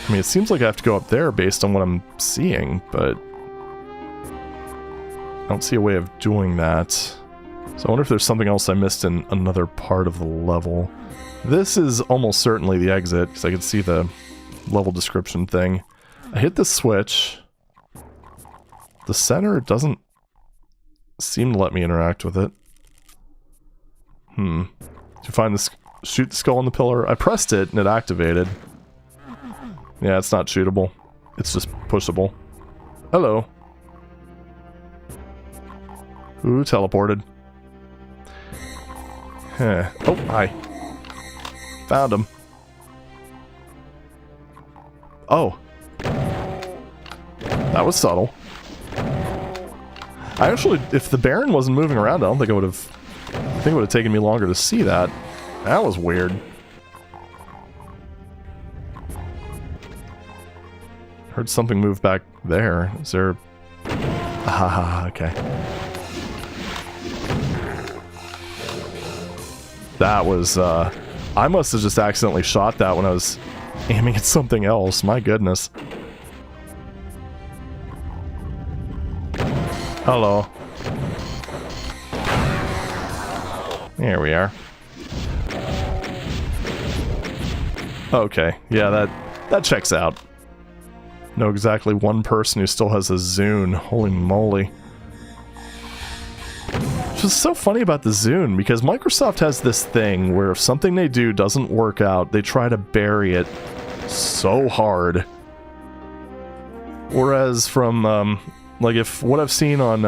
Speaker 1: I mean, it seems like I have to go up there based on what I'm seeing, but I don't see a way of doing that. So I wonder if there's something else I missed in another part of the level. This is almost certainly the exit, because I can see the level description thing. I hit the switch. The center doesn't seem to let me interact with it. To find this, shoot the skull on the pillar. I pressed it and it activated. Yeah, it's not shootable. It's just pushable. Hello. Ooh, teleported. Huh. Oh, hi. Found him. Oh. That was subtle. I actually, if the Baron wasn't moving around, I don't think I would have... I think it would have taken me longer to see that. That was weird. Heard something move back there. Is there... Ah, okay. That was, I must have just accidentally shot that when I was aiming at something else. My goodness. Hello. There we are. Okay, yeah, that checks out. Know exactly one person who still has a Zune. Holy moly. Which is so funny about the Zune, because Microsoft has this thing where if something they do doesn't work out, they try to bury it so hard. Whereas from, like, if what I've seen on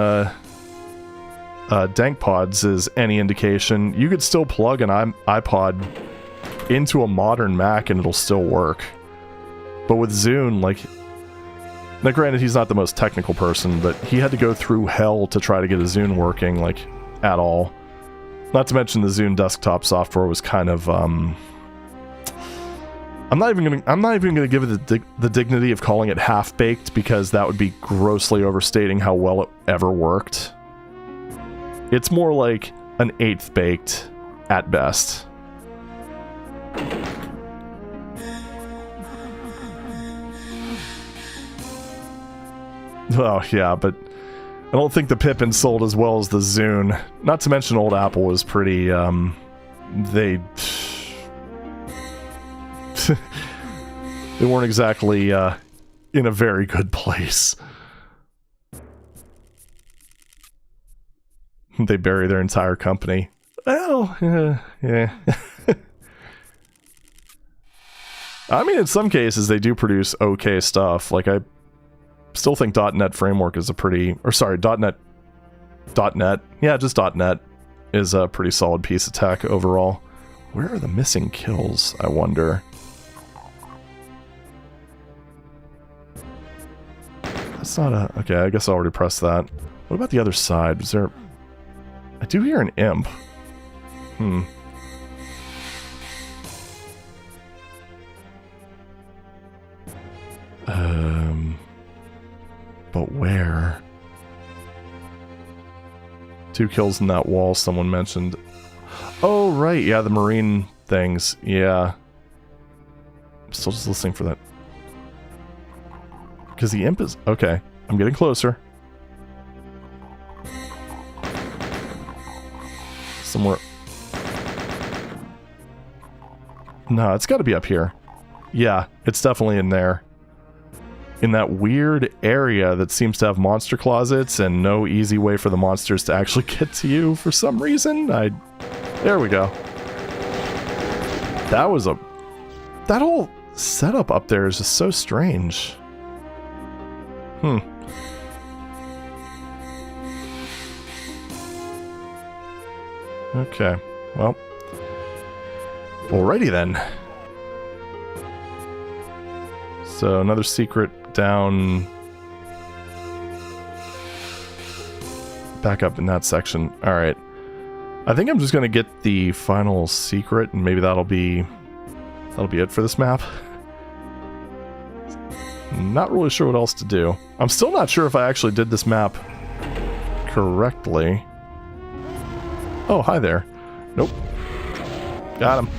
Speaker 1: DankPods is any indication, you could still plug an iPod into a modern Mac and it'll still work. But with Zune, like... Now granted, he's not the most technical person, but he had to go through hell to try to get a Zune working, like, at all. Not to mention the Zune desktop software was kind of, I'm not even gonna give it the dignity of calling it half-baked, because that would be grossly overstating how well it ever worked. It's more like an eighth-baked at best. Oh, yeah, but I don't think the Pippin sold as well as the Zune. Not to mention old Apple was pretty, they... they weren't exactly, in a very good place. They bury their entire company. Well, yeah. I mean, in some cases, they do produce okay stuff. Like, I still think .NET Framework is a pretty... Or, sorry, .NET... Yeah, just .NET is a pretty solid piece of tech overall. Where are the missing kills, I wonder? That's not a... Okay, I guess I already pressed that. What about the other side? Is there... I do hear an imp. But where? 2 kills in that wall someone mentioned. Oh, right, yeah, the marine things. Yeah. I'm still just listening for that. Because the imp is... Okay, I'm getting closer. Somewhere... No, it's got to be up here. Yeah, it's definitely in there. In that weird area that seems to have monster closets and no easy way for the monsters to actually get to you for some reason. There we go. That was a... That whole setup up there is just so strange. Okay, well... Alrighty then. So, another secret down... Back up in that section. Alright. I think I'm just gonna get the final secret, and maybe that'll be it for this map. Not really sure what else to do. I'm still not sure if I actually did this map correctly. Oh, hi there. Nope. Got him.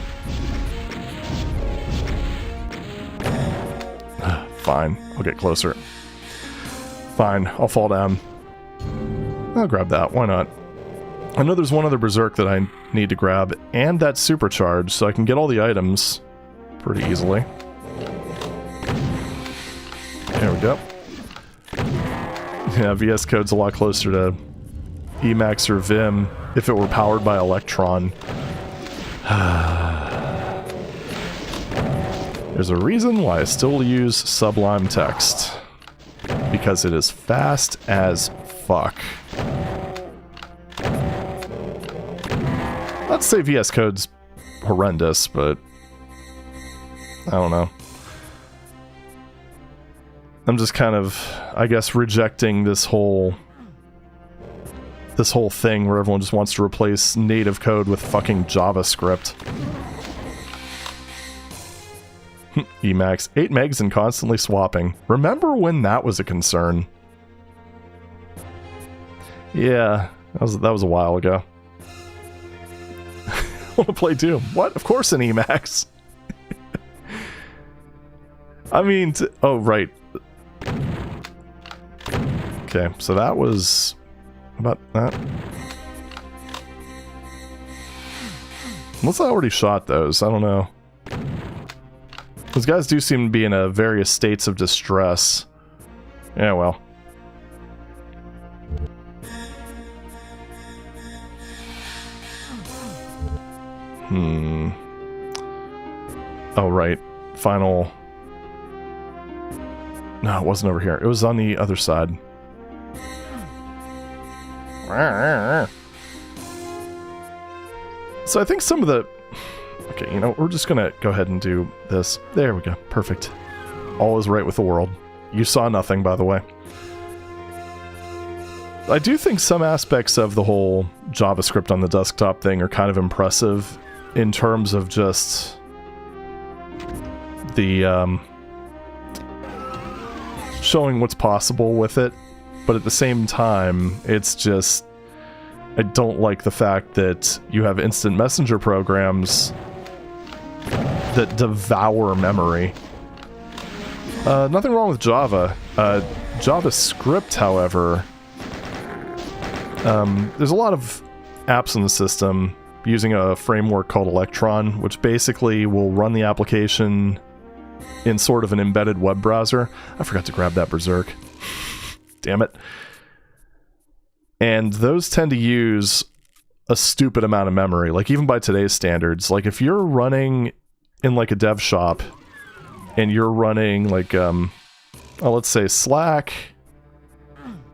Speaker 1: fine. I'll get closer. Fine, I'll fall down. I'll grab that, why not? I know there's one other berserk that I need to grab, and that supercharge, so I can get all the items pretty easily. There we go. Yeah, VS Code's a lot closer to Emacs or Vim if it were powered by Electron. There's a reason why I still use Sublime Text. Because it is fast as fuck. Not to say VS Code's horrendous, but I don't know. I'm just kind of, I guess, rejecting this whole thing where everyone just wants to replace native code with fucking JavaScript. Emacs, 8 megs and constantly swapping. Remember when that was a concern? Yeah, that was a while ago. I want to play Doom. What? Of course in Emacs. I mean, oh, right. Okay, so that was about that. Unless I already shot those, I don't know. Those guys do seem to be in various states of distress. Yeah, well. Oh, right. Final... No, it wasn't over here. It was on the other side. So I think some of the... Okay, you know, we're just gonna go ahead and do this. There we go. Perfect. All is right with the world. You saw nothing, by the way. I do think some aspects of the whole JavaScript on the desktop thing are kind of impressive in terms of just the showing what's possible with it, but at the same time, it's just, I don't like the fact that you have instant messenger programs that devour memory. Nothing wrong with Java. JavaScript, however, there's a lot of apps in the system using a framework called Electron, which basically will run the application in sort of an embedded web browser. I forgot to grab that Berserk. Damn it. And those tend to use a stupid amount of memory, like even by today's standards. Like if you're running in like a dev shop and you're running like, let's say Slack,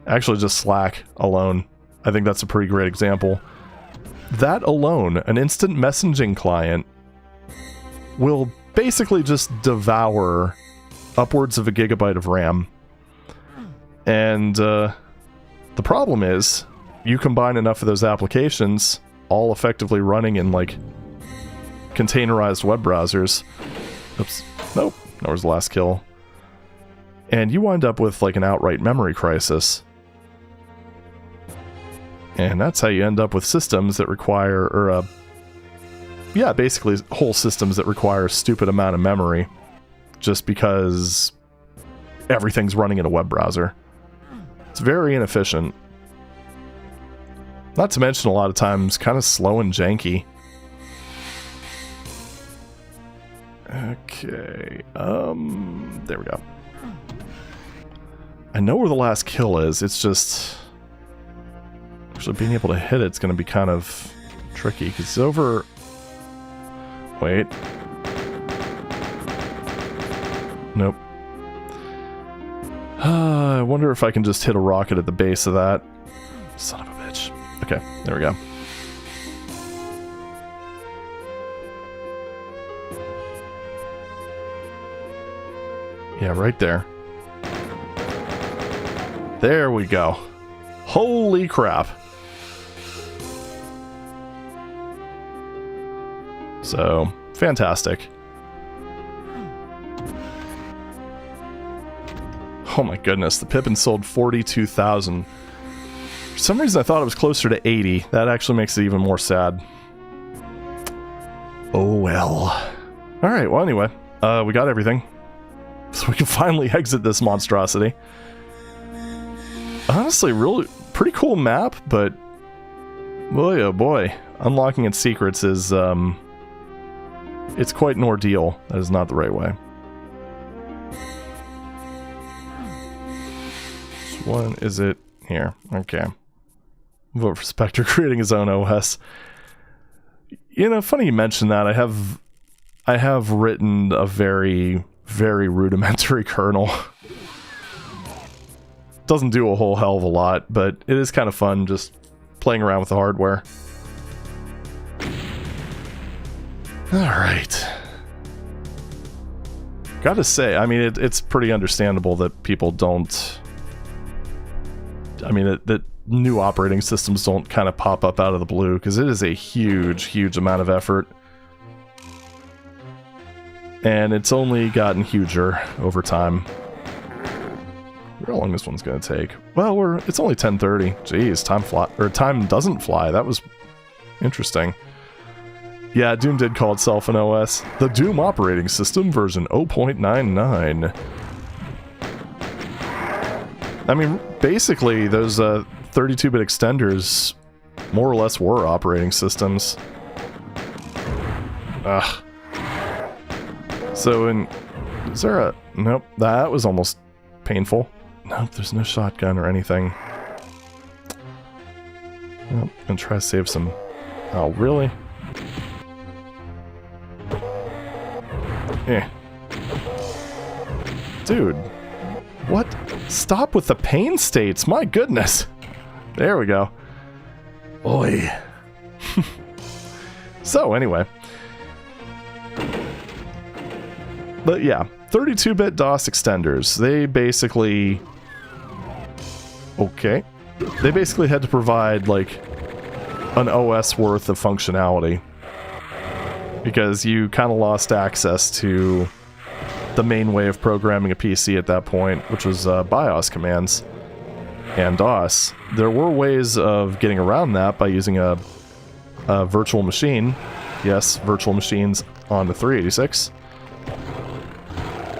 Speaker 1: actually just Slack alone. I think that's a pretty great example. That alone, an instant messaging client, will basically just devour upwards of 1 gigabyte of RAM. And the problem is, you combine enough of those applications, all effectively running in like containerized web browsers. Oops. Nope. That was the last kill. And you wind up with like an outright memory crisis. And that's how you end up with systems that require, or yeah, basically whole systems that require a stupid amount of memory just because everything's running in a web browser. It's very inefficient. Not to mention a lot of times kind of slow and janky. Okay, there we go. I know where the last kill is, it's just... Actually, being able to hit it's going to be kind of tricky, because it's over... Wait. Nope. I wonder if I can just hit a rocket at the base of that. Son of a bitch. Okay, there we go. Yeah, right there. There we go. Holy crap. So, fantastic. Oh my goodness, the Pippin sold 42,000. For some reason I thought it was closer to 80. That actually makes it even more sad. Oh well. Alright, well anyway, we got everything. so we can finally exit this monstrosity. Honestly, really pretty cool map, but boy oh boy, unlocking its secrets is it's quite an ordeal. That is not the right way. Which one is it? Here. Okay. Vote for Spectre creating his own OS. You know, funny you mention that. I have written a very, very rudimentary kernel. Doesn't do a whole hell of a lot, but it is kind of fun just playing around with the hardware. Alright. Gotta say, I mean, it's pretty understandable that people don't... I mean, that new operating systems don't kind of pop up out of the blue, because it is a huge, huge amount of effort. And it's only gotten huger over time. How long this one's gonna take? Well, it's only 10:30. Jeez, time doesn't fly. That was interesting. Yeah, Doom did call itself an OS. The Doom operating system version 0.99. I mean, basically, those 32-bit extenders more or less were operating systems. Ugh. So, is there a... Nope, that was almost painful. Nope, there's no shotgun or anything. Nope, gonna try to save some... Oh, really? Eh. Dude. What? Stop with the pain states, my goodness! There we go. Oi. So, anyway. But yeah, 32-bit DOS extenders. They basically... Okay. They basically had to provide, like, an OS worth of functionality. Because you kind of lost access to the main way of programming a PC at that point, which was BIOS commands and DOS. There were ways of getting around that by using a virtual machine. Yes, virtual machines on the 386.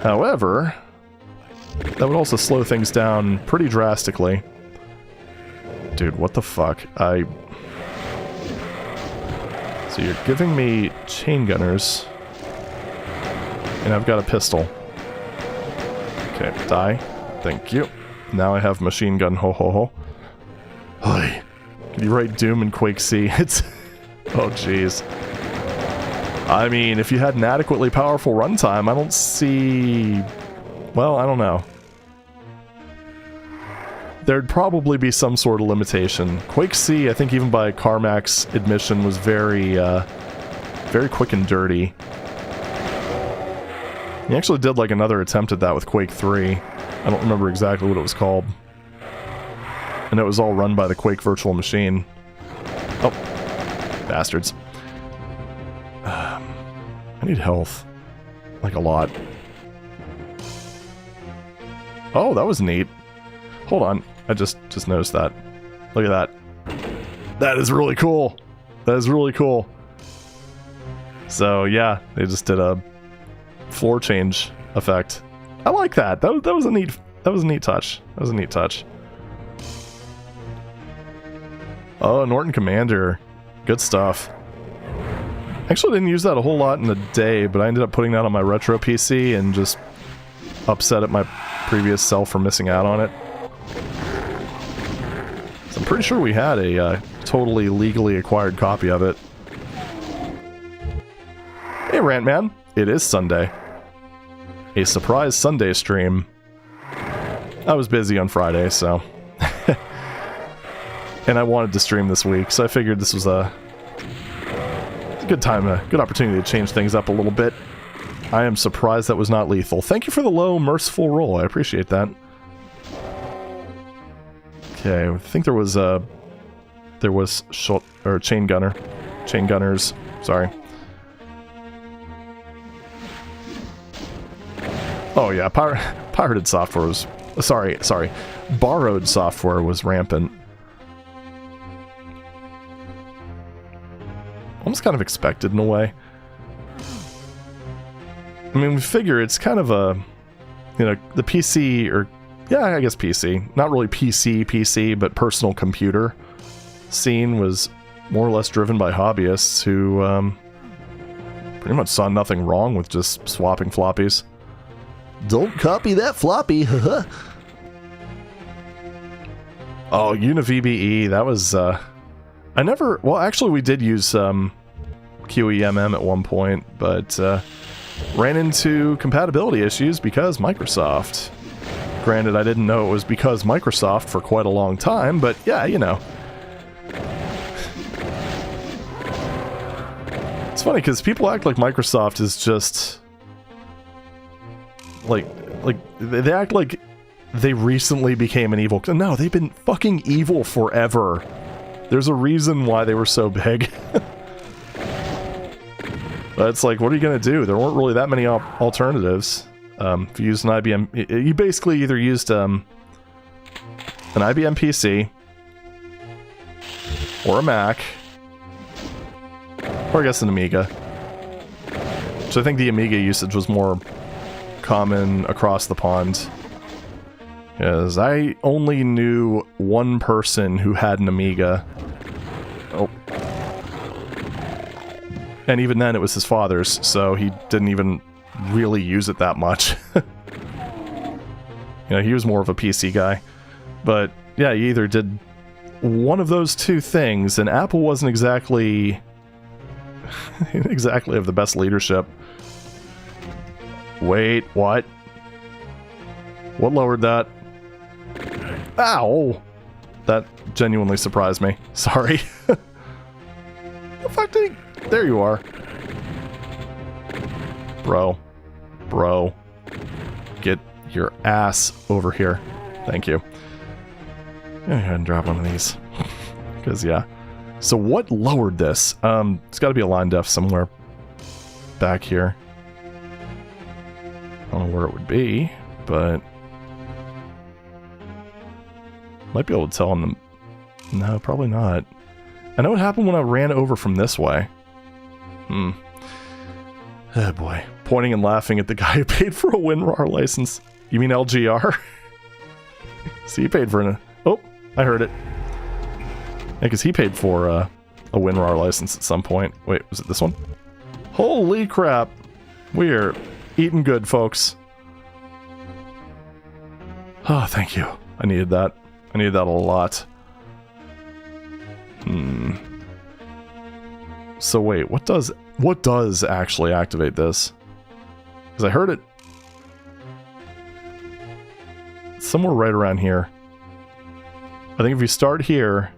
Speaker 1: However, that would also slow things down pretty drastically. Dude, what the fuck? So you're giving me chain gunners, and I've got a pistol. Okay, die. Thank you. Now I have machine gun ho ho ho. Hi. Can you write Doom and Quake C? It's... Oh, jeez. I mean, if you had an adequately powerful runtime, I don't see... Well, I don't know. There'd probably be some sort of limitation. Quake C, I think even by Carmack's admission, was very, very quick and dirty. He actually did, like, another attempt at that with Quake 3. I don't remember exactly what it was called. And it was all run by the Quake virtual machine. Oh. Bastards. I need health. Like, a lot. Oh, that was neat. Hold on. I just noticed that. Look at that. That is really cool. That is really cool. So, yeah, they just did a floor change effect. I like that. That was a neat touch. That was a neat touch. Oh, Norton Commander. Good stuff. Actually didn't use that a whole lot in the day, but I ended up putting that on my retro PC and just upset at my previous self for missing out on it. So I'm pretty sure we had a totally legally acquired copy of it. Hey, Rantman. It is Sunday. A surprise Sunday stream. I was busy on Friday, so... And I wanted to stream this week, so I figured this was a good time, a good opportunity to change things up a little bit. I am surprised that was not lethal. Thank you for the low, merciful roll. I appreciate that. Okay, I think there was shot or chain gunners. Sorry. Oh yeah, pirated software was... Sorry. Borrowed software was rampant. Almost kind of expected in a way. I mean, we figure it's kind of a you know, the PC, or yeah, I guess PC, not really PC, but personal computer scene was more or less driven by hobbyists who pretty much saw nothing wrong with just swapping floppies.
Speaker 3: Don't copy that floppy.
Speaker 1: Oh, UniVBE, that was, I never, well, actually we did use QEMM at one point, but ran into compatibility issues because Microsoft. Granted, I didn't know it was because Microsoft for quite a long time, but yeah, you know. It's funny because people act like Microsoft is just like they act like they recently became an evil. No, they've been fucking evil forever. There's a reason why they were so big. But it's like, what are you gonna do? There weren't really that many alternatives. If you used an IBM, you basically either used an IBM PC or a Mac, or I guess an Amiga. So I think the Amiga usage was more common across the pond. Because I only knew one person who had an Amiga. Oh. And even then it was his father's, so he didn't even really use it that much. You know, he was more of a PC guy. But yeah, he either did one of those two things, and Apple wasn't exactly of the best leadership. Wait, what? What lowered that? Ow! That genuinely surprised me. Sorry. The fuck did he... There you are. Bro. Get your ass over here. Thank you. Go ahead and drop one of these. Because, yeah. So what lowered this? It's got to be a line def somewhere back here. I don't know where it would be, but... might be able to tell on them. No, probably not. I know what happened when I ran over from this way. Oh boy. Pointing and laughing at the guy who paid for a WinRAR license. You mean LGR? See, he paid for an... Oh, I heard it. Yeah, because he paid for a WinRAR license at some point. Wait, was it this one? Holy crap. We're eating good, folks. Oh, thank you. I needed that. I needed that a lot. So wait, what does actually activate this? Because I heard it somewhere right around here. I think if you start here,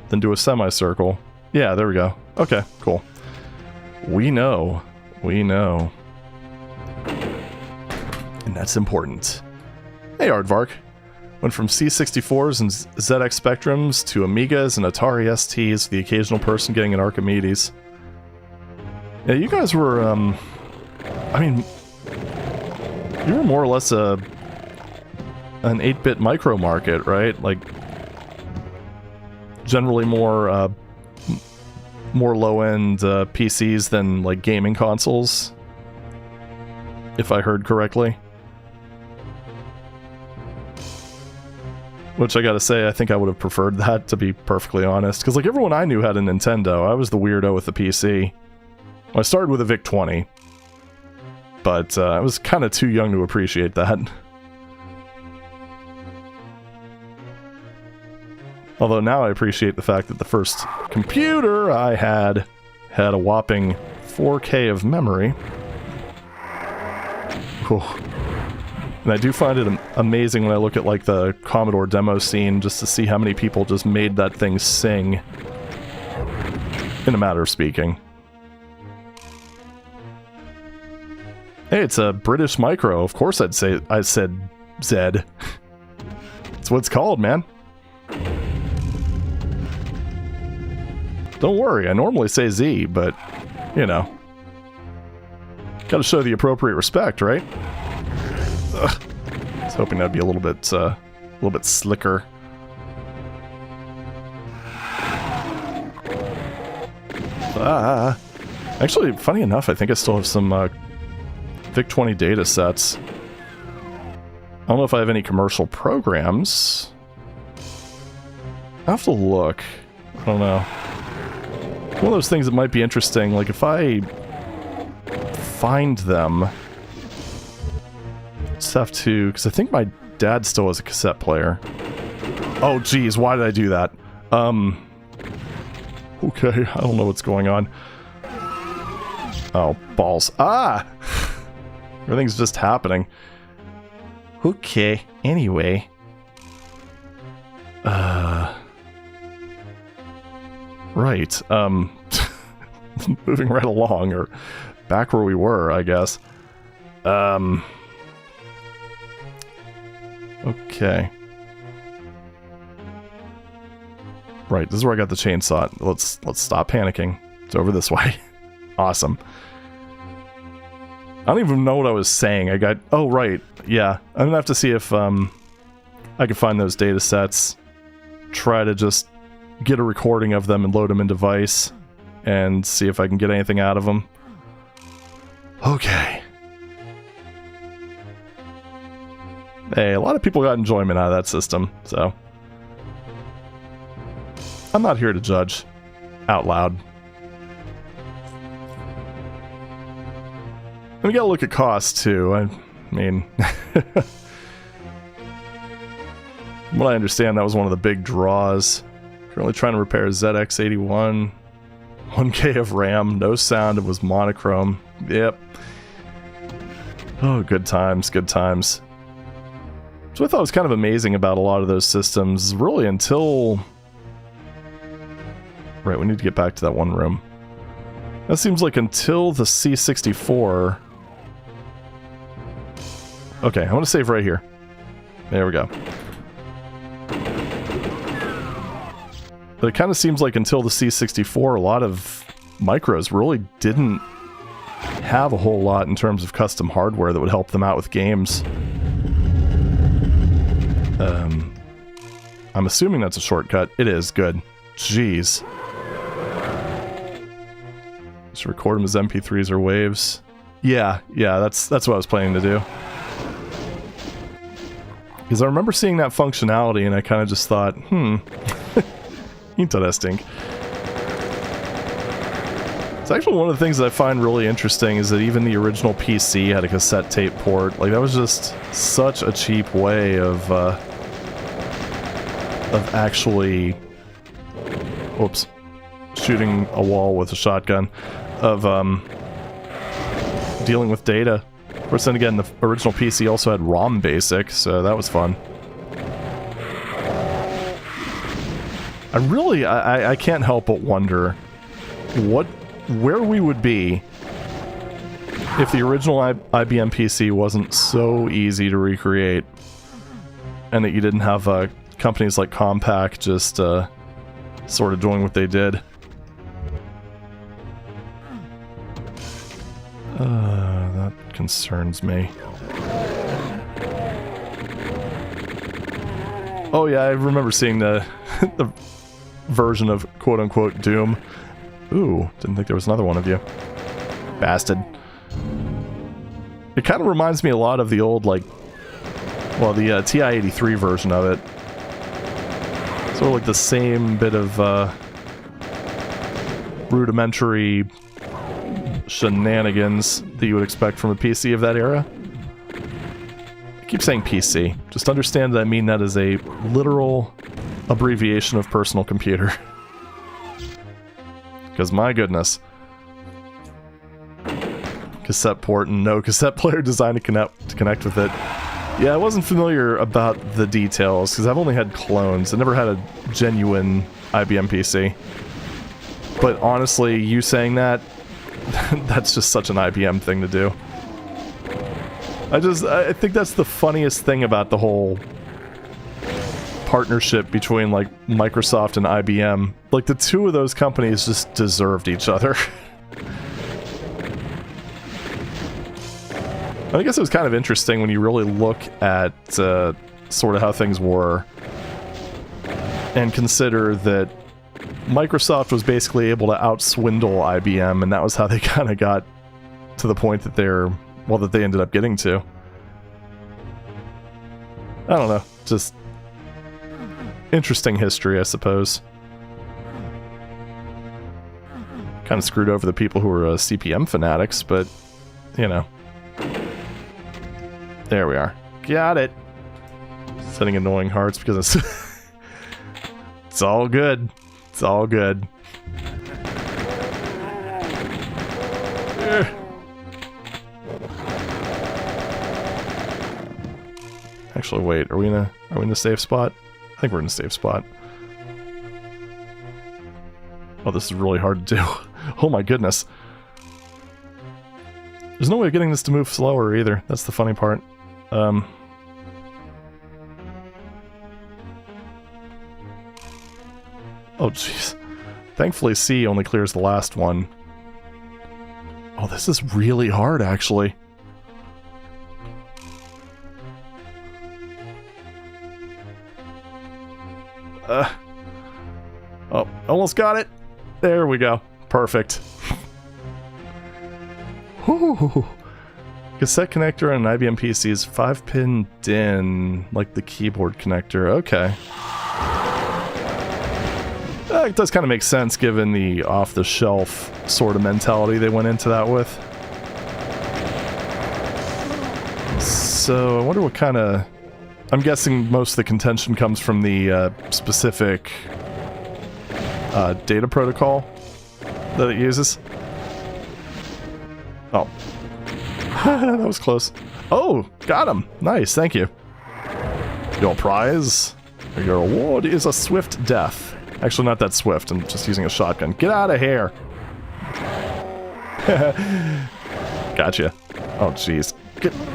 Speaker 1: then do a semicircle. Yeah, there we go. Okay, cool. We know. And that's important. Hey, Aardvark. Went from C64s and ZX Spectrums to Amigas and Atari STs, the occasional person getting an Archimedes. Yeah, you guys were, I mean, you were more or less an 8-bit micro market, right? Like, generally more low-end PCs than, like, gaming consoles, if I heard correctly. Which I gotta say, I think I would have preferred that, to be perfectly honest. Because, like, everyone I knew had a Nintendo. I was the weirdo with the PC. Well, I started with a VIC-20. But I was kind of too young to appreciate that. Although now I appreciate the fact that the first computer I had a whopping 4K of memory. Whew. And I do find it amazing when I look at, like, the Commodore demo scene, just to see how many people just made that thing sing. In a matter of speaking. Hey, it's a British micro. Of course I said Zed. That's what it's called, man. Don't worry, I normally say Z, but, you know. Gotta show the appropriate respect, right? Ugh. I was hoping that'd be a little bit slicker. Actually, funny enough, I think I still have some VIC-20 data sets. I don't know if I have any commercial programs. I have to look. I don't know. One of those things that might be interesting, like if I find them, just have to, because I think my dad still has a cassette player. Oh geez, why did I do that? Okay, I don't know what's going on. Oh, balls. Ah! Everything's just happening. Okay, anyway. Right, moving right along, or back where we were, I guess. Okay. Right, this is where I got the chainsaw. Let's stop panicking. It's over this way. Awesome. I don't even know what I was saying. I got... Oh, right. Yeah. I'm gonna have to see if I can find those data sets. Try to just get a recording of them and load them in device. And see if I can get anything out of them. Okay. Hey, a lot of people got enjoyment out of that system, so... I'm not here to judge out loud. And we gotta look at cost too. I mean, from what I understand, that was one of the big draws. Currently trying to repair ZX81, 1K of RAM, no sound, it was monochrome. Yep. Oh, good times, good times. So I thought was kind of amazing about a lot of those systems, really until... Right, we need to get back to that one room. That seems like until the C64... Okay, I want to save right here. There we go. But it kind of seems like until the C64, a lot of micros really didn't have a whole lot in terms of custom hardware that would help them out with games. I'm assuming that's a shortcut. It is, good. Jeez. Just record them as MP3s or waves. Yeah, that's what I was planning to do. Because I remember seeing that functionality and I kind of just thought, interesting. It's actually one of the things that I find really interesting is that even the original PC had a cassette tape port. Like, that was just such a cheap way of actually... Whoops. Shooting a wall with a shotgun. Of, dealing with data. Of course, then again, the original PC also had ROM basic, so that was fun. I can't help but wonder where we would be if the original IBM PC wasn't so easy to recreate, and that you didn't have companies like Compaq just sort of doing what they did. That concerns me. Oh yeah, I remember seeing the the version of quote-unquote Doom. Ooh, didn't think there was another one of you. Bastard. It kind of reminds me a lot of the old, like, well, the TI-83 version of it. Sort of like the same bit of rudimentary shenanigans that you would expect from a PC of that era. I keep saying PC. Just understand that I mean that as a literal abbreviation of personal computer. Because my goodness. Cassette port and no cassette player designed to connect with it. Yeah, I wasn't familiar about the details, because I've only had clones. I never had a genuine IBM PC. But honestly, you saying that, that's just such an IBM thing to do. I think that's the funniest thing about the whole partnership between, like, Microsoft and IBM. Like, the two of those companies just deserved each other. I guess it was kind of interesting when you really look at sort of how things were and consider that Microsoft was basically able to outswindle IBM, and that was how they kind of got to the point that that they ended up getting to. I don't know. Just interesting history, I suppose. Kind of screwed over the people who were CPM fanatics, but, you know. There we are. Got it. Setting annoying hearts because it's... it's all good. It's all good. Actually, wait. Are we in a safe spot? I think we're in a safe spot. Oh, this is really hard to do. Oh my goodness. There's no way of getting this to move slower either. That's the funny part. Oh jeez. Thankfully C only clears the last one. Oh, this is really hard actually. Oh, almost got it. There we go. Perfect. Whew. Cassette connector on an IBM PC is 5-pin DIN, like the keyboard connector. Okay. It does kind of make sense given the off-the-shelf sort of mentality they went into that with. So, I wonder what kind of... I'm guessing most of the contention comes from the specific data protocol that it uses. Oh. That was close. Oh, got him. Nice, thank you. Your prize, your award is a swift death. Actually, not that swift. I'm just using a shotgun. Get out of here. Gotcha. Oh, jeez.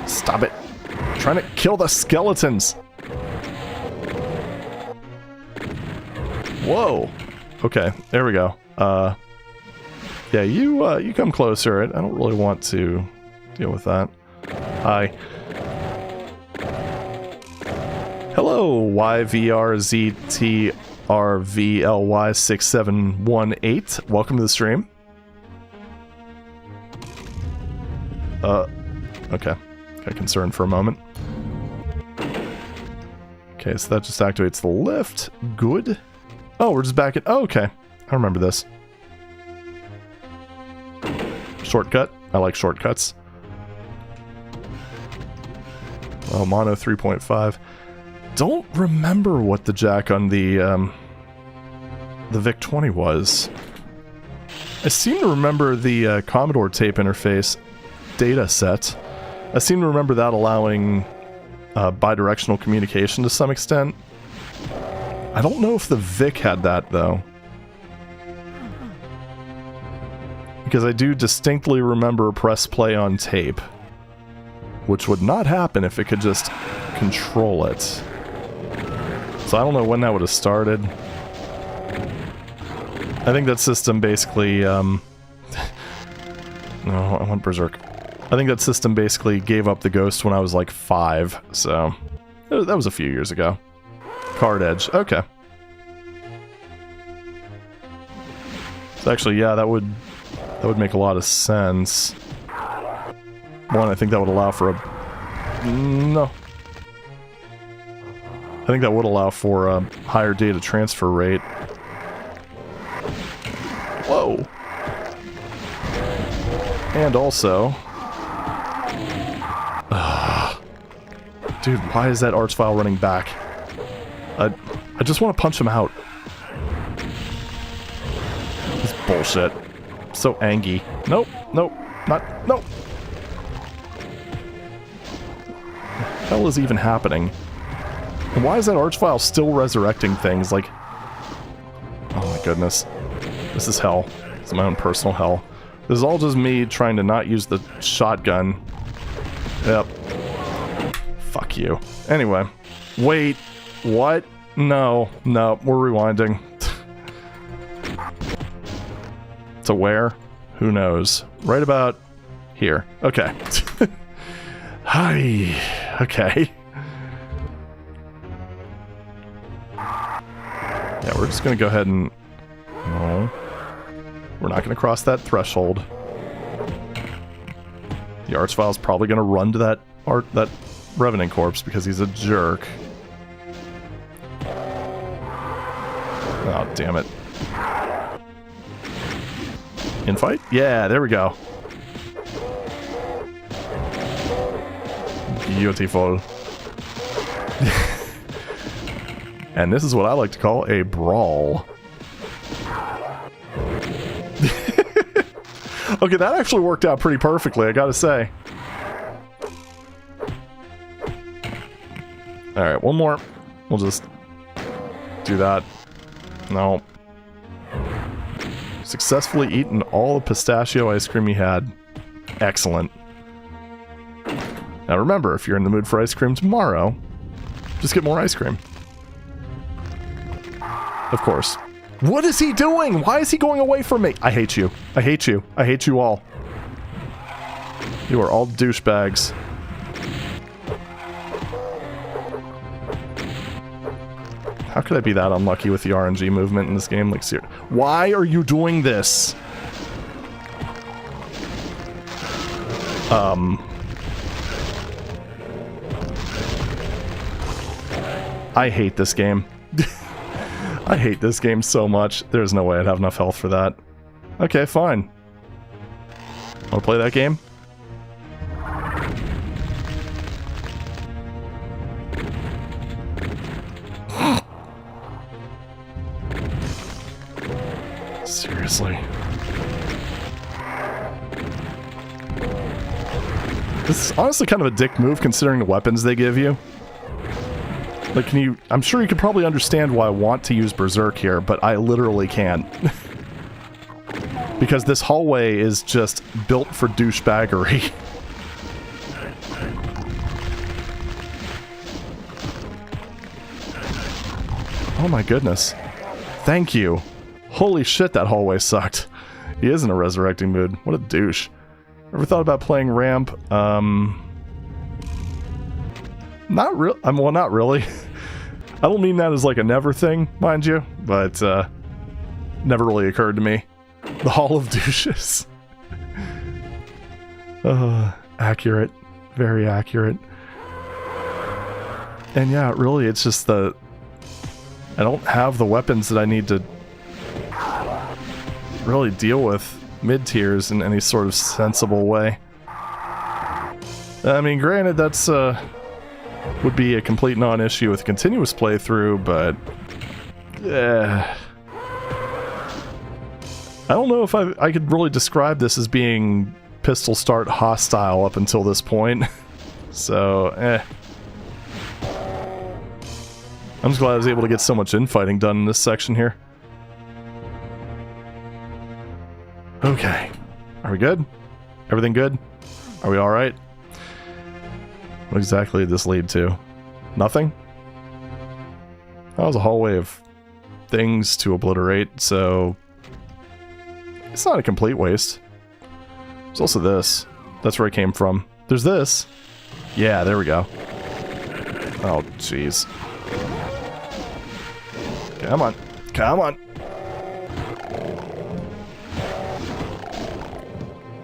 Speaker 1: Stop it. I'm trying to kill the skeletons. Whoa. Okay, there we go. Yeah, you come closer. I don't really want to deal with that. Hi. Hello, YVRZTRVLY6718. Welcome to the stream. Okay. Got concerned for a moment. Okay, so that just activates the lift. Good. Oh, we're just back at... Oh, okay. I remember this. Shortcut. I like shortcuts. Oh, mono 3.5. Don't remember what the jack on the VIC-20 was. I seem to remember the Commodore tape interface data set. I seem to remember that allowing bidirectional communication to some extent. I don't know if the VIC had that, though. Because I do distinctly remember press play on tape. Which would not happen if it could just control it. So I don't know when that would have started. I think that system basically, No, I went berserk. I think that system basically gave up the ghost when I was like 5, so... That was a few years ago. Card edge, okay. So actually, yeah, that would make a lot of sense. One, I think that would allow for a... No. I think that would allow for a higher data transfer rate. Whoa! And also... Dude, why is that arch file running back? I just want to punch him out. This bullshit. So angry. Nope, nope, not... Nope! What the hell is even happening? And why is that arch file still resurrecting things? Like... Oh my goodness. This is hell. This is my own personal hell. This is all just me trying to not use the shotgun. Yep. Fuck you. Anyway. Wait. What? No. No. We're rewinding. To where? Who knows? Right about here. Okay. Hi. Okay. Yeah, we're just gonna go ahead and... No. We're not gonna cross that threshold. The arch file's probably gonna run to that Revenant corpse because he's a jerk. Oh, damn it. Infight? Yeah, there we go. Beautiful. And this is what I like to call a brawl. Okay, that actually worked out pretty perfectly, I gotta say. Alright, one more. We'll just do that. No. Successfully eaten all the pistachio ice cream he had. Excellent. Now remember, if you're in the mood for ice cream tomorrow, just get more ice cream. Of course. What is he doing? Why is he going away from me? I hate you. I hate you. I hate you all. You are all douchebags. How could I be that unlucky with the RNG movement in this game? Like, seriously. Why are you doing this? I hate this game. I hate this game so much. There's no way I'd have enough health for that. Okay, fine. Wanna play that game? Seriously. This is honestly kind of a dick move considering the weapons they give you. Like, can you... I'm sure you could probably understand why I want to use Berserk here, but I literally can't. Because this hallway is just built for douchebaggery. Oh my goodness. Thank you. Holy shit, that hallway sucked. He is in a resurrecting mood. What a douche. Ever thought about playing ramp? Not really. Well, not really. I don't mean that as like a never thing, mind you, but never really occurred to me. The Hall of Douches. Accurate. Very accurate. And yeah, really, it's just the... I don't have the weapons that I need to really deal with mid-tiers in any sort of sensible way. I mean, granted, that's would be a complete non-issue with continuous playthrough, but I don't know if I could really describe this as being pistol start hostile up until this point. So, I'm just glad I was able to get so much infighting done in this section here. Okay. Are we good? Everything good? Are we alright? What exactly did this lead to? Nothing? That was a hallway of things to obliterate, so... It's not a complete waste. There's also this. That's where I came from. There's this. Yeah, there we go. Oh, jeez. Come on. Come on.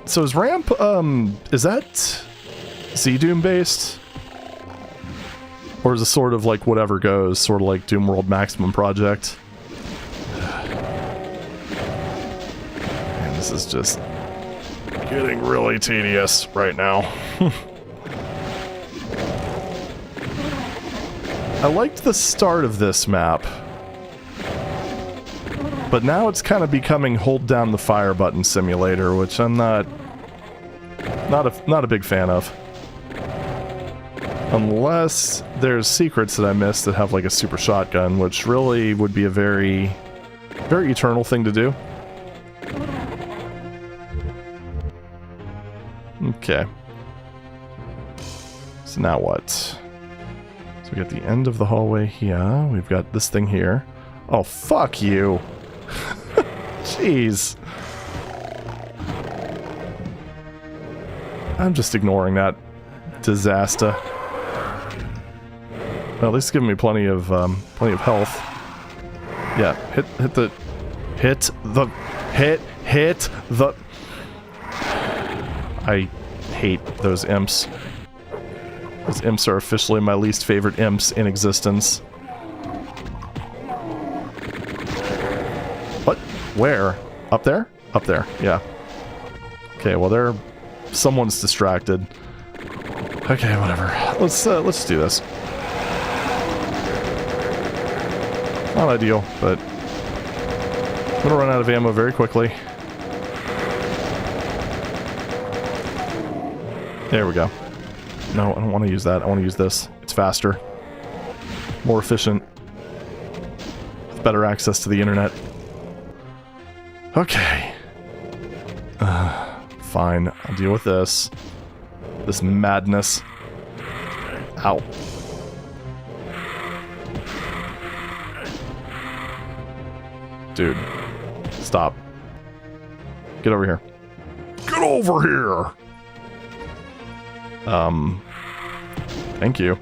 Speaker 1: So is ramp, is that Z-Doom based? Or is it sort of like whatever goes, sort of like Doom World Maximum Project? And this is just getting really tedious right now. I liked the start of this map. But now it's kind of becoming hold down the fire button simulator, which I'm not a big fan of. Unless there's secrets that I missed that have like a super shotgun, which really would be a very, very eternal thing to do. Okay. So now what? So we got the end of the hallway here. We've got this thing here. Oh, fuck you. Jeez. I'm just ignoring that disaster. Well, at least giving me plenty of health. Yeah, hit the I hate those imps. Those imps are officially my least favorite imps in existence. Where? Up there? Up there, yeah. Okay, well someone's distracted. Okay, whatever. Let's do this. Not ideal, but I'm gonna run out of ammo very quickly. There we go. No, I don't want to use that. I want to use this. It's faster. More efficient. With better access to the internet. Okay. Fine. I'll deal with this. This madness. Ow. Dude. Stop. Get over here. Get over here! Thank you.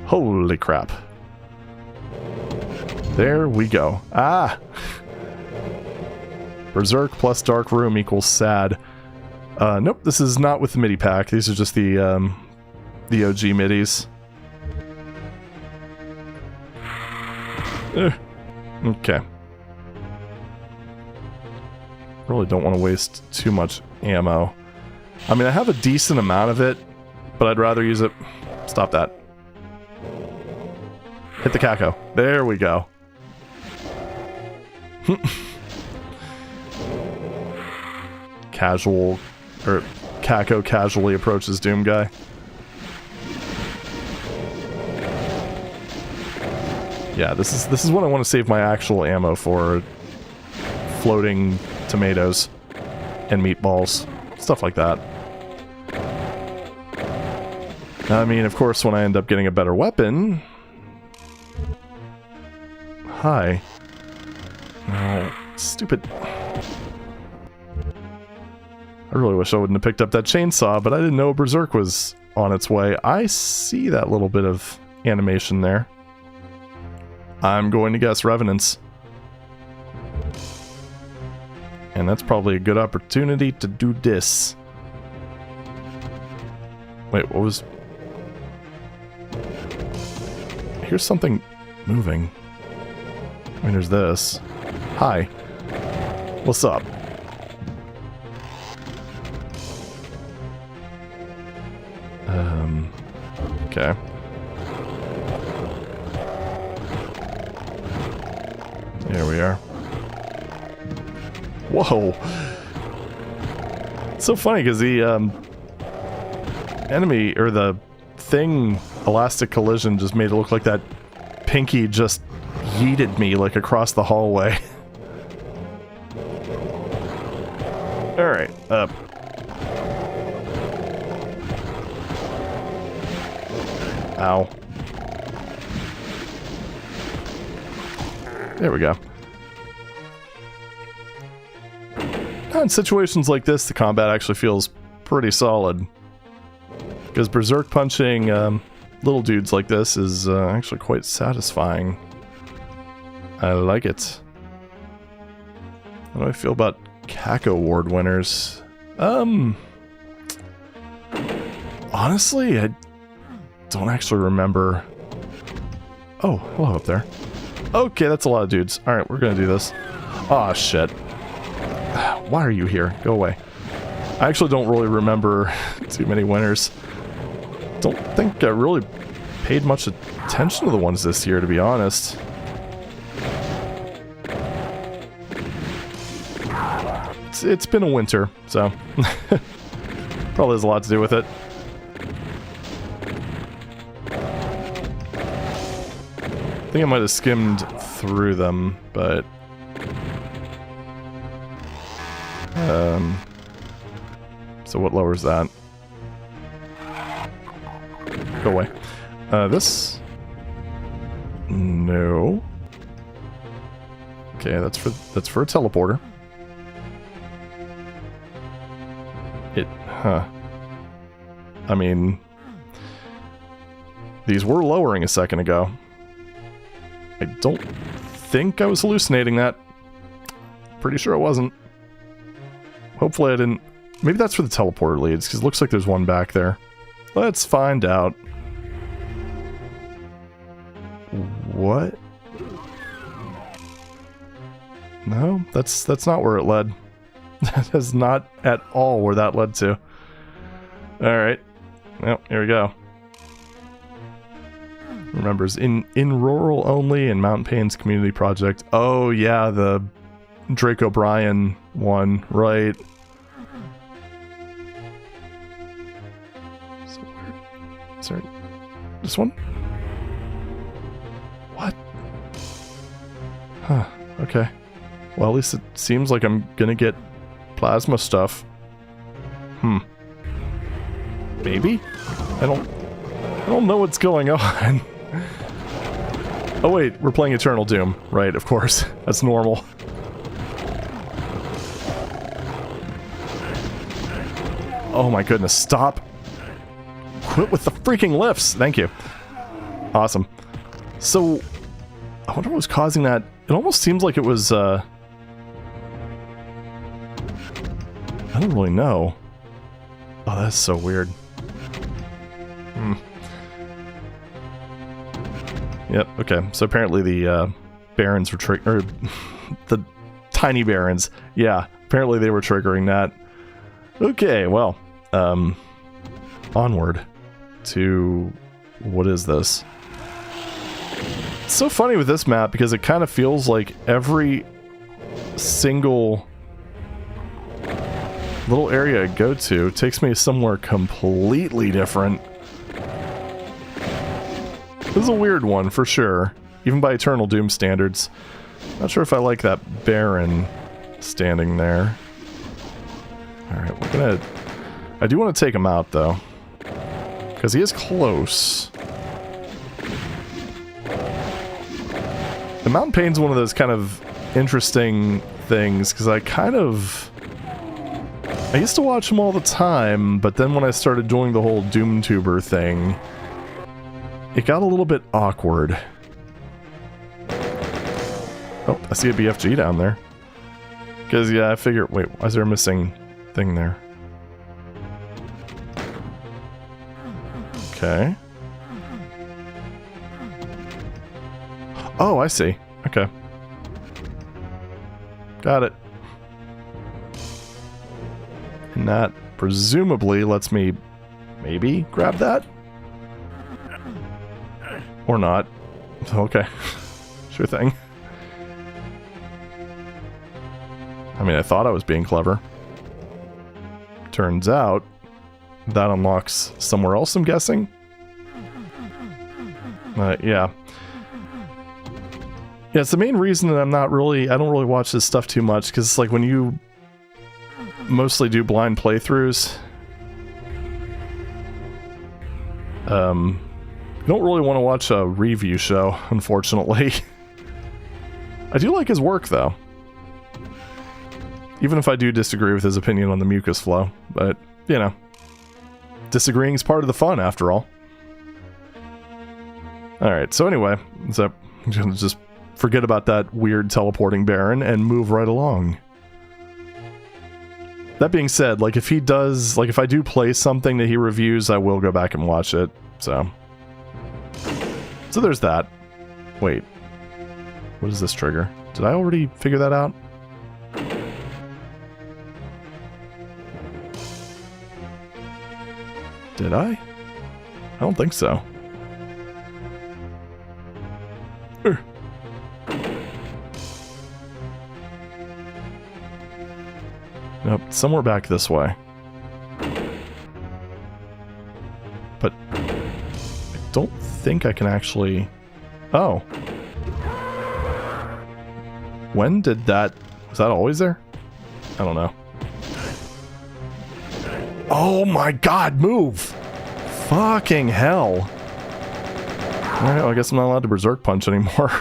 Speaker 1: Holy crap. There we go. Ah! Berserk plus Dark Room equals sad. Nope, this is not with the MIDI pack. These are just the OG MIDIs. Okay. Really don't want to waste too much ammo. I mean, I have a decent amount of it, but I'd rather use it... Stop that. Hit the Kako. There we go. Casual... or Kako casually approaches Doom Guy. Yeah, this is what I want to save my actual ammo for. Floating tomatoes and meatballs. Stuff like that. I mean, of course, when I end up getting a better weapon... Hi. Oh, stupid... I really wish I wouldn't have picked up that chainsaw, but I didn't know Berserk was on its way. I see that little bit of animation there. I'm going to guess Revenants. And that's probably a good opportunity to do this. Wait, what was... Here's something moving. I mean, there's this. Hi. What's up? Okay. There we are. Whoa! It's so funny because the enemy, or the thing, elastic collision just made it look like that pinky just yeeted me like across the hallway. Alright, up. Ow. There we go. In situations like this, the combat actually feels pretty solid. Because berserk punching little dudes like this is actually quite satisfying. I like it. How do I feel about Kako Award winners? Honestly, I don't actually remember. Oh, hello up there. Okay, that's a lot of dudes. Alright, we're gonna do this. Aw, shit. Why are you here? Go away. I actually don't really remember too many winners. Don't think I really paid much attention to the ones this year, to be honest. It's been a winter, so probably has a lot to do with it. I think I might have skimmed through them, but... so what lowers that? Go away. This? No. Okay, that's for a teleporter. Huh. I mean... These were lowering a second ago. I don't think I was hallucinating that. Pretty sure I wasn't. Hopefully I didn't... Maybe that's where the teleporter leads, because it looks like there's one back there. Let's find out. What? No, that's not where it led. That is not at all where that led to. Alright. Well, here we go. Remembers, in rural only in Mountain Pains Community Project. Oh yeah, the Drake O'Brien one, right. So where, is there this one? What? Huh, okay. Well, at least it seems like I'm gonna get plasma stuff. Maybe? I don't know what's going on. Oh wait, we're playing Eternal Doom. Right, of course. That's normal. Oh my goodness, stop. Quit with the freaking lifts. Thank you. Awesome. So, I wonder what was causing that. It almost seems like it was, I don't really know. Oh, that's so weird. Yep, okay. So apparently the Barons were or the tiny Barons. Yeah, apparently they were triggering that. Okay, well, onward to what is this? It's so funny with this map because it kind of feels like every single little area I go to takes me somewhere completely different. This is a weird one, for sure. Even by Eternal Doom standards. Not sure if I like that Baron standing there. Alright, we're gonna... I do want to take him out, though. Because he is close. The Mountain Pain's one of those kind of interesting things, because I used to watch them all the time, but then when I started doing the whole DoomTuber thing, it got a little bit awkward. Oh, I see a BFG down there. Because, yeah, I figure... Wait, why is there a missing thing there? Okay. Oh, I see. Okay. Got it. And that presumably lets me maybe grab that? Or not. Okay. Sure thing. I mean, I thought I was being clever. Turns out, that unlocks somewhere else, I'm guessing? Yeah. Yeah, it's the main reason that I don't really watch this stuff too much, because it's like when you mostly do blind playthroughs, you don't really want to watch a review show, unfortunately. I do like his work, though. Even if I do disagree with his opinion on the mucus flow. But, you know. Disagreeing is part of the fun, after all. Alright, so anyway. So, I'm gonna just forget about that weird teleporting Baron and move right along. That being said, like, if I do play something that he reviews, I will go back and watch it, so... So there's that. Wait. What is this trigger? Did I already figure that out? Did I? I don't think so. Nope, somewhere back this way. But I don't think I can actually... Oh. When did that... Was that always there? I don't know. Oh my god, move! Fucking hell. Alright, well, I guess I'm not allowed to Berserk Punch anymore.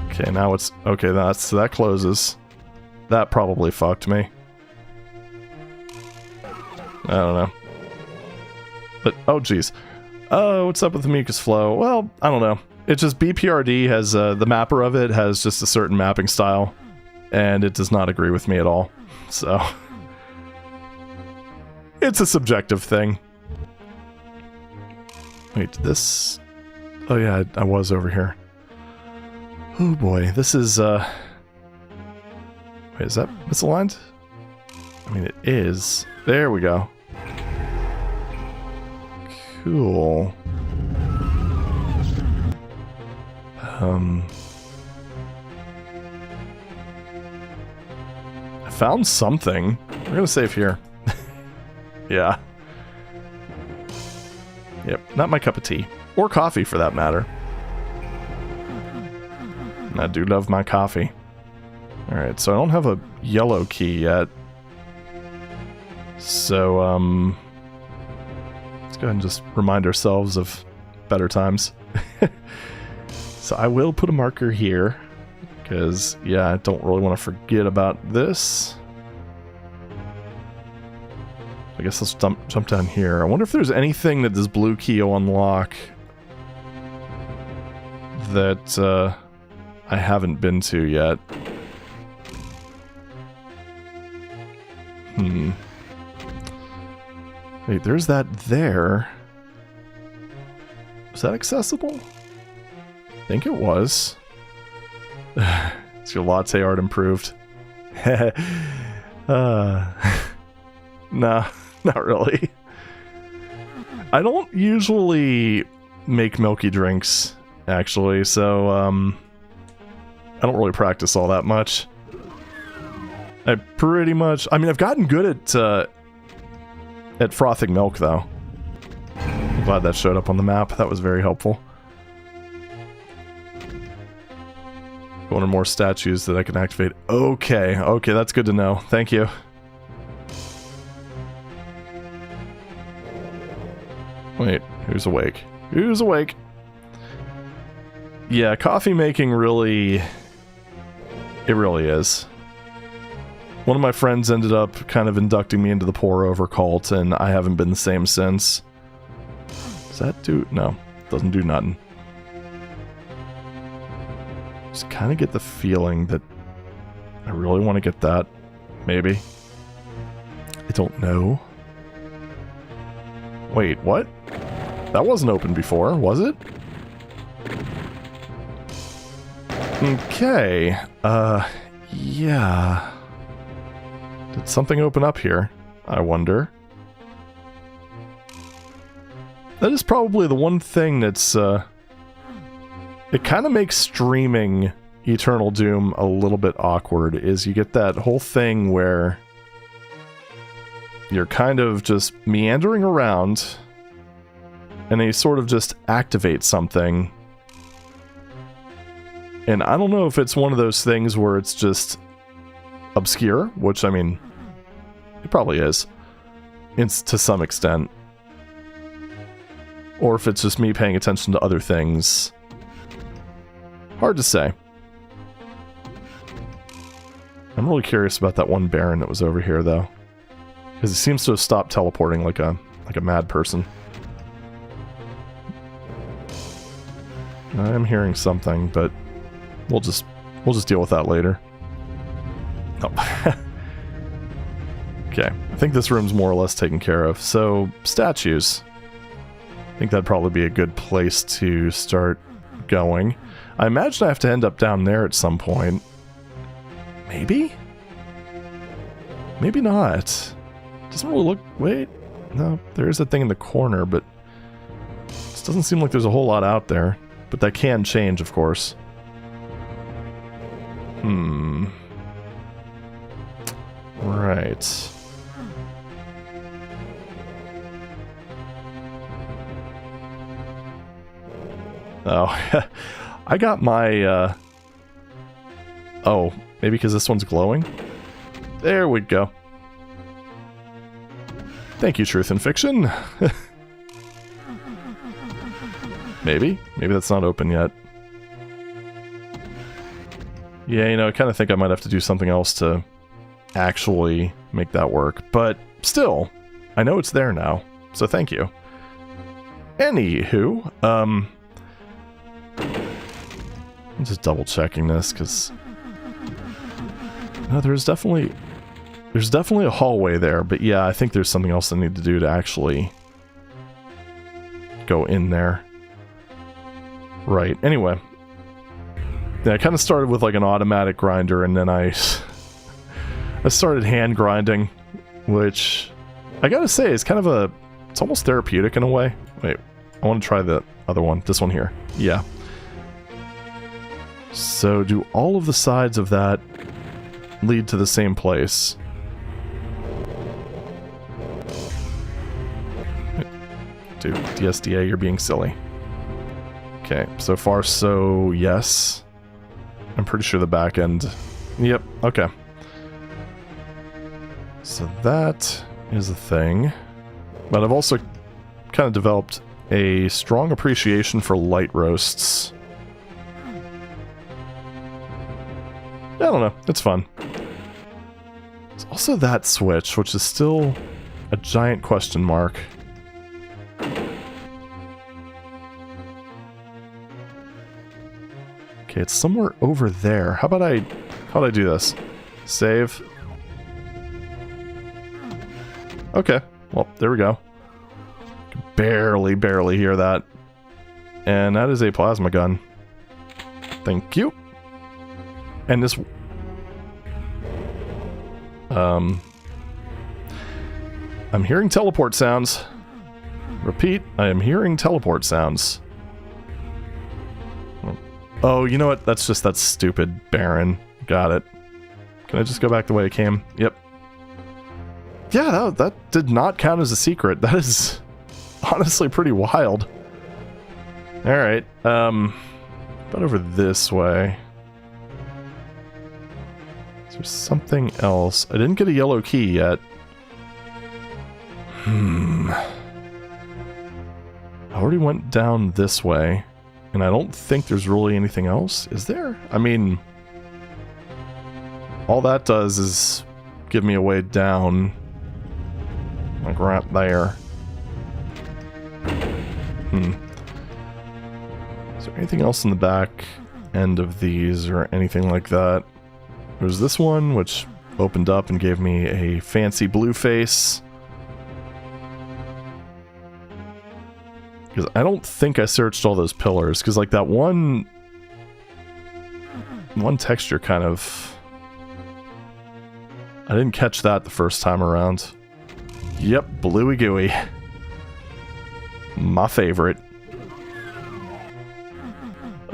Speaker 1: Okay, now it's... Okay, that closes. That probably fucked me. I don't know. But, oh jeez. Oh, what's up with the mucus flow? Well, I don't know. It's just BPRD has, the mapper of it has just a certain mapping style. And it does not agree with me at all. So... It's a subjective thing. Wait, this... Oh yeah, I was over here. Oh boy, this is, wait, is that misaligned? I mean, it is. There we go. Cool. I found something. We're gonna save here. Yeah. Yep, not my cup of tea. Or coffee, for that matter. And I do love my coffee. Alright, so I don't have a yellow key yet. So, let's go ahead and just remind ourselves of better times. So I will put a marker here, because, yeah, I don't really want to forget about this. I guess let's jump down here. I wonder if there's anything that this blue key will unlock that I haven't been to yet. Wait, there's that there. Was that accessible? I think it was. Is your latte art improved? Nah, not really. I don't usually make milky drinks, actually, so, I don't really practice all that much. I pretty much... I mean, I've gotten good at frothing milk, though. I'm glad that showed up on the map. That was very helpful. One or more statues that I can activate. Okay, okay, that's good to know. Thank you. Wait, who's awake? Who's awake? Yeah, coffee making really... It really is. One of my friends ended up kind of inducting me into the pour-over cult, and I haven't been the same since. Does that do... No, doesn't do nothing. Just kind of get the feeling that I really want to get that. Maybe. I don't know. Wait, what? That wasn't open before, was it? Okay. Yeah. Did something open up here? I wonder. That is probably the one thing that's, it kind of makes streaming Eternal Doom a little bit awkward, is you get that whole thing where you're kind of just meandering around, and they sort of just activate something. And I don't know if it's one of those things where it's just obscure, which, I mean, it probably is, to some extent. Or if it's just me paying attention to other things. Hard to say. I'm really curious about that one Baron that was over here, though. Because he seems to have stopped teleporting like a mad person. I am hearing something, but we'll just deal with that later. Oh. Okay, I think this room's more or less taken care of. So, statues. I think that'd probably be a good place to start going. I imagine I have to end up down there at some point. Maybe? Maybe not. Doesn't really look... Wait. No, there is a thing in the corner, but... This doesn't seem like there's a whole lot out there. But that can change, of course. Right. Oh, I got my, oh, maybe because this one's glowing? There we go. Thank you, Truth and Fiction. Maybe? Maybe that's not open yet. Yeah, you know, I kind of think I might have to do something else to actually make that work. But still, I know it's there now, so thank you. Anywho, I'm just double checking this, because... No, there's definitely a hallway there, but yeah, I think there's something else I need to do to actually go in there. Right, anyway. Yeah, I kind of started with like an automatic grinder, and then I started hand grinding, which I gotta say is kind of it's almost therapeutic in a way. Wait, I want to try the other one. This one here. Yeah. So do all of the sides of that lead to the same place? Dude, DSDA, you're being silly. Okay, so far so yes. I'm pretty sure the back end... Yep, okay. So that is a thing. But I've also kind of developed a strong appreciation for light roasts. I don't know, it's fun. There's also that switch, which is still a giant question mark. Okay, it's somewhere over there. How'd I do this? Save. Okay, well, there we go. Barely hear that. And that is a plasma gun. Thank you. And this... I'm hearing teleport sounds. Repeat, I am hearing teleport sounds. Oh, you know what? That's just that stupid Baron. Got it. Can I just go back the way I came? Yep. Yeah, that did not count as a secret. That is honestly pretty wild. Alright, but over this way. Is there something else? I didn't get a yellow key yet. I already went down this way, and I don't think there's really anything else, is there? I mean, all that does is give me a way down, like right there. Is there anything else in the back end of these or anything like that? There's this one, which opened up and gave me a fancy blue face. Because I don't think I searched all those pillars, because like that one texture kind of... I didn't catch that the first time around. Yep, bluey gooey. My favorite.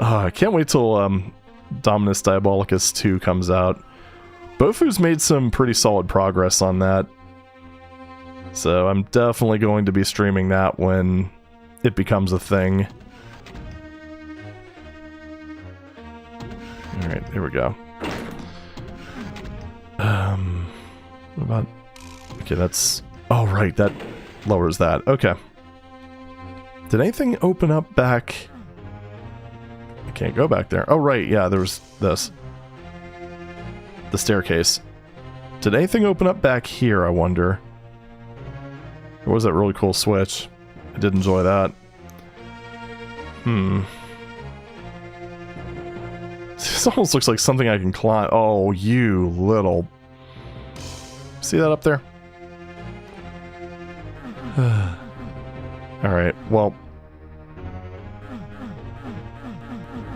Speaker 1: I can't wait till Dominus Diabolicus 2 comes out. Bofu's made some pretty solid progress on that. So I'm definitely going to be streaming that when it becomes a thing. Alright, there we go. What about... Okay, that's... Oh, right, that lowers that. Okay. Did anything open up back... I can't go back there. Oh, right, yeah, there was this. The staircase. Did anything open up back here, I wonder? Or was that really cool switch? I did enjoy that. This almost looks like something I can climb. Oh, you little... See that up there? Alright, well...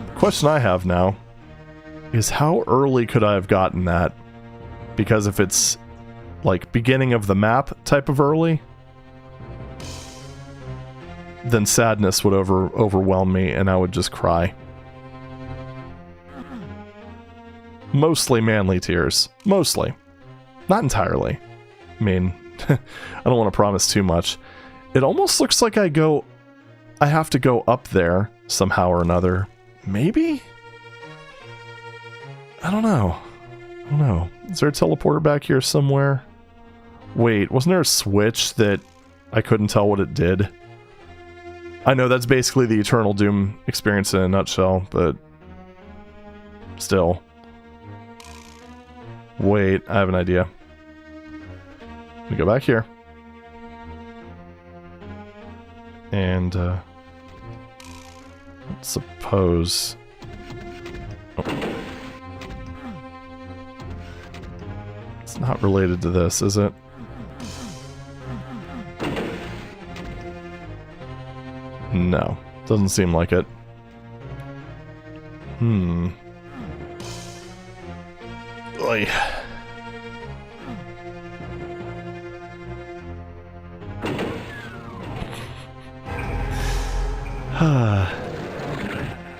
Speaker 1: The question I have now is how early could I have gotten that? Because if it's, like, beginning of the map type of early, then sadness would overwhelm me and I would just cry. Mostly manly tears. Mostly. Not entirely. I mean, I don't want to promise too much. It almost looks like I have to go up there somehow or another. Maybe? I don't know. I don't know. Is there a teleporter back here somewhere? Wait, wasn't there a switch that I couldn't tell what it did? I know that's basically the Eternal Doom experience in a nutshell, but still. Wait, I have an idea. Let me go back here. And, let's suppose... Oh. It's not related to this, is it? No, doesn't seem like it. Oy.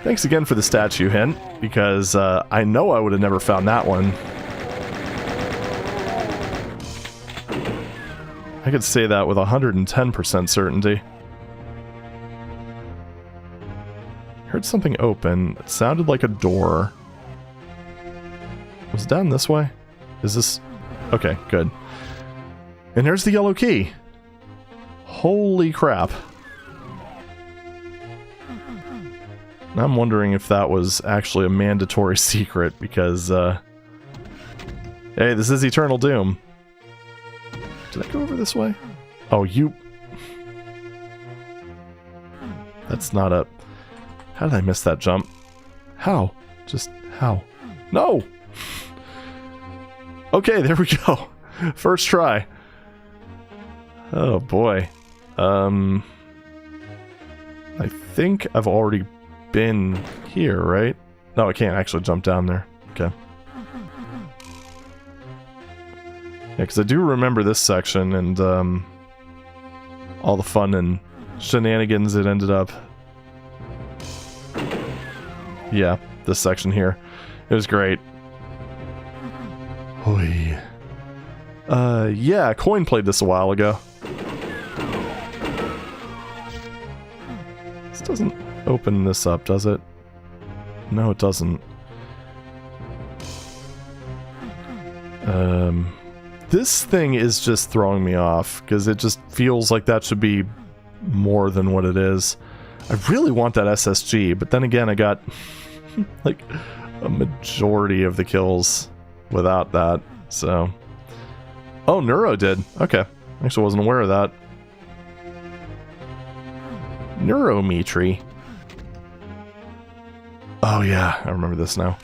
Speaker 1: Thanks again for the statue hint, because I know I would have never found that one. I could say that with 110% certainty. Heard something open. It sounded like a door. Was it down this way? Is this... Okay, good. And here's the yellow key. Holy crap. I'm wondering if that was actually a mandatory secret, because, hey, this is Eternal Doom. Did I go over this way? Oh, you... That's not a... How did I miss that jump? How? Just how? No! Okay, there we go. First try. Oh, boy. I think I've already been here, right? No, I can't actually jump down there. Okay. Yeah, because I do remember this section and all the fun and shenanigans that ended up. Yeah, this section here. It was great. Oy. Yeah, Coin played this a while ago. This doesn't open this up, does it? No, it doesn't. This thing is just throwing me off, because it just feels like that should be more than what it is. I really want that SSG, but then again, I got like a majority of the kills without that, so... Oh, Neuro did. Okay. Actually wasn't aware of that. Neurometry. Oh yeah, I remember this now.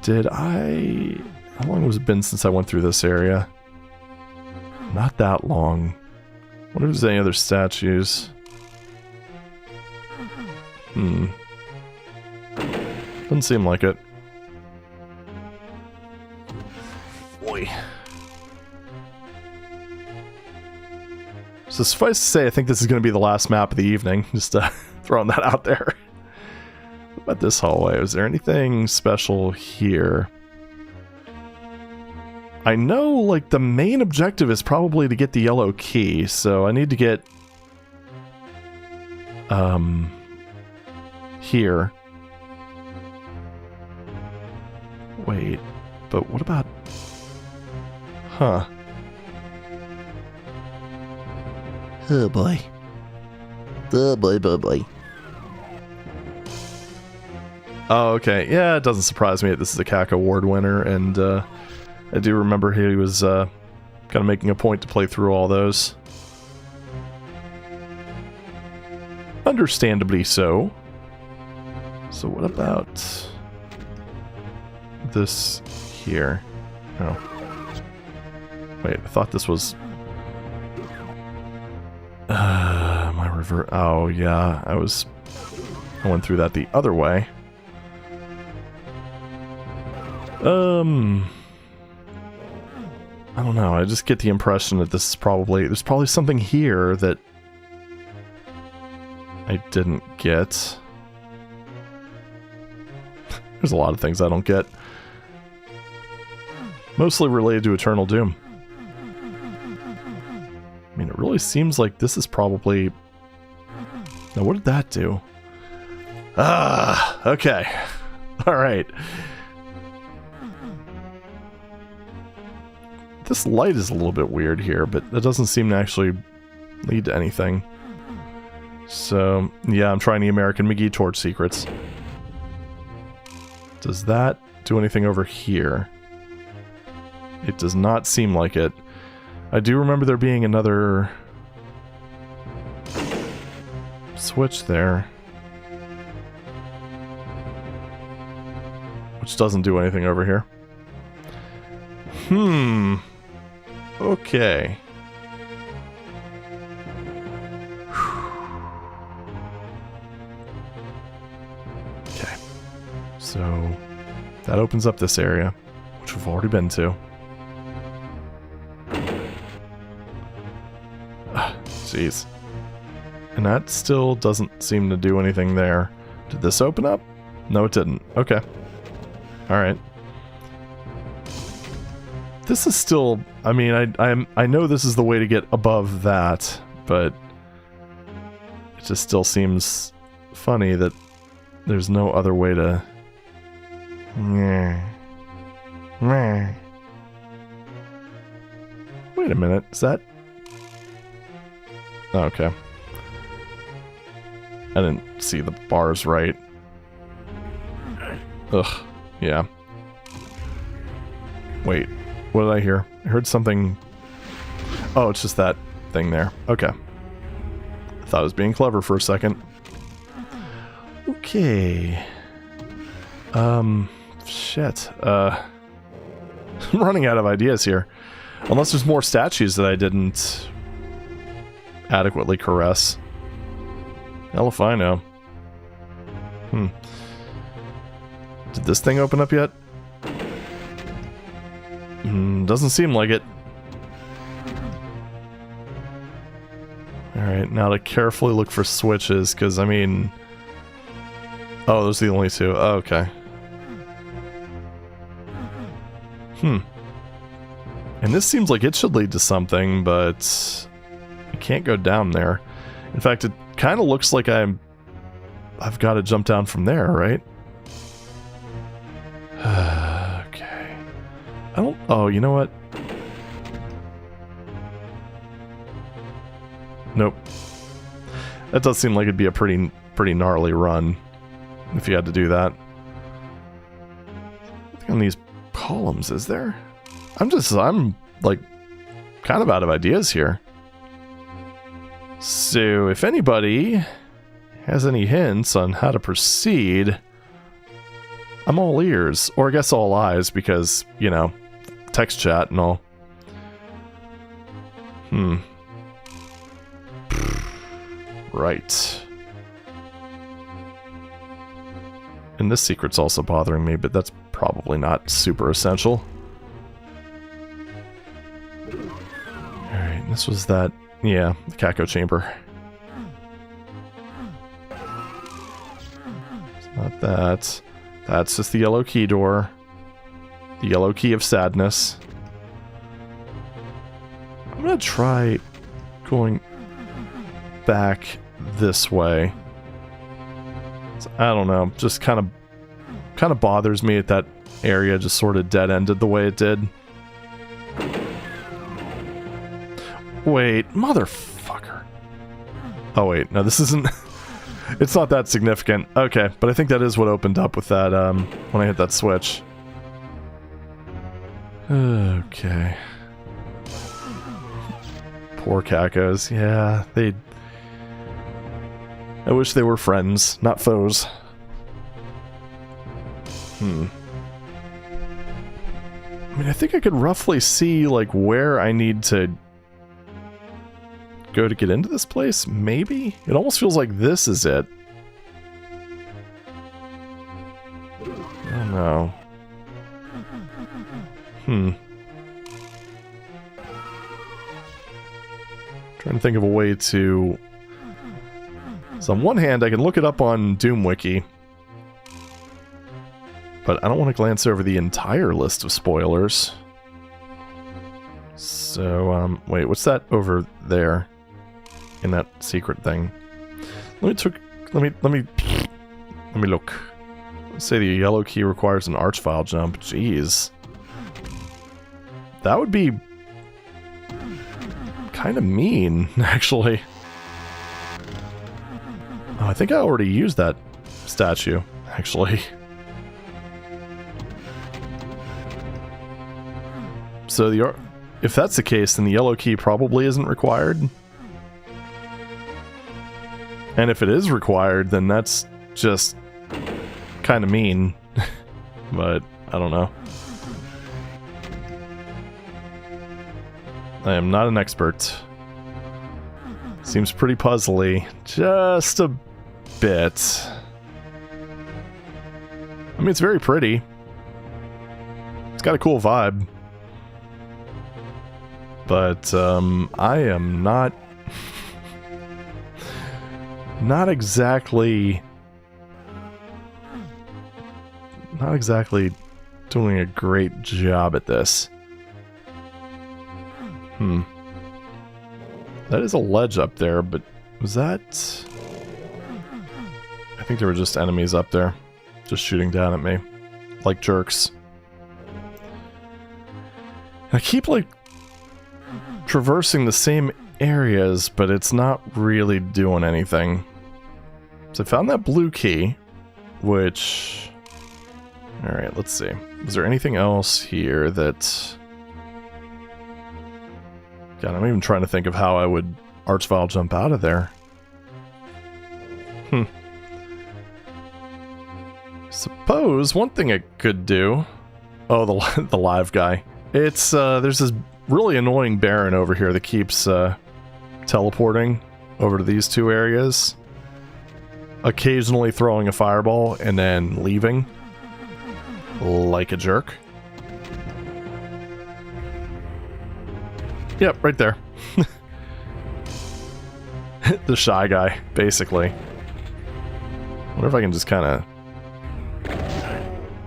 Speaker 1: Did I... How long has it been since I went through this area? Not that long. I wonder if there's any other statues. Doesn't seem like it. Boy. So suffice to say, I think this is going to be the last map of the evening. Just throwing that out there. What about this hallway? Was there anything special here? I know, like, the main objective is probably to get the yellow key, so I need to get... here. Wait, but what about... Huh.
Speaker 3: Oh boy. Oh boy, boy, boy.
Speaker 1: Oh, okay. Yeah, it doesn't surprise me that this is a CAC award winner, and I do remember he was kind of making a point to play through all those. Understandably so. So what about this here? Oh. Wait, I thought this was... my river... Oh, yeah, I went through that the other way. I don't know, I just get the impression that this is probably... There's probably something here that I didn't get. There's a lot of things I don't get. Mostly related to Eternal Doom. I mean, it really seems like this is probably... Now, what did that do? Ah, okay. Alright. This light is a little bit weird here, but that doesn't seem to actually lead to anything. So, yeah, I'm trying the American McGee torch secrets. Does that do anything over here? It does not seem like it. I do remember there being another switch there, which doesn't do anything over here. Okay. Okay. So that opens up this area. which we've already been to. Jeez. And that still doesn't seem to do anything there. Did this open up? No, it didn't. Okay. Alright. This is still... I mean, I know this is the way to get above that, but... it just still seems funny that there's no other way to... Wait a minute, is that... Oh, okay. I didn't see the bars right. Ugh, yeah. Wait, what did I hear? I heard something... Oh, it's just that thing there. Okay. I thought I was being clever for a second. Okay. Shit. I'm running out of ideas here. Unless there's more statues that I didn't adequately caress. Hell if I know. Did this thing open up yet? Doesn't seem like it. Alright, now to carefully look for switches, because, I mean... Oh, those are the only two. Oh, okay. And this seems like it should lead to something, but... I can't go down there. In fact, it kind of looks like I've got to jump down from there, right? Okay. I don't... Oh, you know what? Nope. That does seem like it'd be a pretty gnarly run if you had to do that. On these columns, is there? I'm like kind of out of ideas here. So if anybody has any hints on how to proceed, I'm all ears, or I guess all eyes, because, you know, text chat and all. Right. And this secret's also bothering me, but that's probably not super essential. Alright, this was that... Yeah, the Kako chamber. It's not that. That's just the yellow key door. The yellow key of sadness. I'm gonna try going back this way. I don't know, just kind of bothers me at that area just sort of dead-ended the way it did. Wait, motherfucker. Oh wait, no, this isn't... It's not that significant. Okay, but I think that is what opened up with that, when I hit that switch. Okay. Poor Kakos. Yeah, they... I wish they were friends, not foes. I mean, I think I could roughly see, like, where I need to go to get into this place, maybe? It almost feels like this is it. I don't know. Trying to think of a way to... So on one hand, I can look it up on Doom Wiki, but I don't want to glance over the entire list of spoilers. So, wait, what's that over there in that secret thing? Let me look. Let's say the yellow key requires an archvile jump. Jeez. That would be kind of mean, actually. Oh, I think I already used that statue, actually. So if that's the case, then the yellow key probably isn't required. And if it is required, then that's just kind of mean. But I don't know. I am not an expert. Seems pretty puzzly. Just a bit. I mean, it's very pretty. It's got a cool vibe. But, I am not... not exactly doing a great job at this. That is a ledge up there, but was that... I think there were just enemies up there, just shooting down at me, like jerks. I keep, like, traversing the same areas, but it's not really doing anything. So I found that blue key, which... Alright, let's see. Was there anything else here that... God, I'm even trying to think of how I would Archvile jump out of there. Suppose one thing I could do... Oh, the live guy. It's, there's this really annoying Baron over here that keeps, teleporting over to these two areas. Occasionally throwing a fireball and then leaving. Like a jerk. Yep, right there. The shy guy, basically. Wonder if I can just kind of...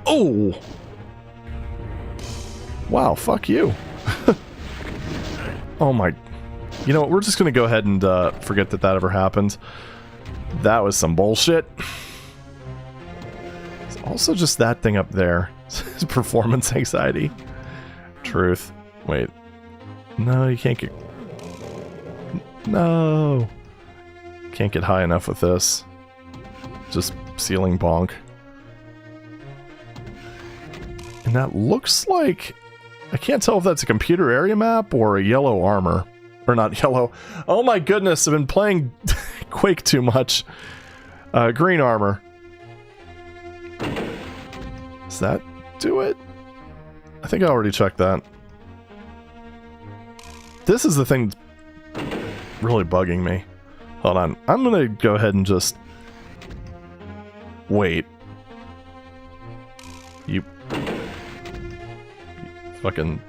Speaker 1: Oh! Wow, fuck you. Oh my... You know what, we're just gonna go ahead and forget that ever happened. That was some bullshit. It's also just that thing up there. Performance anxiety. Truth. Wait. No, you can't get... No! Can't get high enough with this. Just ceiling bonk. And that looks like... I can't tell if that's a computer area map or a yellow armor. Or not yellow. Oh my goodness, I've been playing Quake too much. Green armor. Does that do it? I think I already checked that. This is the thing that's really bugging me. Hold on. I'm gonna go ahead and just... Wait. You fucking...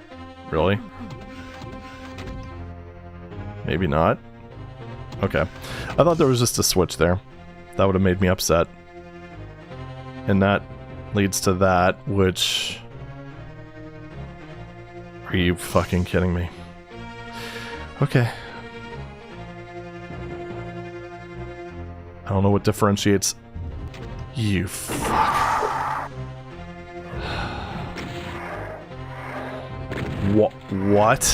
Speaker 1: Really? Maybe not. Okay. I thought there was just a switch there. That would have made me upset. And that leads to that, which... Are you fucking kidding me? Okay. I don't know what differentiates... You fuck. What?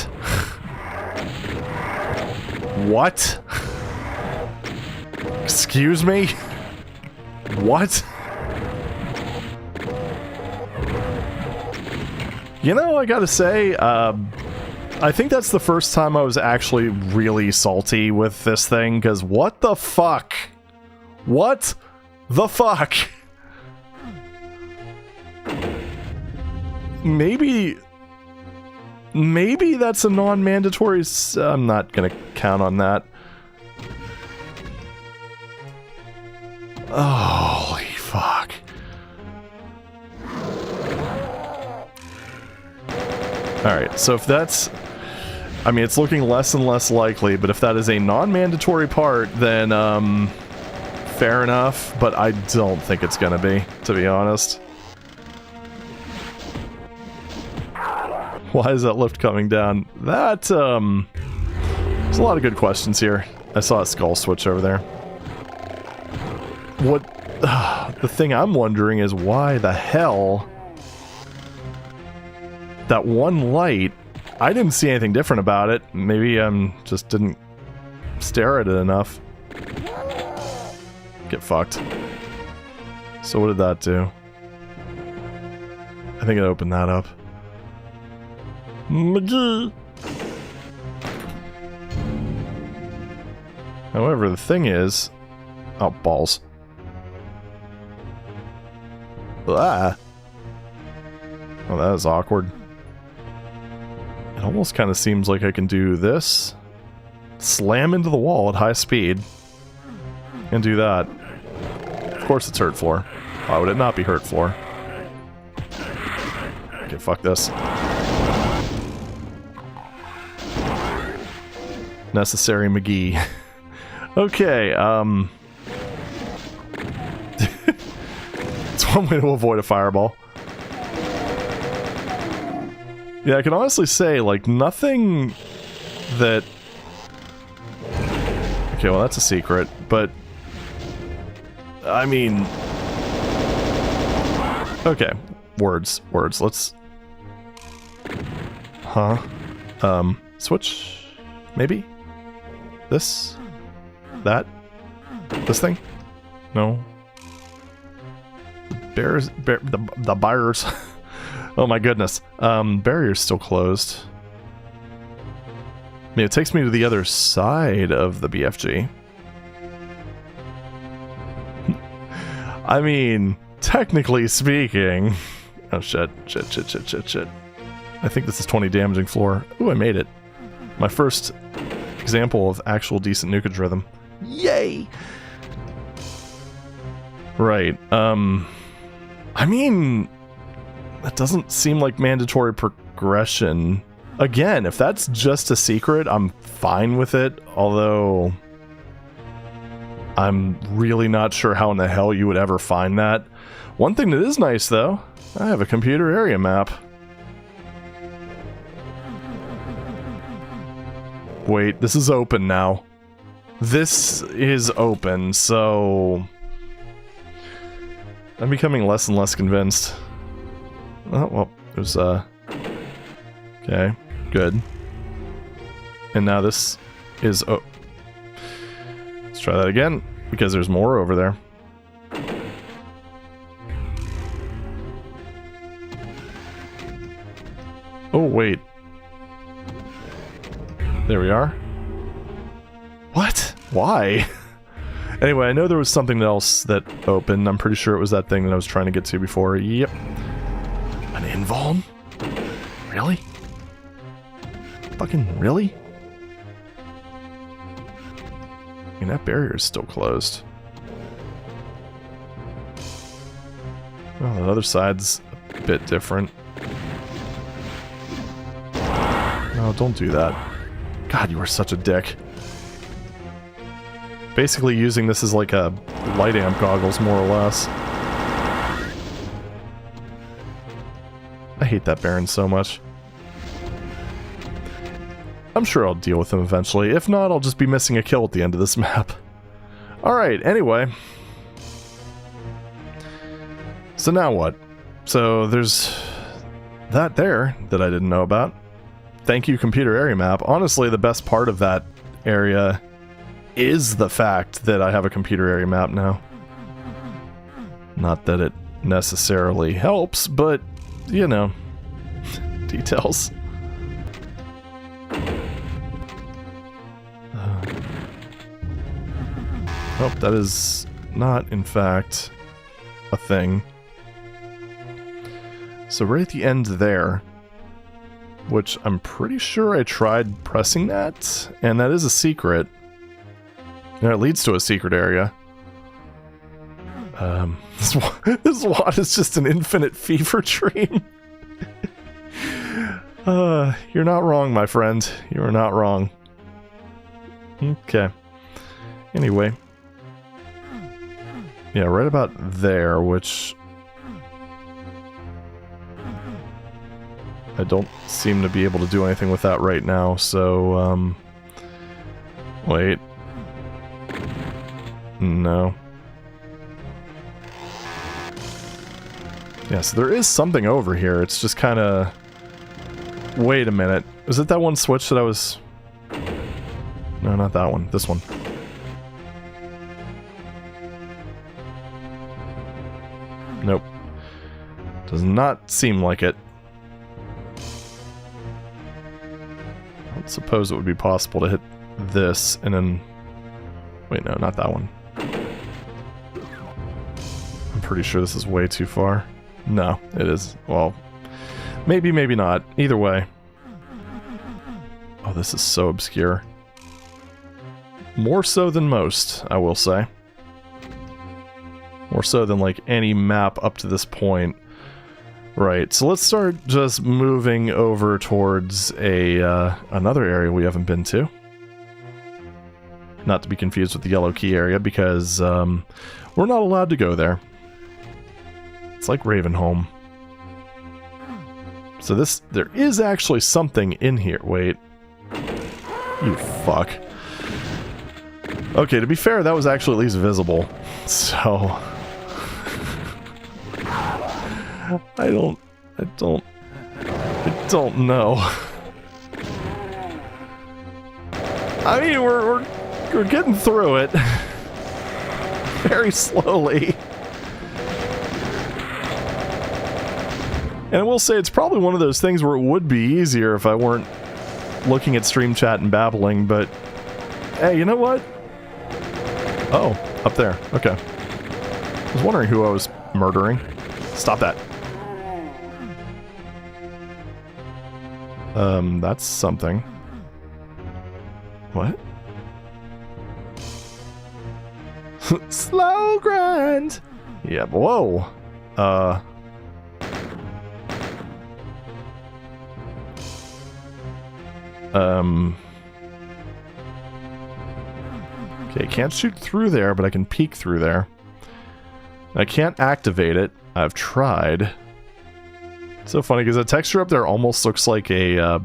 Speaker 1: What? Excuse me? What? You know, I gotta say, I think that's the first time I was actually really salty with this thing, because what the fuck? What the fuck? Maybe that's a non-mandatory... I'm not gonna count on that. Oh, holy fuck. Alright, so if that's... I mean, it's looking less and less likely, but if that is a non-mandatory part, then, fair enough, but I don't think it's gonna be, to be honest. Why is that lift coming down? That, there's a lot of good questions here. I saw a skull switch over there. What... the thing I'm wondering is why the hell... That one light... I didn't see anything different about it. Maybe just didn't stare at it enough. Get fucked. So what did that do? I think it opened that up. McGee! However, the thing is... Oh, balls. Ah! Oh, that is awkward. It almost kind of seems like I can do this. Slam into the wall at high speed. And do that. Of course it's hurt floor. Why would it not be hurt floor? Okay, fuck this. Necessary McGee. Okay, it's one way to avoid a fireball. Yeah, I can honestly say, like, nothing that... Okay, well, that's a secret, but... I mean... Okay, words, let's... Huh? Switch? Maybe? This? That? This thing? No. The buyers. Oh my goodness. Barrier's still closed. I mean, it takes me to the other side of the BFG. I mean, technically speaking... Oh shit. I think this is 20 damaging floor. Ooh, I made it. My first example of actual decent nukage rhythm. Yay! Right, I mean... That doesn't seem like mandatory progression. Again, if that's just a secret, I'm fine with it, although... I'm really not sure how in the hell you would ever find that. One thing that is nice, though, I have a computer area map. Wait, this is open now. This is open, so... I'm becoming less and less convinced. Oh, well, there's, okay, good. And now this is... Oh. Let's try that again, because there's more over there. Oh, wait. There we are. What? Why? Anyway, I know there was something else that opened. I'm pretty sure it was that thing that I was trying to get to before. Yep. An invuln? Really? Fucking really? I mean, that barrier is still closed. Well, the other side's a bit different. No, don't do that. God, you are such a dick. Basically using this as like a light amp goggles, more or less. I hate that Baron so much. I'm sure I'll deal with him eventually. If not, I'll just be missing a kill at the end of this map. Alright, anyway. So now what? So there's that there that I didn't know about. Thank you, computer area map. Honestly, the best part of that area is the fact that I have a computer area map now. Not that it necessarily helps, but, you know, details. Oh, that is not, in fact, a thing. So right at the end there, which I'm pretty sure I tried pressing that, and that is a secret. And it leads to a secret area. This wad is just an infinite fever dream. You're not wrong, my friend. You are not wrong. Okay. Anyway. Yeah, right about there, which... I don't seem to be able to do anything with that right now, so, wait. No. Yeah, so there is something over here, it's just kinda... Wait a minute. Was it that one switch that I was... No, not that one. This one. Nope. Does not seem like it. I don't suppose it would be possible to hit this and then... Wait, no, not that one. I'm pretty sure this is way too far. No, it is. Well, maybe, maybe not. Either way. Oh, this is so obscure. More so than most, I will say. More so than, like, any map up to this point. Right, so let's start just moving over towards another area we haven't been to. Not to be confused with the yellow key area, because we're not allowed to go there. It's like Ravenholm. So there is actually something in here. Wait. You fuck. Okay, to be fair, that was actually at least visible. So... I don't know. I mean, we're getting through it. Very slowly. And I will say it's probably one of those things where it would be easier if I weren't looking at stream chat and babbling, but hey, you know what? Oh, up there. Okay. I was wondering who I was murdering. Stop that. That's something. What? Slow grind! Yeah, whoa. Okay, can't shoot through there, but I can peek through there. I can't activate it. I've tried. It's so funny, because the texture up there almost looks like a,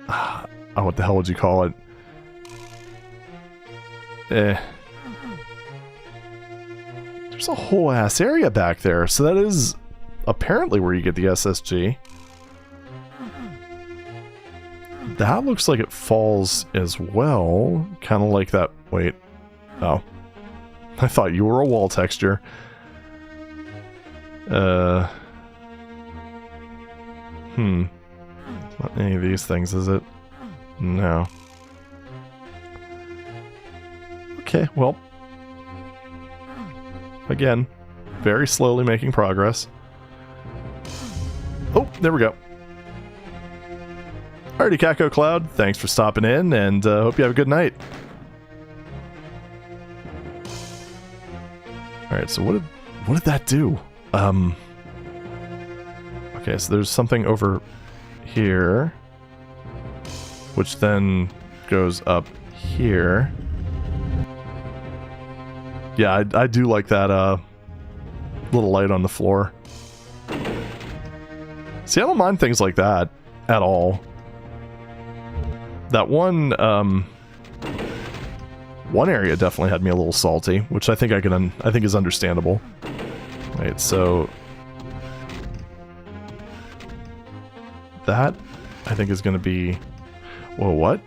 Speaker 1: oh, what the hell would you call it? There's a whole ass area back there, so that is apparently where you get the SSG. That looks like it falls as well, kind of like that. Wait. Oh. I thought you were a wall texture. It's not any of these things, is it? No. Okay, well. Again, very slowly making progress. Oh, there we go. Alrighty, Kako Cloud, thanks for stopping in, and hope you have a good night. Alright, so what did that do? Okay, so there's something over here, which then goes up here. Yeah, I do like that little light on the floor. See, I don't mind things like that at all. That one area definitely had me a little salty, which I think I think is understandable. Right, so that I think is going to be. Whoa, what?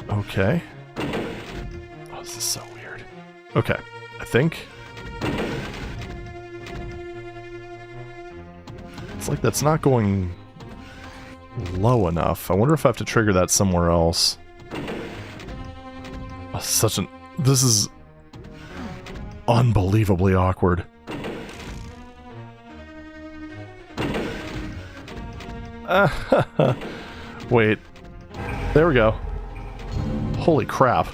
Speaker 1: Okay. Oh, this is so weird. Okay, I think. It's like that's not going low enough. I wonder if I have to trigger that somewhere else. Oh, this is unbelievably awkward. Wait. There we go. Holy crap.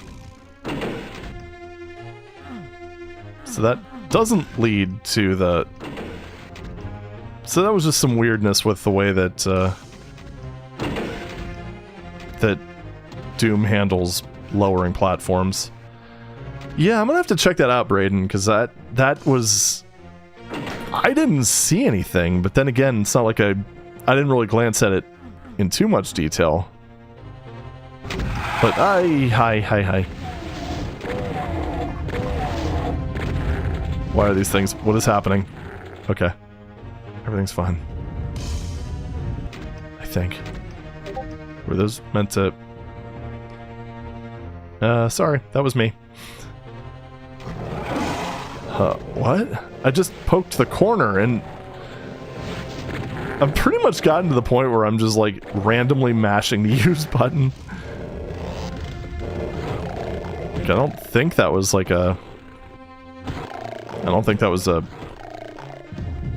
Speaker 1: So that doesn't lead to the... So that was just some weirdness with the way that that Doom handles lowering platforms. Yeah, I'm gonna have to check that out, Brayden, because that was... I didn't see anything, but then again, it's not like I didn't really glance at it in too much detail. But hi. Why are these things? What is happening? Okay. Everything's fine. I think. Were those meant to... sorry, that was me. What? I just poked the corner and... I've pretty much gotten to the point where I'm just, like, randomly mashing the use button. Like, I don't think that was, like, a... I don't think that was a...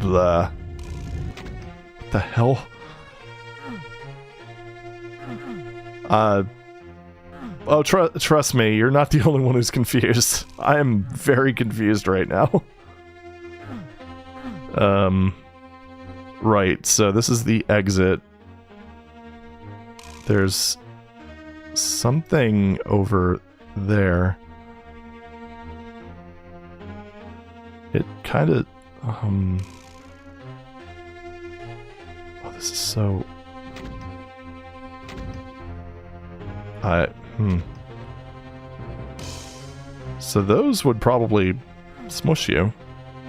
Speaker 1: What the hell? Oh, trust me, you're not the only one who's confused. I am very confused right now. Right, so this is the exit. There's something over there. It kind of, oh, this is so... So those would probably smush you,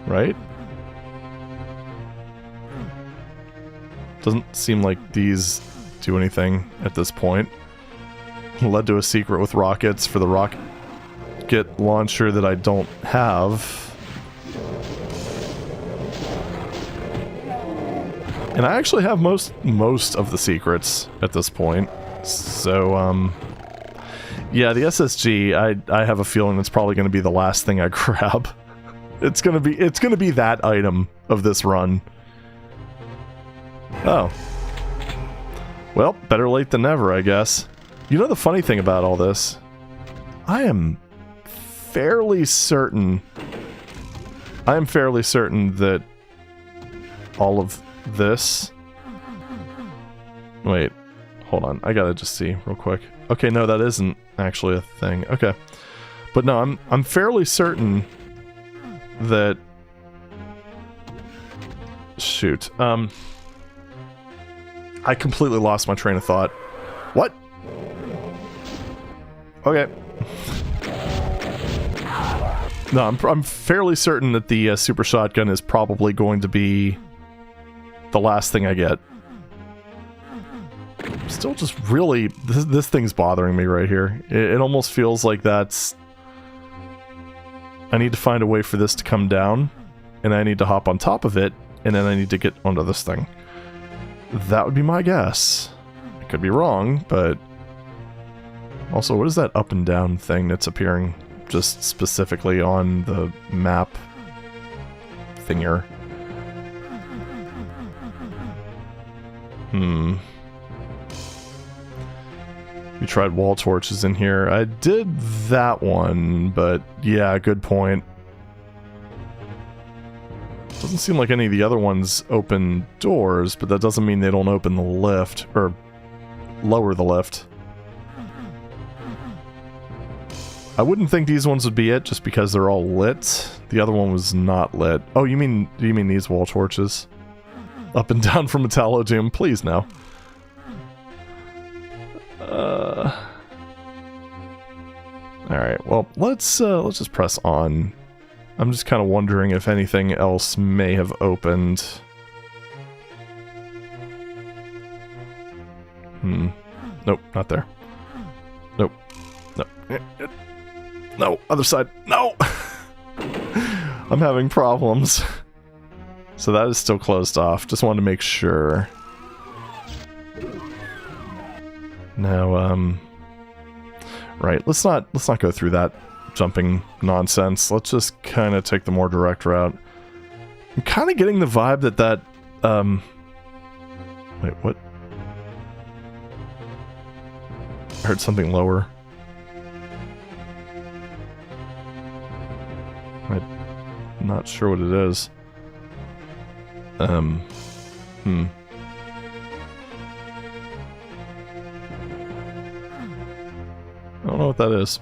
Speaker 1: right? Doesn't seem like these do anything at this point. Led to a secret with rockets for the rocket launcher that I don't have. And I actually have most of the secrets at this point. So, yeah, the SSG, I have a feeling it's probably going to be the last thing I grab. It's gonna be that item of this run. Oh. Well, better late than never, I guess. You know the funny thing about all this? I am fairly certain that all of this... Wait, hold on. I gotta just see real quick. Okay, no, that isn't actually a thing. Okay. But no, I'm fairly certain that... Shoot. I completely lost my train of thought. What? Okay. No, I'm fairly certain that the super shotgun is probably going to be the last thing I get. Still just really... This thing's bothering me right here. It almost feels like that's... I need to find a way for this to come down, and I need to hop on top of it, and then I need to get onto this thing. That would be my guess. I could be wrong, but... Also, what is that up and down thing that's appearing just specifically on the map thinger? We tried wall torches in here. I did that one, but yeah, good point. Doesn't seem like any of the other ones open doors, but that doesn't mean they don't open the lift, or lower the lift. I wouldn't think these ones would be it, just because they're all lit. The other one was not lit. Oh, you mean these wall torches? Up and down from Metallodium, please no. Alright, well, let's just press on. I'm just kind of wondering if anything else may have opened. Nope, not there. Nope. No. No, other side. No! I'm having problems. So that is still closed off. Just wanted to make sure. Now, right, let's not go through that jumping nonsense. Let's just kind of take the more direct route. I'm kind of getting the vibe that wait, what? I heard something lower. I'm not sure what it is. I don't know what that is.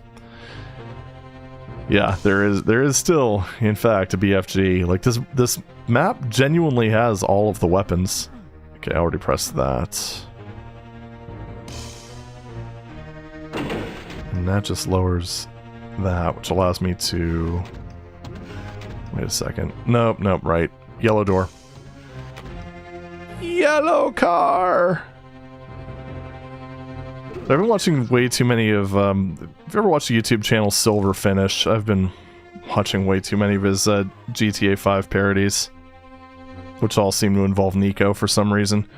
Speaker 1: Yeah, there is still, in fact, a BFG. Like, this map genuinely has all of the weapons. Okay, I already pressed that. And that just lowers that, which allows me to... Wait a second. Nope, right. Yellow door. Yellow car! I've been watching way too many of, if you ever watched the YouTube channel Silver Finish, I've been watching way too many of his GTA 5 parodies, which all seem to involve Nico for some reason.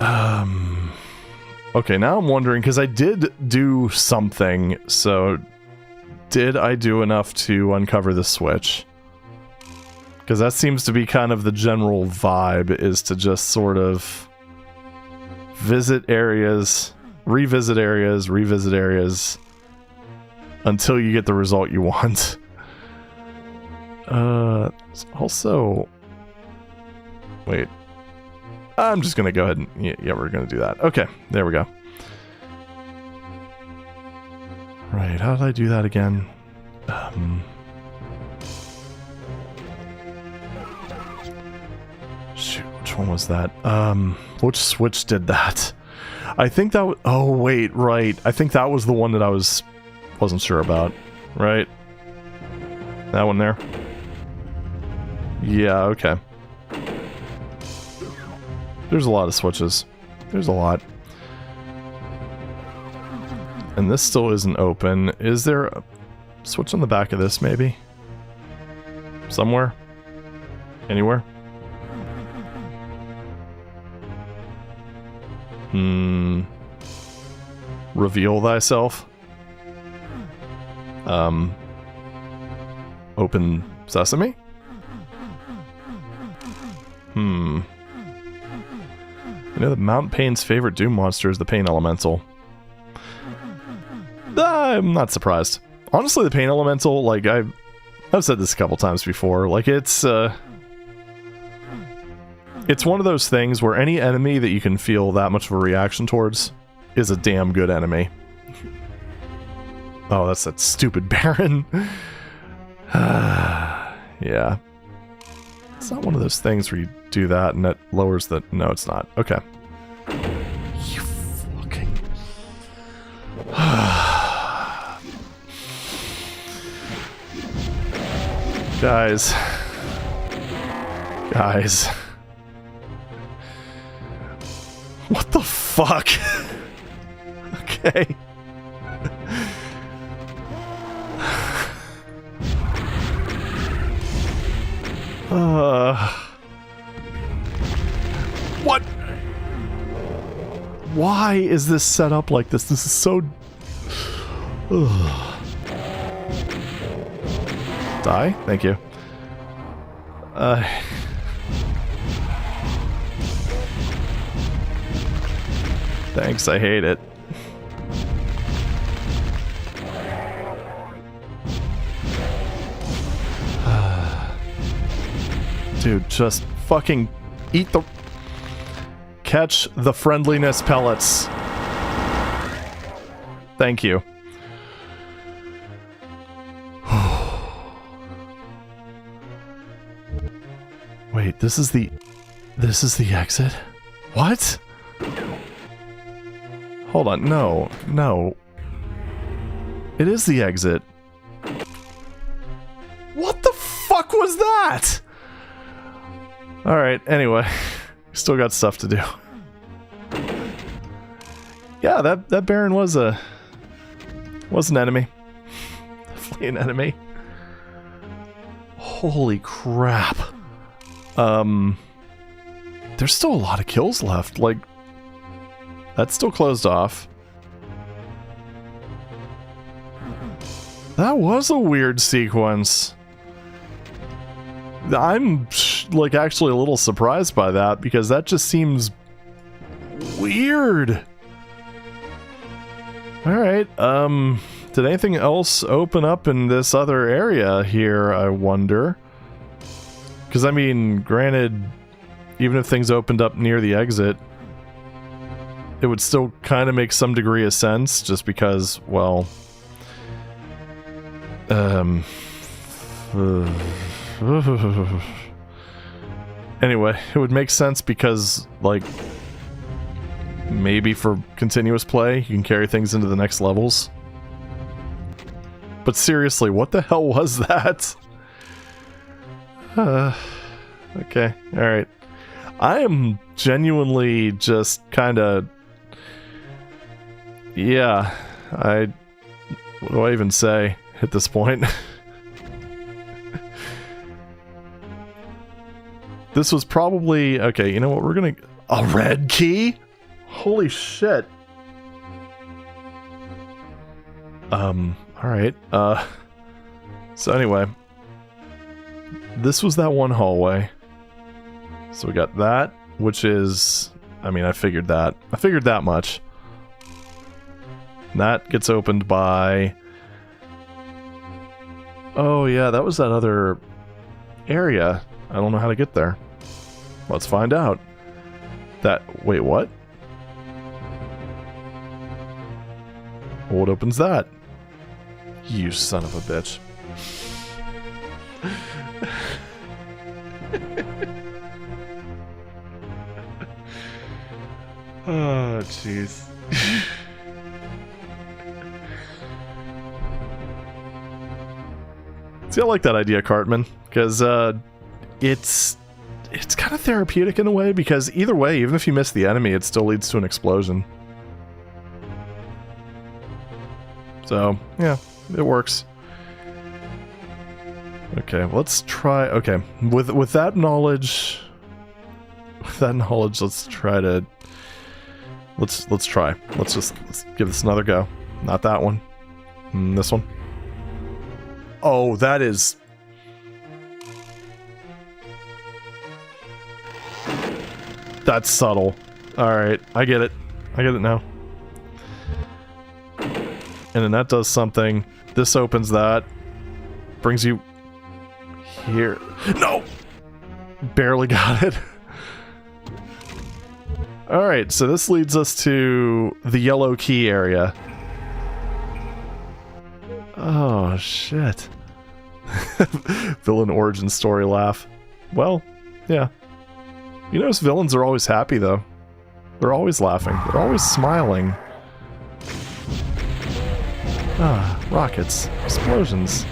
Speaker 1: Okay, now I'm wondering, because I did do something, so did I do enough to uncover the switch? Because that seems to be kind of the general vibe, is to just sort of visit areas revisit areas, until you get the result you want. Also... Wait. I'm just gonna go ahead and... Yeah, we're gonna do that. Okay, there we go. Right, how did I do that again? Shoot, which one was that? Which switch did that? I think that was... Oh, wait, right. I think that was the one that I wasn't sure about. Right? That one there? Yeah, okay. There's a lot of switches. There's a lot. And this still isn't open. Is there a switch on the back of this, maybe? Somewhere? Anywhere? Reveal thyself. Open sesame? You know that Mount Pain's favorite Doom monster is the Pain Elemental. I'm not surprised. Honestly, the Pain Elemental, like, I've said this a couple times before, like, it's one of those things where any enemy that you can feel that much of a reaction towards is a damn good enemy. Oh, that's that stupid Baron. Yeah. It's not one of those things where you do that and that lowers the... No, it's not. Okay. You fucking... Guys. What the fuck? Okay. What? Why is this set up like this? This is so... Die? Thank you. Thanks, I hate it. Dude, just fucking eat the... Catch the friendliness pellets. Thank you. Wait, this is the exit? What? Hold on, no. It is the exit. What the fuck was that? Alright, anyway. Still got stuff to do. Yeah, that Baron was an enemy. Definitely an enemy. Holy crap. There's still a lot of kills left. Like, that's still closed off. That was a weird sequence. I'm, like, actually a little surprised by that, because that just seems weird. Alright, did anything else open up in this other area here, I wonder? Because, I mean, granted, even if things opened up near the exit, it would still kind of make some degree of sense, just because, well... Anyway, it would make sense because, like, maybe for continuous play, you can carry things into the next levels. But seriously, what the hell was that? Okay, alright. I am genuinely just kind of... Yeah, what do I even say at this point? This was probably... Okay, you know what, we're gonna... A red key? Holy shit. Alright, so anyway. This was that one hallway. So we got that, which is... I mean, I figured that. I figured that much. That gets opened by... Oh yeah, that was that other area. I don't know how to get there. Let's find out. Wait, what? What opens that? You son of a bitch. Oh, jeez. See, I like that idea, Cartman, because it's kind of therapeutic in a way, because either way, even if you miss the enemy, it still leads to an explosion. So, yeah, it works. Okay, let's try... Okay, with that knowledge... With that knowledge, let's try to... Let's try. Let's give this another go. Not that one. This one. Oh, that is... That's subtle. Alright, I get it. I get it now. And then that does something. This opens that. Brings you... here. No! Barely got it. Alright, so this leads us to the yellow key area. Oh, shit. Villain origin story laugh. Well, yeah. You notice villains are always happy, though. They're always laughing. They're always smiling. Ah, rockets. Explosions.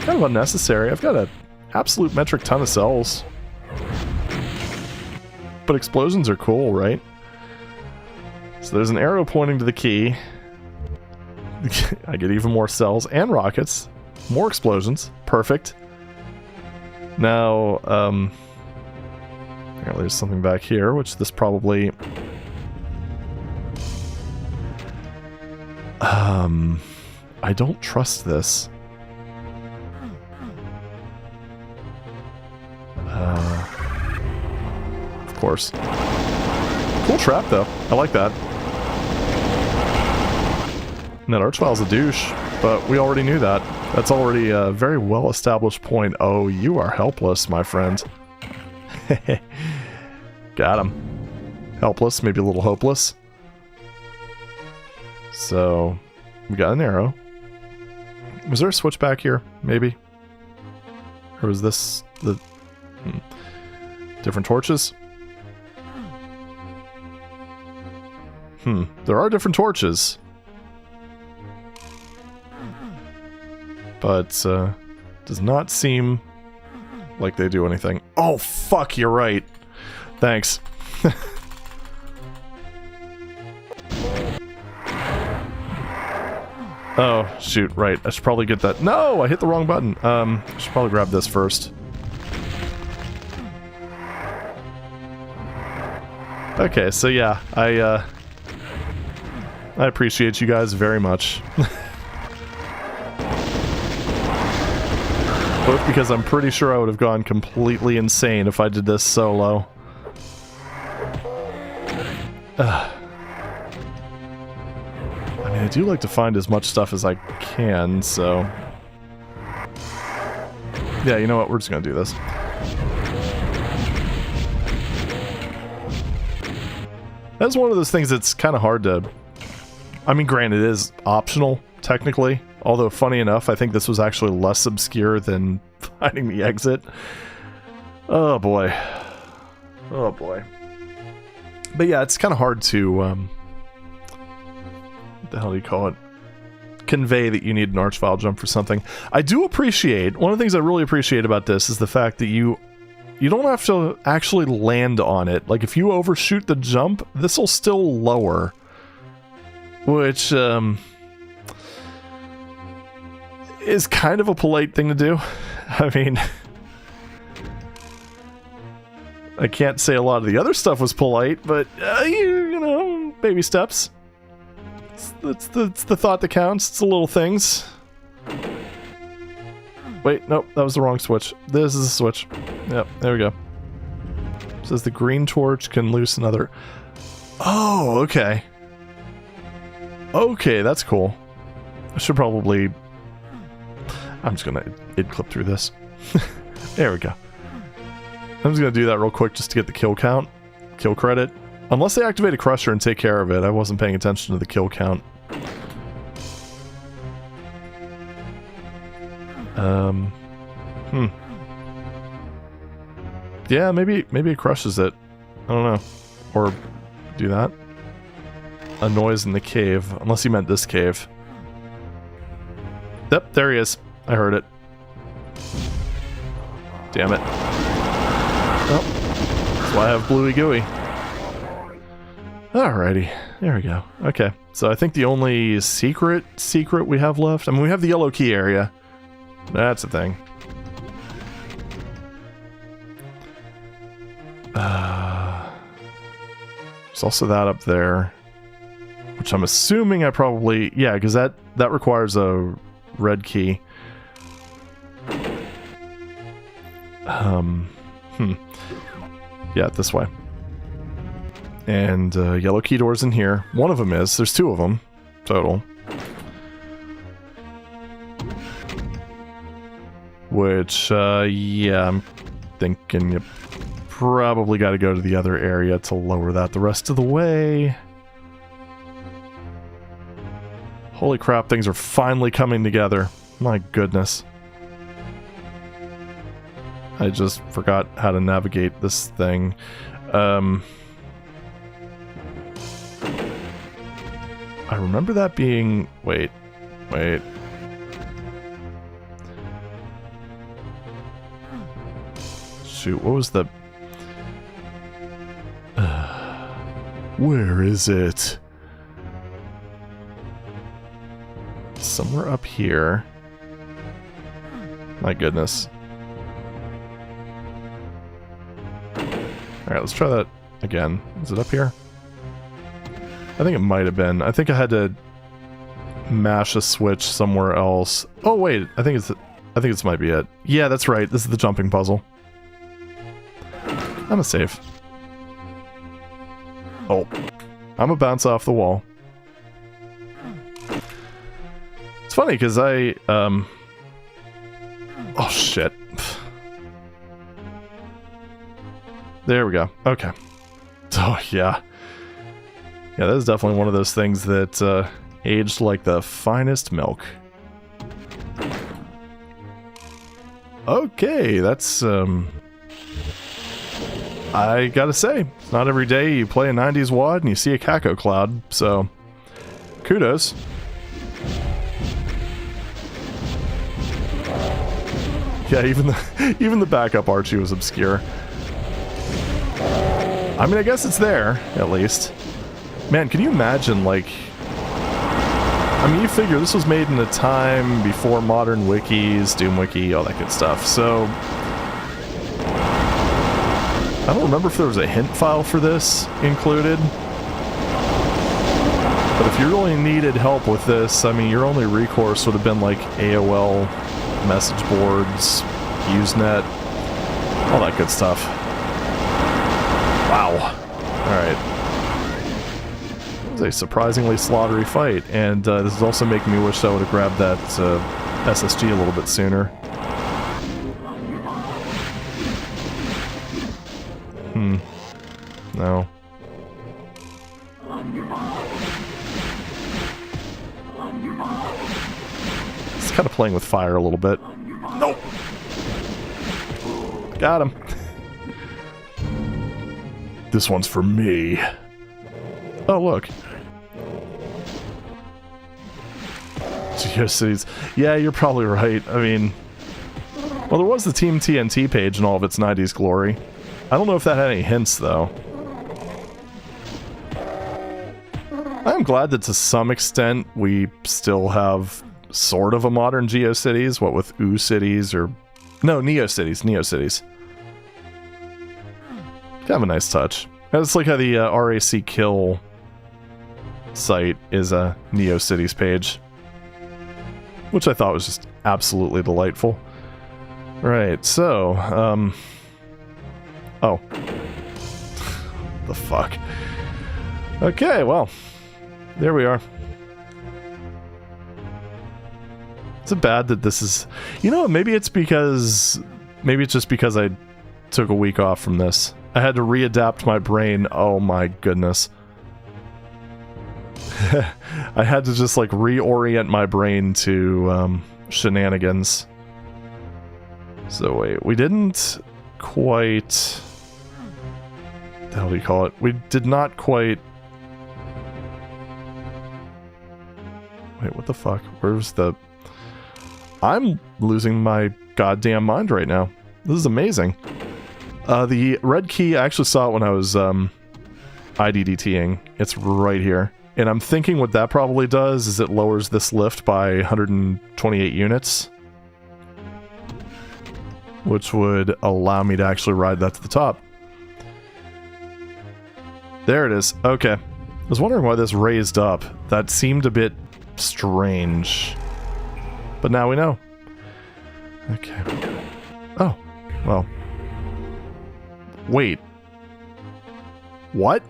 Speaker 1: Kind of unnecessary. I've got an absolute metric ton of cells. But explosions are cool, right? So there's an arrow pointing to the key. I get even more cells and rockets. More explosions. Perfect. Now, there's something back here, which this probably... I don't trust this. Of course. Cool trap, though. I like that. And that Archvile's a douche, but we already knew that. That's already a very well-established point. Oh, you are helpless, my friend. Got him. Helpless, maybe a little hopeless. So, we got an arrow. Was there a switch back here? Maybe? Or was this the... Different torches? There are different torches. But, does not seem like they do anything. Oh, fuck, you're right. Thanks. Oh, shoot, right. I should probably get that. No, I hit the wrong button. I should probably grab this first. Okay, so yeah, I appreciate you guys very much. Both because I'm pretty sure I would have gone completely insane if I did this solo. I mean, I do like to find as much stuff as I can, so... Yeah, you know what? We're just gonna do this. That's one of those things that's kind of hard to... I mean, granted, it is optional, technically. Although, funny enough, I think this was actually less obscure than finding the exit. Oh, boy. Oh, boy. But yeah, it's kind of hard to, what the hell do you call it? Convey that you need an Archvile jump for something. I do appreciate, one of the things I really appreciate about this is the fact that you don't have to actually land on it. Like, if you overshoot the jump, this will still lower. Which, is kind of a polite thing to do. I mean, I can't say a lot of the other stuff was polite, but, you know, baby steps. It's the thought that counts. It's the little things. Wait, nope, that was the wrong switch. This is the switch. Yep, there we go. It says the green torch can loose another... Oh, okay. Okay, that's cool. I should probably... I'm just gonna id clip through this. There we go. I'm just gonna do that real quick just to get the kill count. Kill credit. Unless they activate a crusher and take care of it. I wasn't paying attention to the kill count. Yeah, maybe it crushes it. I don't know. Or do that. A noise in the cave. Unless you meant this cave. Yep, there he is. I heard it. Damn it. Well, that's why I have Bluey Gooey. Alrighty. There we go. Okay. So I think the only secret we have left... I mean, we have the yellow key area. That's a thing. There's also that up there. Which I'm assuming I probably... Yeah, because that requires a red key. Yeah, this way. And yellow key doors in here. One of them is. There's two of them. Total. Which, yeah, I'm thinking you probably got to go to the other area to lower that the rest of the way. Holy crap, things are finally coming together. My goodness. I just forgot how to navigate this thing. I remember that being... Wait. Shoot, what was the... Where is it? Somewhere up here. My goodness. Alright, let's try that again. Is it up here? I think it might have been. I think I had to mash a switch somewhere else. Oh wait, I think this might be it. Yeah, that's right. This is the jumping puzzle. I'm gonna save. Oh. I'm gonna bounce off the wall. It's funny because I oh shit. There we go. Okay. Oh yeah. Yeah, that is definitely one of those things that aged like the finest milk. Okay, that's I gotta say, it's not every day you play a 90s WAD and you see a Caco cloud, so kudos. Yeah, even the backup Archie was obscure. I mean, I guess it's there, at least. Man, can you imagine, like... I mean, you figure this was made in a time before modern wikis, Doom Wiki, all that good stuff, so... I don't remember if there was a hint file for this included. But if you really needed help with this, I mean, your only recourse would have been, like, AOL message boards, Usenet, all that good stuff. Wow. Alright. It was a surprisingly slaughtery fight, and this is also making me wish I would have grabbed that SSG a little bit sooner. No. It's kind of playing with fire a little bit. Nope. Got him. This one's for me. Oh, look. Geocities. Yeah, you're probably right. I mean... Well, there was the Team TNT page in all of its 90s glory. I don't know if that had any hints, though. I'm glad that to some extent we still have sort of a modern GeoCities, what with cities or... No, NeoCities. Kind of a nice touch. It's like how the RAC Kill site is a NeoCities page. Which I thought was just absolutely delightful. Right, so, oh. The fuck. Okay, well. There we are. Is it bad that this is... You know what, maybe it's just because I took a week off from this. I had to readapt my brain. Oh my goodness. I had to just like reorient my brain to shenanigans. So wait, we didn't quite... What the hell do you call it? We did not quite... Wait, what the fuck? Where's the... I'm losing my goddamn mind right now. This is amazing. The red key, I actually saw it when I was IDDTing. It's right here. And I'm thinking what that probably does is it lowers this lift by 128 units. Which would allow me to actually ride that to the top. There it is. Okay. I was wondering why this raised up. That seemed a bit strange. But now we know. Okay. Oh. Well. Wait. What?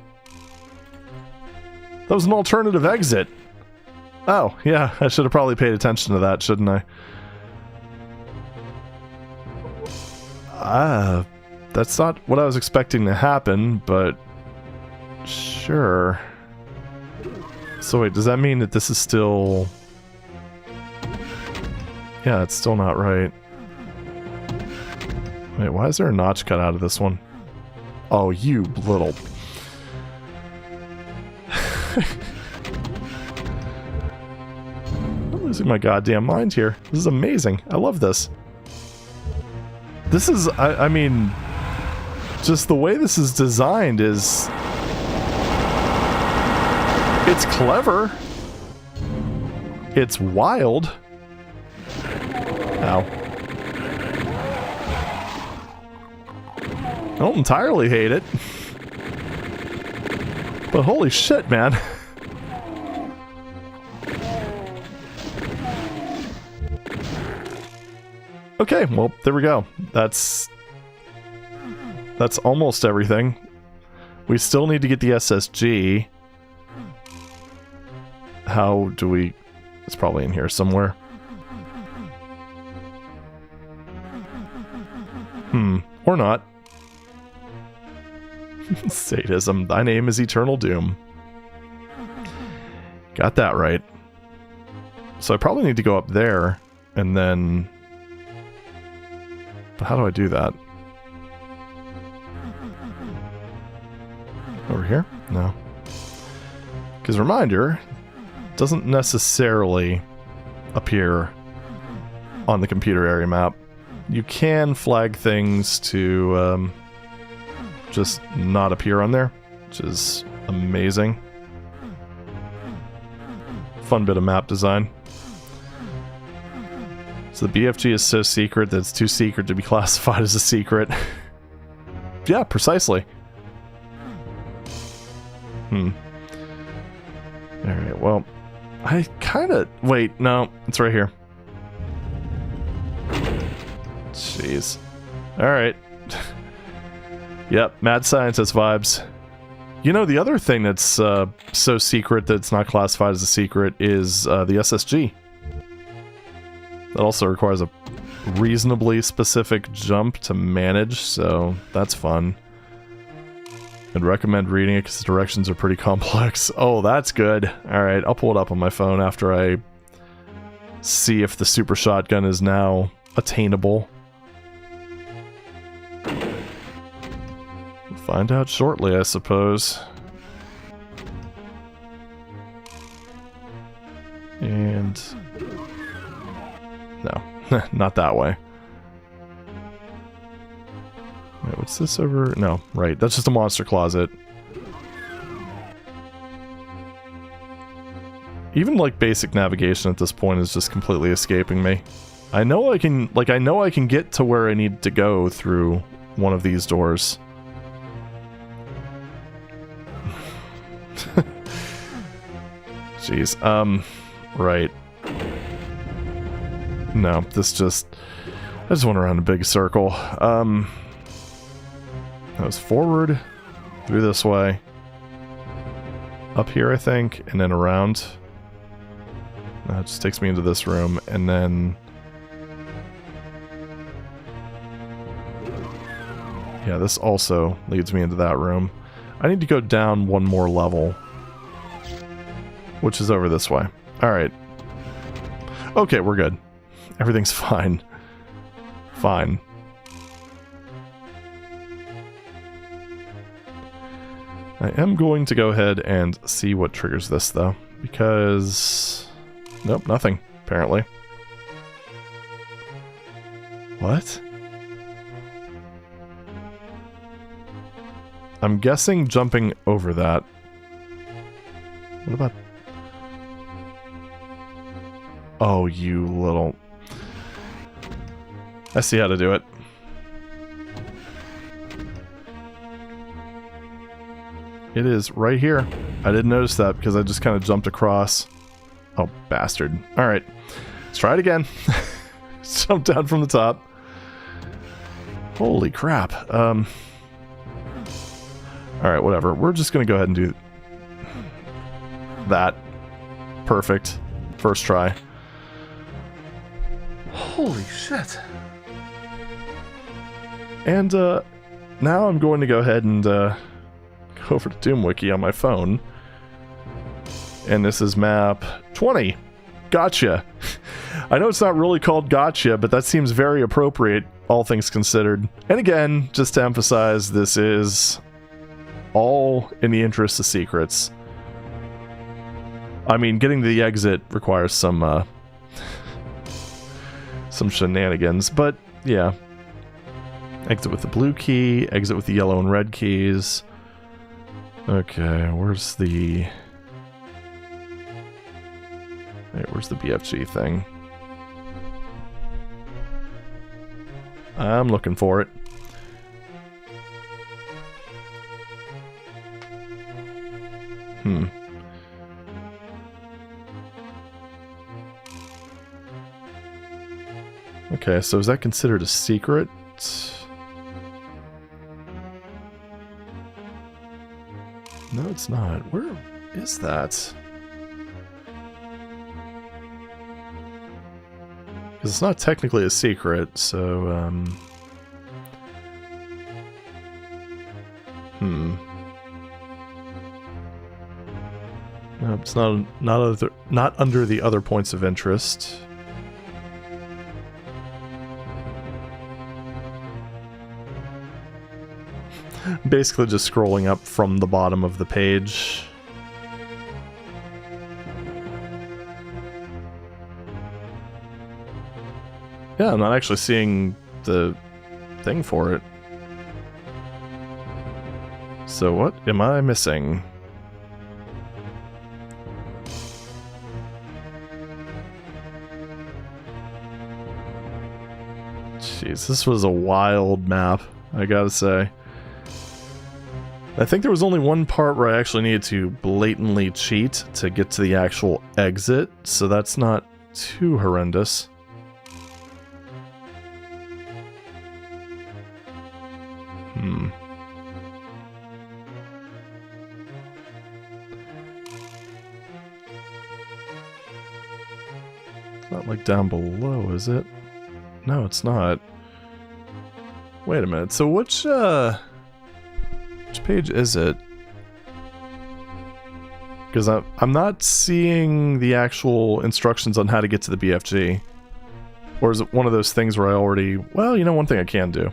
Speaker 1: That was an alternative exit. Oh, yeah. I should have probably paid attention to that, shouldn't I? That's not what I was expecting to happen, but... Sure. So wait, does that mean that this is still... Yeah, it's still not right. Wait, why is there a notch cut out of this one? Oh, you little... I'm losing my goddamn mind here. This is amazing. I love this. This is, I mean... Just the way this is designed is... It's clever. It's wild. Ow. I don't entirely hate it. But holy shit, man. Okay, well, there we go. That's almost everything. We still need to get the SSG. How do we... It's probably in here somewhere. Or not. Sadism. Thy name is Eternal Doom. Got that right. So I probably need to go up there, and then... But how do I do that? Over here? No. Because reminder, it doesn't necessarily appear on the computer area map. You can flag things to just not appear on there, which is amazing. Fun bit of map design. So the BFG is so secret that it's too secret to be classified as a secret. Yeah, precisely. Alright, well, I kinda... Wait, no, it's right here. Jeez. Alright. Yep, mad scientist vibes. You know, the other thing that's so secret that it's not classified as a secret is the SSG. That also requires a reasonably specific jump to manage, so that's fun. I'd recommend reading it because the directions are pretty complex. Oh, that's good. Alright, I'll pull it up on my phone after I see if the super shotgun is now attainable. We'll find out shortly, I suppose. And... No, not that way. Wait, what's this over? No, right. That's just a monster closet. Even, like, basic navigation at this point is just completely escaping me. I know I can, like, I know I can get to where I need to go through one of these doors. Jeez, right. No, this just... I just went around a big circle. That was forward, through this way, up here I think, and then around. It just takes me into this room, and then... Yeah, this also leads me into that room. I need to go down one more level, which is over this way. Alright. Okay, we're good. Everything's fine. Fine. I am going to go ahead and see what triggers this, though, because... Nope, nothing, apparently. What? I'm guessing jumping over that. What about... Oh, you little... I see how to do it. It is right here. I didn't notice that because I just kind of jumped across. Oh, bastard. Alright. Let's try it again. Jump down from the top. Holy crap. Alright, whatever. We're just going to go ahead and do that. Perfect. First try. Holy shit. And now I'm going to go ahead and go over to DoomWiki on my phone. And this is map 20. Gotcha. I know it's not really called Gotcha, but that seems very appropriate, all things considered. And again, just to emphasize, this is all in the interest of secrets. I mean, getting to the exit requires some shenanigans, but yeah. Exit with the blue key, exit with the yellow and red keys. Okay, where's the... Wait, where's the BFG thing? I'm looking for it. Okay, so is that considered a secret? No, it's not. Where is that? Because it's not technically a secret, so, No, it's not under the other points of interest. Basically just scrolling up from the bottom of the page. Yeah, I'm not actually seeing the thing for it. So what am I missing? Jeez, this was a wild map, I gotta say. I think there was only one part where I actually needed to blatantly cheat to get to the actual exit, so that's not too horrendous. It's not like down below, is it? No, it's not. Wait a minute, so which page is it? Because I'm not seeing the actual instructions on how to get to the BFG. Or is it one of those things where I already... Well, you know, one thing I can do.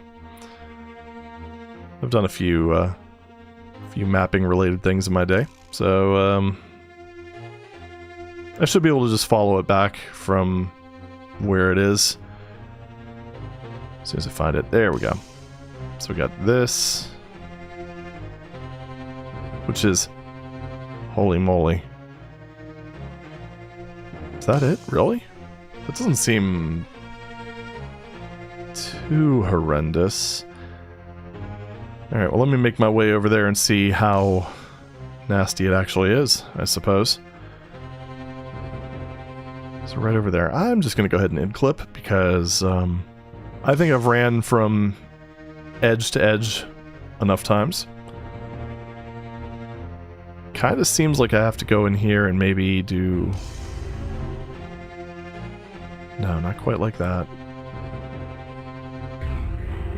Speaker 1: I've done a few mapping related things in my day. So, I should be able to just follow it back from where it is. As soon as I find it. There we go. So we got this. Which is... Holy moly. Is that it? Really? That doesn't seem... too horrendous. Alright, well let me make my way over there and see how nasty it actually is, I suppose. So right over there. I'm just going to go ahead and end-clip because I think I've ran from edge to edge enough times. Kind of seems like I have to go in here and maybe do No, not quite like that.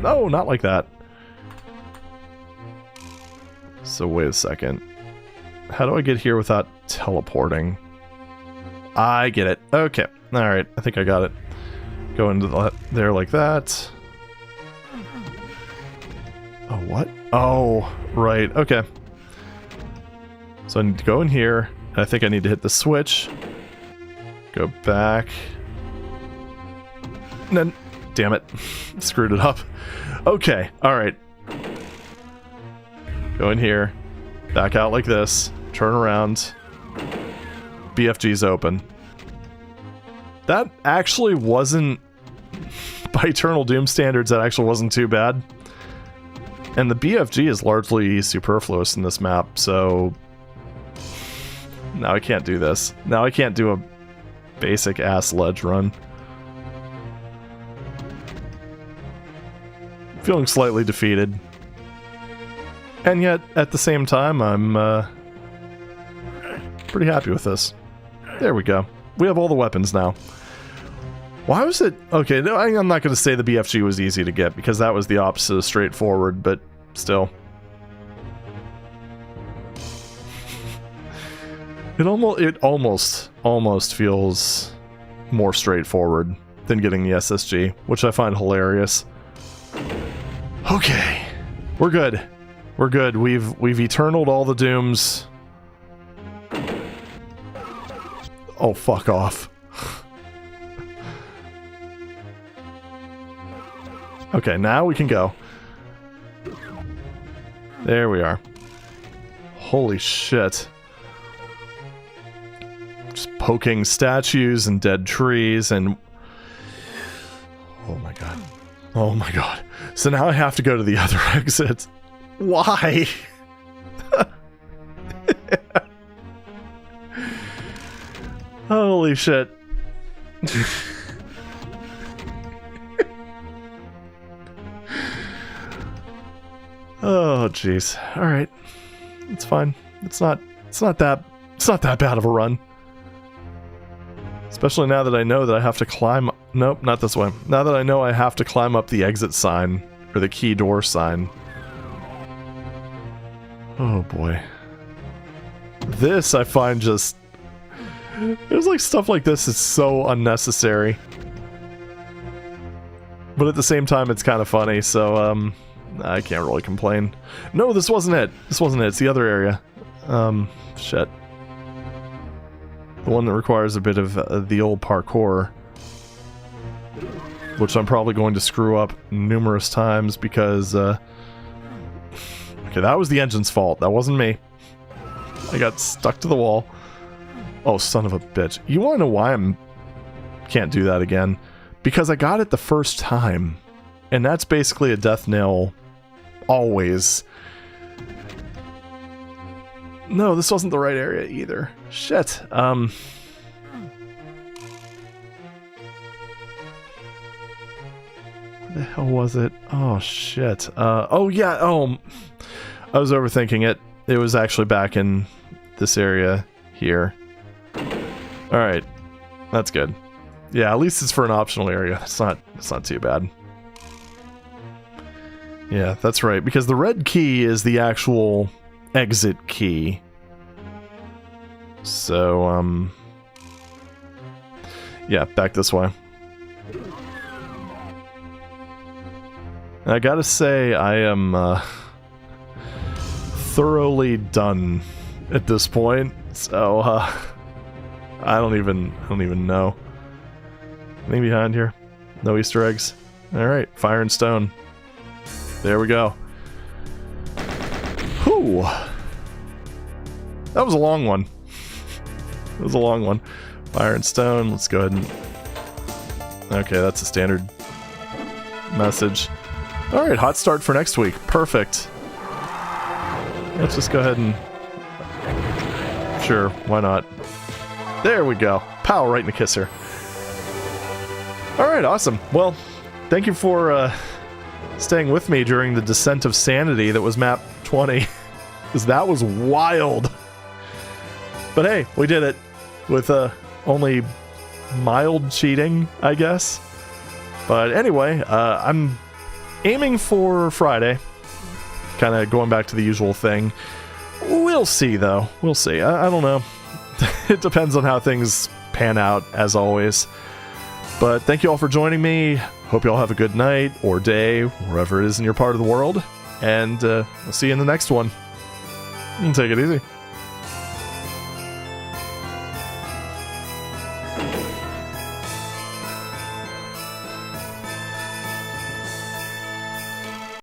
Speaker 1: No, not like that. So wait a second. How do I get here without teleporting? I get it. Okay. Alright, I think I got it. Go into there like that. Oh, what? Oh, right. Okay. So I need to go in here. And I think I need to hit the switch. Go back. And then, damn it. Screwed it up. Okay, alright. Go in here. Back out like this. Turn around. BFG's open. That actually wasn't... By Eternal Doom standards, that actually wasn't too bad. And the BFG is largely superfluous in this map, so... Now I can't do this. Now I can't do a basic ass ledge run. Feeling slightly defeated. And yet, at the same time, I'm pretty happy with this. There we go. We have all the weapons now. Why was it... Okay, no, I'm not going to say the BFG was easy to get, because that was the opposite of straightforward, but still. It almost feels more straightforward than getting the SSG, which I find hilarious. Okay, we're good. We're good. We've eternaled all the dooms. Oh, fuck off. Okay, now we can go. There we are. Holy shit. Just poking statues and dead trees and... Oh my god. Oh my god. So now I have to go to the other exit. Why? Holy shit. Oh jeez. All right. It's fine. It's not that bad of a run. Especially now that I know that I have to climb... Nope, not this way. Now that I know I have to climb up the exit sign, or the key door sign. Oh boy. This I find just... There's like stuff like this is so unnecessary. But at the same time it's kind of funny, so I can't really complain. No, this wasn't it. This wasn't it. It's the other area. Shit. The one that requires a bit of the old parkour. Which I'm probably going to screw up numerous times because, okay, that was the engine's fault. That wasn't me. I got stuck to the wall. Oh, son of a bitch. You wanna know why can't do that again? Because I got it the first time. And that's basically a death knell. Always. No, this wasn't the right area either. Shit. Where the hell was it? Oh, shit. Oh, yeah. Oh, I was overthinking it. It was actually back in this area here. Alright. That's good. Yeah, at least it's for an optional area. It's not too bad. Yeah, that's right. Because the red key is the actual exit key. So, yeah, back this way. I gotta say, I am thoroughly done at this point. So, I don't even know. Anything behind here? No Easter eggs? Alright, fire and stone. There we go. Whew. That was a long one. It was a long one. Fire and stone. Let's go ahead and... Okay, that's a standard message. Alright, hot start for next week. Perfect. Let's just go ahead and... Sure, why not? There we go. Pow, right in the kisser. Alright, awesome. Well, thank you for staying with me during the descent of sanity that was map 20. Because that was wild. But hey, we did it with only mild cheating, I guess. But anyway, I'm aiming for Friday. Kind of going back to the usual thing. We'll see, though. We'll see. I don't know. It depends on how things pan out, as always. But thank you all for joining me. Hope you all have a good night or day, wherever it is in your part of the world. And I'll see you in the next one. Take it easy.